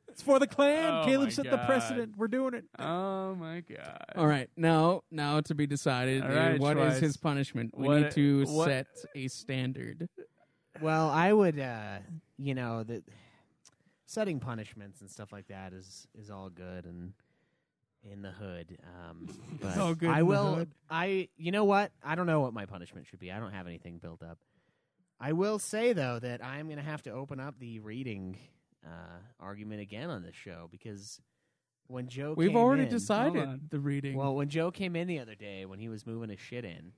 It's for the clan. Oh Caleb my set the God. precedent. We're doing it. Oh my god! All right, now to be decided. All right, what is Schweiss. his punishment? We What- need to what- set a standard. Well, I would, the setting punishments and stuff like that is all good and in the hood. But all good I in the will. hood. You know what? I don't know what my punishment should be. I don't have anything built up. I will say though that I'm going to have to open up the reading argument again on this show because when Joe We've came already in, Hold decided on. the reading. Well, when Joe came in the other day, when he was moving his shit in,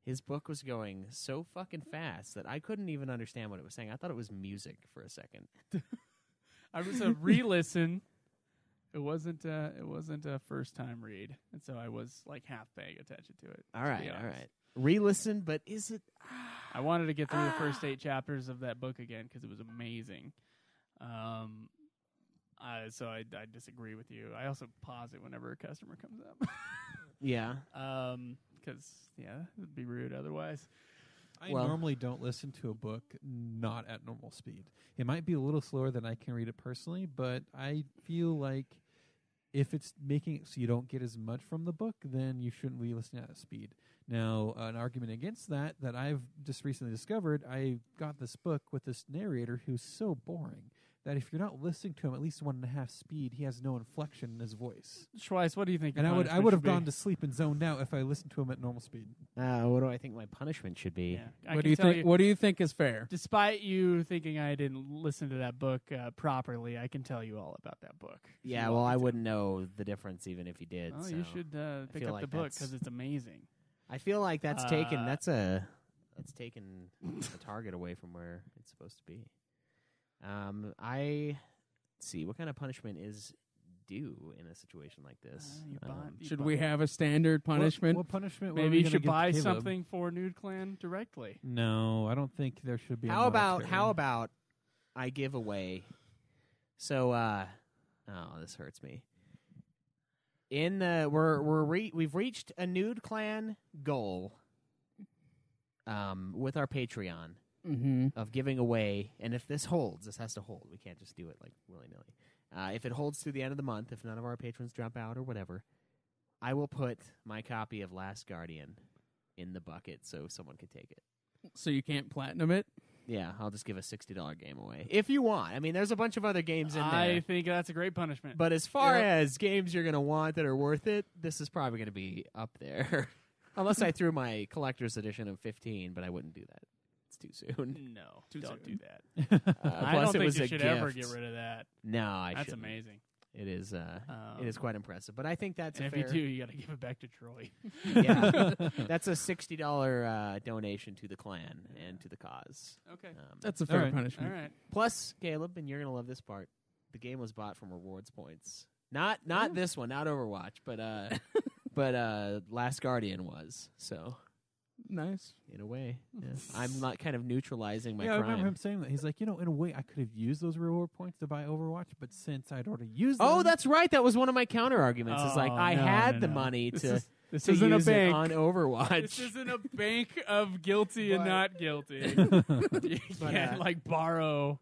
his book was going so fucking fast that I couldn't even understand what it was saying. I thought it was music for a second. I was a re-listen. It wasn't a first time read, and so I was like half paying attention to it. All right. Re-listen, but is it? I wanted to get through the first 8 chapters of that book again because it was amazing. So I disagree with you. I also pause it whenever a customer comes up. Yeah. Because it'd be rude otherwise. I normally don't listen to a book not at normal speed. It might be a little slower than I can read it personally, but I feel like if it's making it so you don't get as much from the book, then you shouldn't be listening at that speed. Now, an argument against that I've just recently discovered, I got this book with this narrator who's so boring that if you're not listening to him at least 1.5 speed, he has no inflection in his voice. Schweiss, what do you think? And I would have gone to sleep and zoned out if I listened to him at normal speed. What do I think my punishment should be? Yeah. What do you think? What do you think is fair? Despite you thinking I didn't listen to that book properly, I can tell you all about that book. Yeah, well, I wouldn't know the difference even if you did. Oh, so you should pick up like the book because it's amazing. I feel like that's taken the target away from where it's supposed to be. See, what kind of punishment is due in a situation like this? Should we have a standard punishment? What punishment? Maybe you should buy something for Nude Clan directly. No, I don't think there should be. How about I give away? So, this hurts me. We've reached a Nude Clan goal. With our Patreon. Of giving away, and if this holds, this has to hold. We can't just do it like willy-nilly. If it holds through the end of the month, if none of our patrons drop out or whatever, I will put my copy of Last Guardian in the bucket so someone can take it. So you can't platinum it? Yeah, I'll just give a $60 game away. If you want. I mean, there's a bunch of other games in there. I think that's a great punishment. But as far as games you're going to want that are worth it, this is probably going to be up there. Unless I threw my collector's edition of 15, but I wouldn't do that. Too soon. No, don't do that. I don't think you should ever get rid of that. No, I shouldn't. That's amazing. It is. It is quite impressive. But I think that's and if you do, you got to give it back to Troy. Yeah, that's a $60 donation to the clan and to the cause. Okay, that's a fair punishment. All right. Plus, Caleb, and you're gonna love this part. The game was bought from rewards points. Not this one, not Overwatch, but Last Guardian was so. Nice. In a way. Yeah. I'm not kind of neutralizing my crime. I remember him saying that. He's like, in a way, I could have used those reward points to buy Overwatch, but since I'd already used them... Oh, that's right. That was one of my counter arguments. It's like, I had the money to isn't use a bank. It on Overwatch. This isn't a bank of guilty and not guilty. You can't, borrow...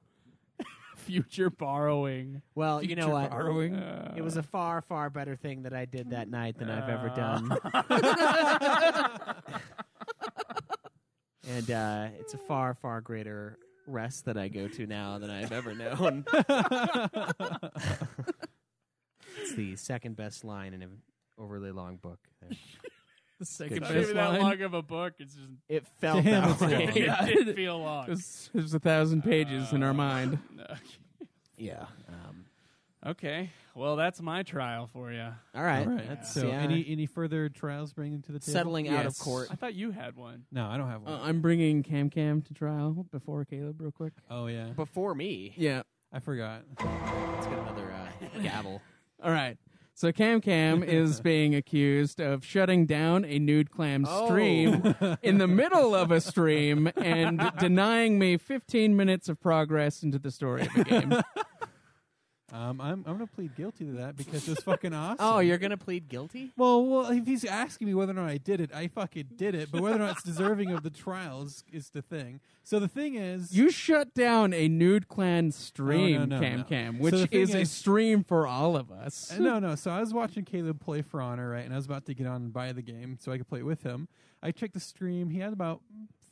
Future borrowing. Well, Future you know what? Borrowing. It was a far, far better thing that I did that night than I've ever done. And it's a far, far greater rest that I go to now than I've ever known. It's the second best line in an overly long book. The second Not best even that line. long of a book. It's just it felt that way. It did feel long. There's 1,000 pages in our mind. Yeah. Okay. Well, that's my trial for you. All right. That's, so, any further trials bringing to the table? Settling out of court. I thought you had one. No, I don't have one. I'm bringing Cam to trial before Caleb, real quick. Oh yeah. Before me. Yeah. I forgot. Let's get another gavel. All right. So Cam is being accused of shutting down a Nude Clan stream in the middle of a stream and denying me 15 minutes of progress into the story of the game. I'm gonna plead guilty to that because it's fucking awesome. Oh, you're gonna plead guilty? Well, if he's asking me whether or not I did it, I fucking did it. But whether or not it's deserving of the trials is the thing. So the thing is, you shut down a Nude Clan stream, no. Cam, which So is a stream for all of us. No. So I was watching Caleb play For Honor, right, and I was about to get on and buy the game so I could play it with him. I checked the stream. He had about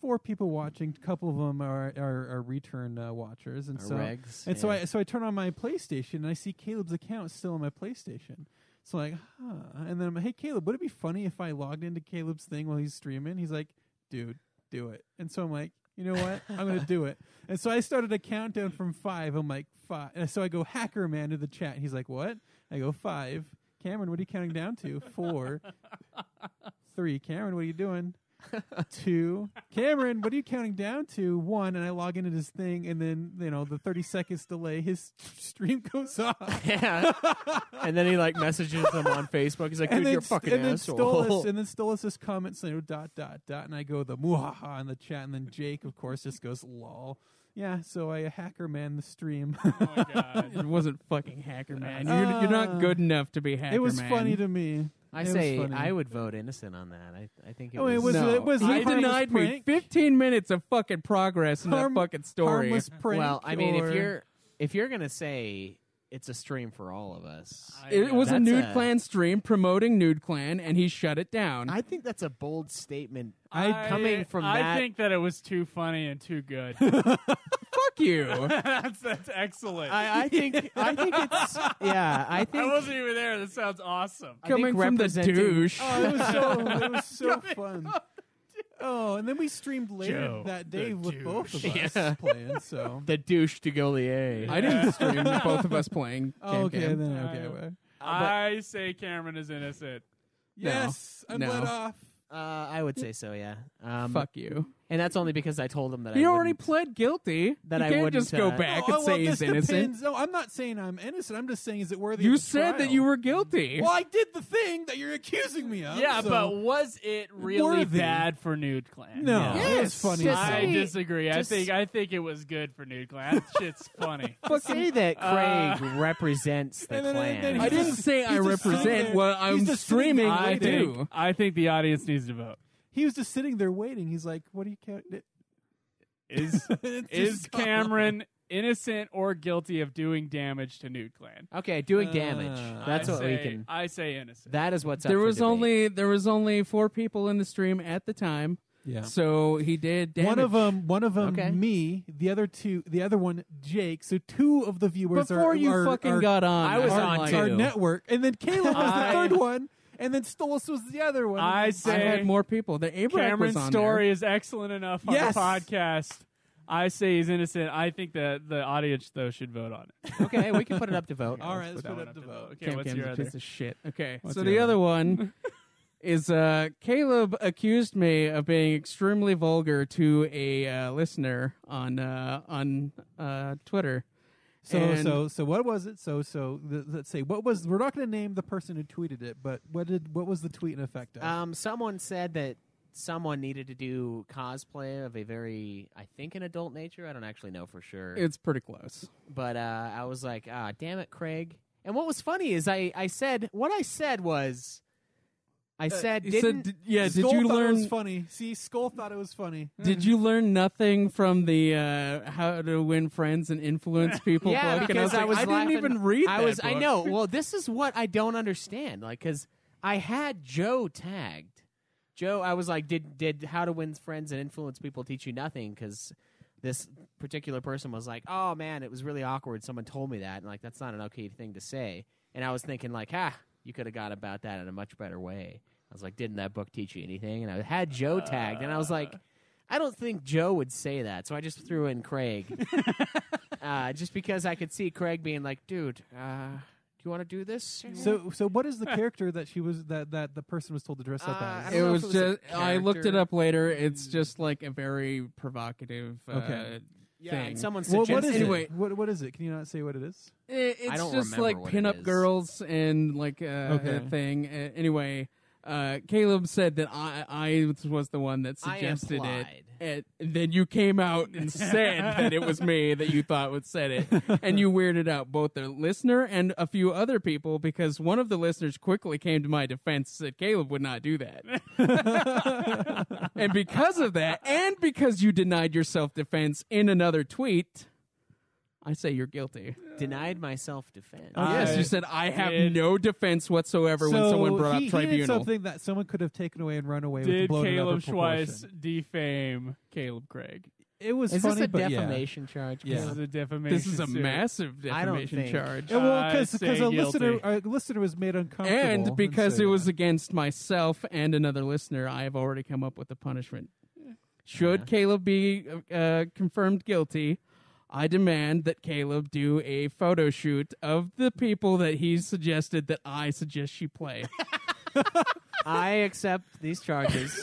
4 people watching. A couple of them are return watchers, and regs, so I turn on my PlayStation and I see Caleb's account still on my PlayStation. So like, and then I'm like, hey Caleb, would it be funny if I logged into Caleb's thing while he's streaming? He's like, dude, do it. And so I'm like, you know what? I'm gonna do it. And so I started a countdown from 5. I'm like 5, and so I go Hacker Man to the chat. He's like, what? I go 5. Cameron, what are you counting down to? 4, 3. Cameron, what are you doing? 2. Cameron, what are you counting down to? 1, and I log into this thing, and then the 30 seconds delay, his stream goes off. Yeah. And then he like messages them on Facebook. He's like, dude, you're a fucking asshole. And then Stolas just comments, dot, and I go the muhaha in the chat, and then Jake, of course, just goes lol. Yeah, so I hacker man the stream. Oh my God. It wasn't fucking hacker man. You're not good enough to be hacker It was man. funny to me. I It was say funny. I would vote innocent on that. I think it Oh, it was. was- No, it was a he harmless denied me prank. 15 minutes of fucking progress in that fucking story. Harmless prank. Well, I mean, or- if you're gonna say it's a stream for all of us, It was a That's Nude a- Clan stream promoting Nude Clan, and he shut it down. I think that's a bold statement. I coming from that- I think that it was too funny and too good. Fuck you. that's excellent. I think it's yeah. I I think wasn't even there. That sounds awesome. I think Coming from the representing- douche. Oh, it was so fun. Oh, and then we streamed later Joe, that day the with both of us Yeah. playing. So the douche to Golier. I didn't stream both of us playing. okay, Cam. then okay. well. I say Cameron is innocent. Yes, I'm No. let off. I would say so. Yeah. Fuck you. And that's only because I told him that He I already wouldn't- pled guilty. That you I can't wouldn't, just go uh, back Oh, and say this he's innocent. depends. No, I'm not saying I'm innocent. I'm just saying, is it worthy? You of the said that trial? you were guilty. Well, I did the thing that you're accusing me of. Yeah, so- but was it really Worthy. bad for Nude Clan? no, Yeah. it was Yes, funny. just I say- disagree. just- I think it was good for Nude Clan. That shit's funny. To say that Craig represents the and then- clan. and then I he's didn't just- say I he's just sitting represent there. what I'm He's just sitting streaming. there I waiting. do. I think the audience needs to vote. He was just sitting there waiting. He's like, "What do you count?" Is It's is just- Cameron innocent or guilty of doing damage to Nude Clan? Okay, doing damage. That's I what say, we can. I say innocent. That is what's up There for was debate. only 4 people in the stream at the time. Yeah. So he did damage. One of them, Okay. me. The other one, Jake. So 2 of the viewers Before you are fucking got on. I was I'm on like, too. our network, and then Caleb was the I- third one, and then Stolas was the other one. I I say had more people. The Abraham Cameron's was on story there. is excellent enough on Yes. the podcast. I say he's innocent. I think that the audience though should vote on it. Okay, we can put it up to vote. All right, let's that put one it up to vote. Okay, Cam what's Cam's your a other? piece of shit. Okay, What's so the the other other one is Caleb accused me of being extremely vulgar to a listener on Twitter. And- So what was it? Let's say what was. We're not going to name the person who tweeted it, but what was the tweet in effect of? Someone said that someone needed to do cosplay of a very, I think, an adult nature. I don't actually know for sure. It's pretty close. But I was like, damn it, Craig. And what was funny is I said, what I said was, I said, You didn't. said, did Skull you thought it was learn? funny? See, Skull thought it was funny. Did you learn nothing from the how to win friends and influence people Yeah, book? because And I was like, I laughing. didn't even read I that was. I book. know. Well, this is what I don't understand. Like, because I had Joe tagged. Joe, I was like, did how to win friends and influence people teach you nothing? Because this particular person was like, oh man, it was really awkward. Someone told me that, and like that's not an okay thing to say. And I was thinking like, you could have got about that in a much better way. I was like, didn't that book teach you anything? And I had Joe tagged, and I was like, I don't think Joe would say that. So I just threw in Craig, just because I could see Craig being like, dude, do you want to do this? So what is the character that she was that the person was told to dress up I as? don't It know was if it was just. a I looked it character. up later. It's just like a very provocative Okay. Yeah, thing. someone Well, suggested. what is Anyway. it? What is it? Can you not say what it is? It's don't just remember like what it pinup is. girls and like a thing. Anyway, Caleb said that I was the one that I suggested it. implied. And then you came out and said that it was me that you thought would said it, and you weirded out both the listener and a few other people because one of the listeners quickly came to my defense and said Caleb would not do that. And because of that, and because you denied your self-defense in another tweet, I say you're guilty. Denied my self-defense. Yes, you said I have did- no defense whatsoever when someone brought he up tribunal. did something that someone could have taken away and run away with. Did blown it up Caleb in proportion. Schweiss defame Caleb Craig? It was Is funny, this a but defamation charge? Yeah. This is a defamation. This is a suit. massive I don't defamation think- charge. Yeah. Well, I because say a listener guilty. was made uncomfortable, And because say it was that. against myself and another listener, I have already come up with a punishment. Should Caleb be confirmed guilty, I demand that Caleb do a photo shoot of the people that he suggested that I suggest she play. I accept these charges.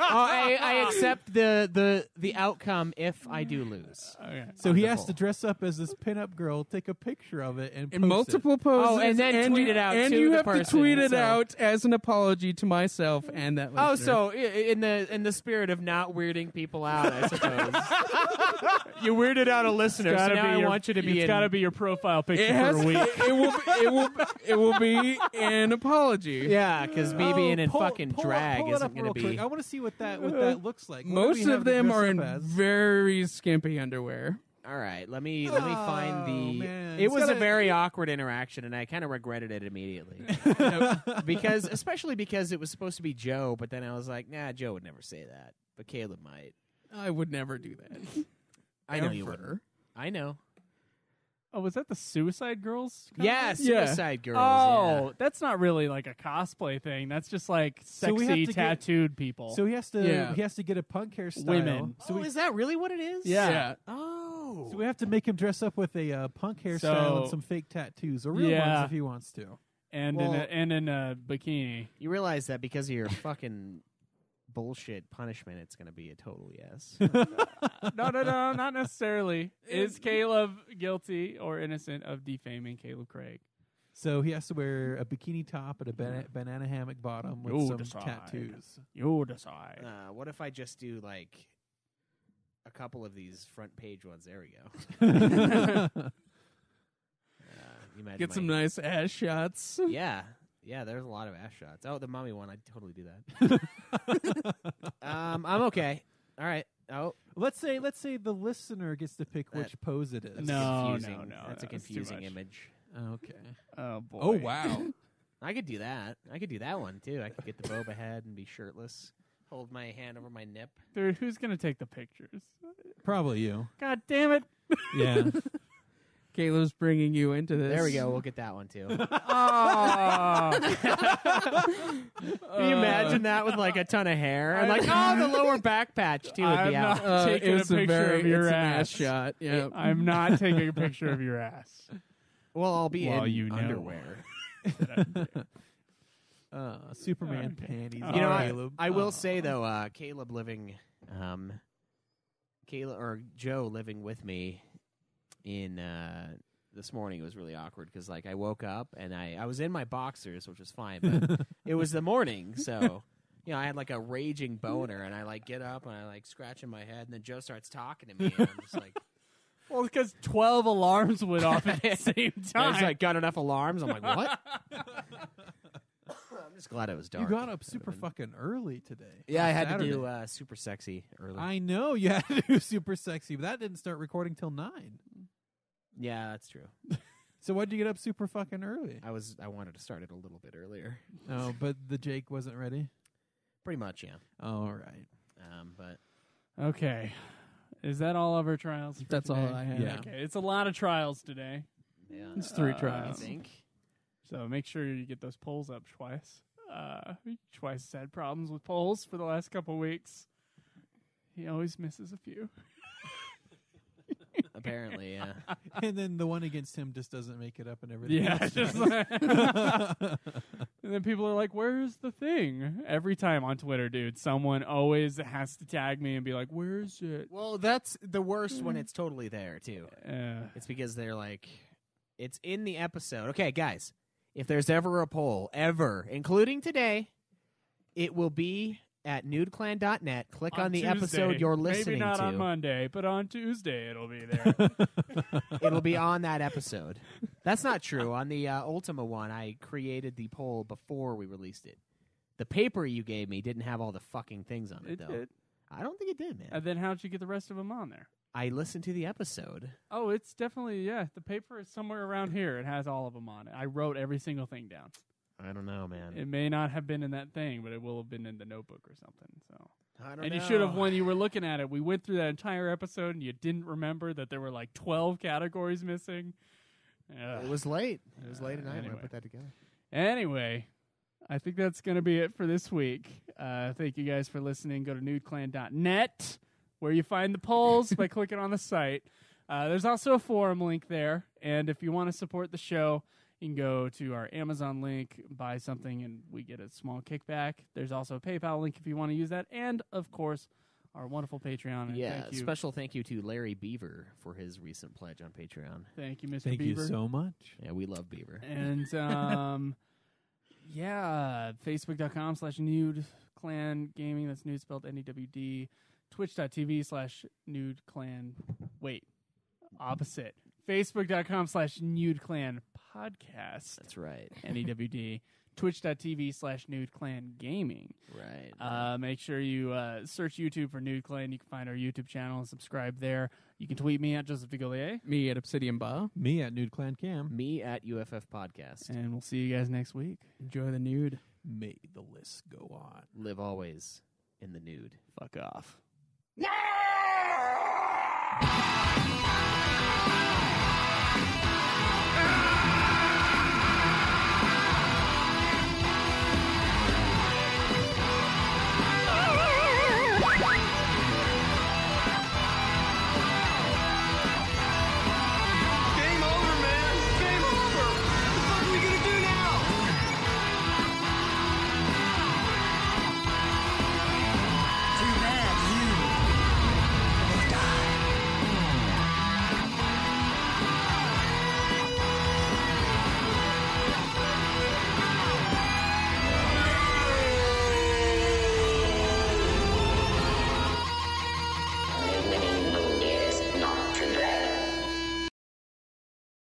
I accept the outcome if I do lose. Okay. So he has Wonderful. to dress up as this pinup girl, take a picture of it, and In post multiple poses. Oh, and then tweet it out And to you the have to person, tweet it so- out as an apology to myself and that listener. Oh, so in the spirit of not weirding people out, I suppose. You weirded out a listener, so now I want you to be It's in. got to be your profile picture it has for a week. it will be an apology. Yeah, because me being in fucking drag pull it isn't up going real to quick. be. I want to see what that looks like. What do Most we have of to them dress are up in as? very skimpy underwear. All right, let me find the. man. It It's was a gotta- very awkward interaction, and I kind of regretted it immediately. especially because it was supposed to be Joe, but then I was like, nah, Joe would never say that, but Caleb might. I would never do that. I know you Ever. wouldn't. I know. Oh, was that the Suicide Girls? Yeah, Yeah. Suicide Girls. Oh, that's not really like a cosplay thing. That's just like So we have sexy to get- tattooed people. So he has to Yeah. get a punk hairstyle. Women. So Oh, is that really what it is? Yeah. Oh. So we have to make him dress up with a punk hairstyle So- and some fake tattoos, or real Yeah. ones if he wants to. and Well- in a bikini. You realize that because of your fucking bullshit punishment, it's going to be a total yes. No, not necessarily. Is Caleb guilty or innocent of defaming Caleb Craig? So he has to wear a bikini top and a banana hammock bottom with You some decide. tattoos. You decide. What if I just do like a couple of these front page ones? There we go. You imagine Get some my- nice ass shots. Yeah. Yeah, there's a lot of ass shots. Oh, the mommy one, I'd totally do that. I'm okay. All right. Oh, Let's say the listener gets to pick That- which pose it is. No, confusing. no, That's a that's too confusing much. image. Okay. Oh boy. Oh wow. I could do that. I could do that one too. I could get the boba head and be shirtless, hold my hand over my nip. Dude, who's gonna take the pictures? Probably you. God damn it! Yeah. Caleb's bringing you into this. There we go. We'll get that one too. Oh. Can you imagine that with like a ton of hair and like the lower back patch too would I'm be out. not taking a it's picture of your it's an ass. shot. Yeah. I'm not taking a picture of your ass. Well, I'll be Well, in you know. underwear. Superman panties. You You know, Caleb. I will say though, Caleb living, Caleb or Joe living with me in this morning was really awkward because like I woke up and I was in my boxers, which was fine, but it was the morning, so you know I had like a raging boner, and I like get up and I like scratching my head, and then Joe starts talking to me, and I'm just like, Well, because 12 alarms went off at the same I time. was like, got enough alarms? I'm like, what? I'm just glad it was You dark. got up super fucking early today. Yeah, I on had Saturday. to do super sexy early. I know you had to do super sexy, but that didn't start recording till 9. Yeah, that's true. So why'd you get up super fucking early? I wanted to start it a little bit earlier. Oh, but the Jake wasn't ready. Pretty much, yeah. All right. But Okay. Is that all of our trials? For That's all today? I have. Yeah. Okay. It's a lot of trials today. yeah, It's 3 I trials. think. So make sure you get those polls up twice. Twice has had problems with polls for the last couple weeks. He always misses a few. Apparently, yeah. And then the one against him just doesn't make it up and everything. Yeah. else Just does. like and then people are like, "Where's the thing?" Every time on Twitter, dude, someone always has to tag me and be like, "Where is it?" Well, that's the worst when it's totally there too. It's because they're like, it's in the episode. Okay, guys, if there's ever a poll, ever, including today, it will be at nudeclan.net. Click on the Tuesday. episode you're listening Maybe not to. on Monday, but on Tuesday it'll be there. It'll be on that episode. That's not true. On the Ultima one, I created the poll before we released it. The paper you gave me didn't have all the fucking things on it, It though. did. I don't think it did, man. And then how'd you get the rest of them on there? I listened to the episode. Oh, it's definitely, yeah. The paper is somewhere around here. It has all of them on it. I wrote every single thing down. I don't know, man. It may not have been in that thing, but it will have been in the notebook or something. So, I don't and know. you should have, when you were looking at it, we went through that entire episode and you didn't remember that there were like 12 categories missing. Ugh. It was late. It was late at night when Anyway. I put that together. Anyway, I think that's going to be it for this week. Thank you guys for listening. Go to nudeclan.net where you find the polls by clicking on the site. There's also a forum link there. And if you want to support the show, You can go to our Amazon link, buy something, and we get a small kickback. There's also a PayPal link if you want to use that. And, of course, our wonderful Patreon. And Yeah, thank you. special thank you to Larry Beaver for his recent pledge on Patreon. Thank you, Mr. Thank Beaver. you so much. Yeah, we love Beaver. And, yeah, Facebook.com/Nude Clan Gaming. That's Nude spelled N-E-W-D. Twitch.tv/Nude Clan. Wait, opposite. Facebook.com/Nude Clan Podcast. That's right. N-E-W-D. Twitch.tv/Nude Clan Gaming. Right. Make sure you search YouTube for Nude Clan. You can find our YouTube channel and subscribe there. You can tweet me at Joseph DeGollier. Me at Obsidian Ba. Me at Nude Clan Cam. Me at UFF Podcast. And we'll see you guys next week. Enjoy the nude. May the list go on. Live always in the nude. Fuck off. Yeah!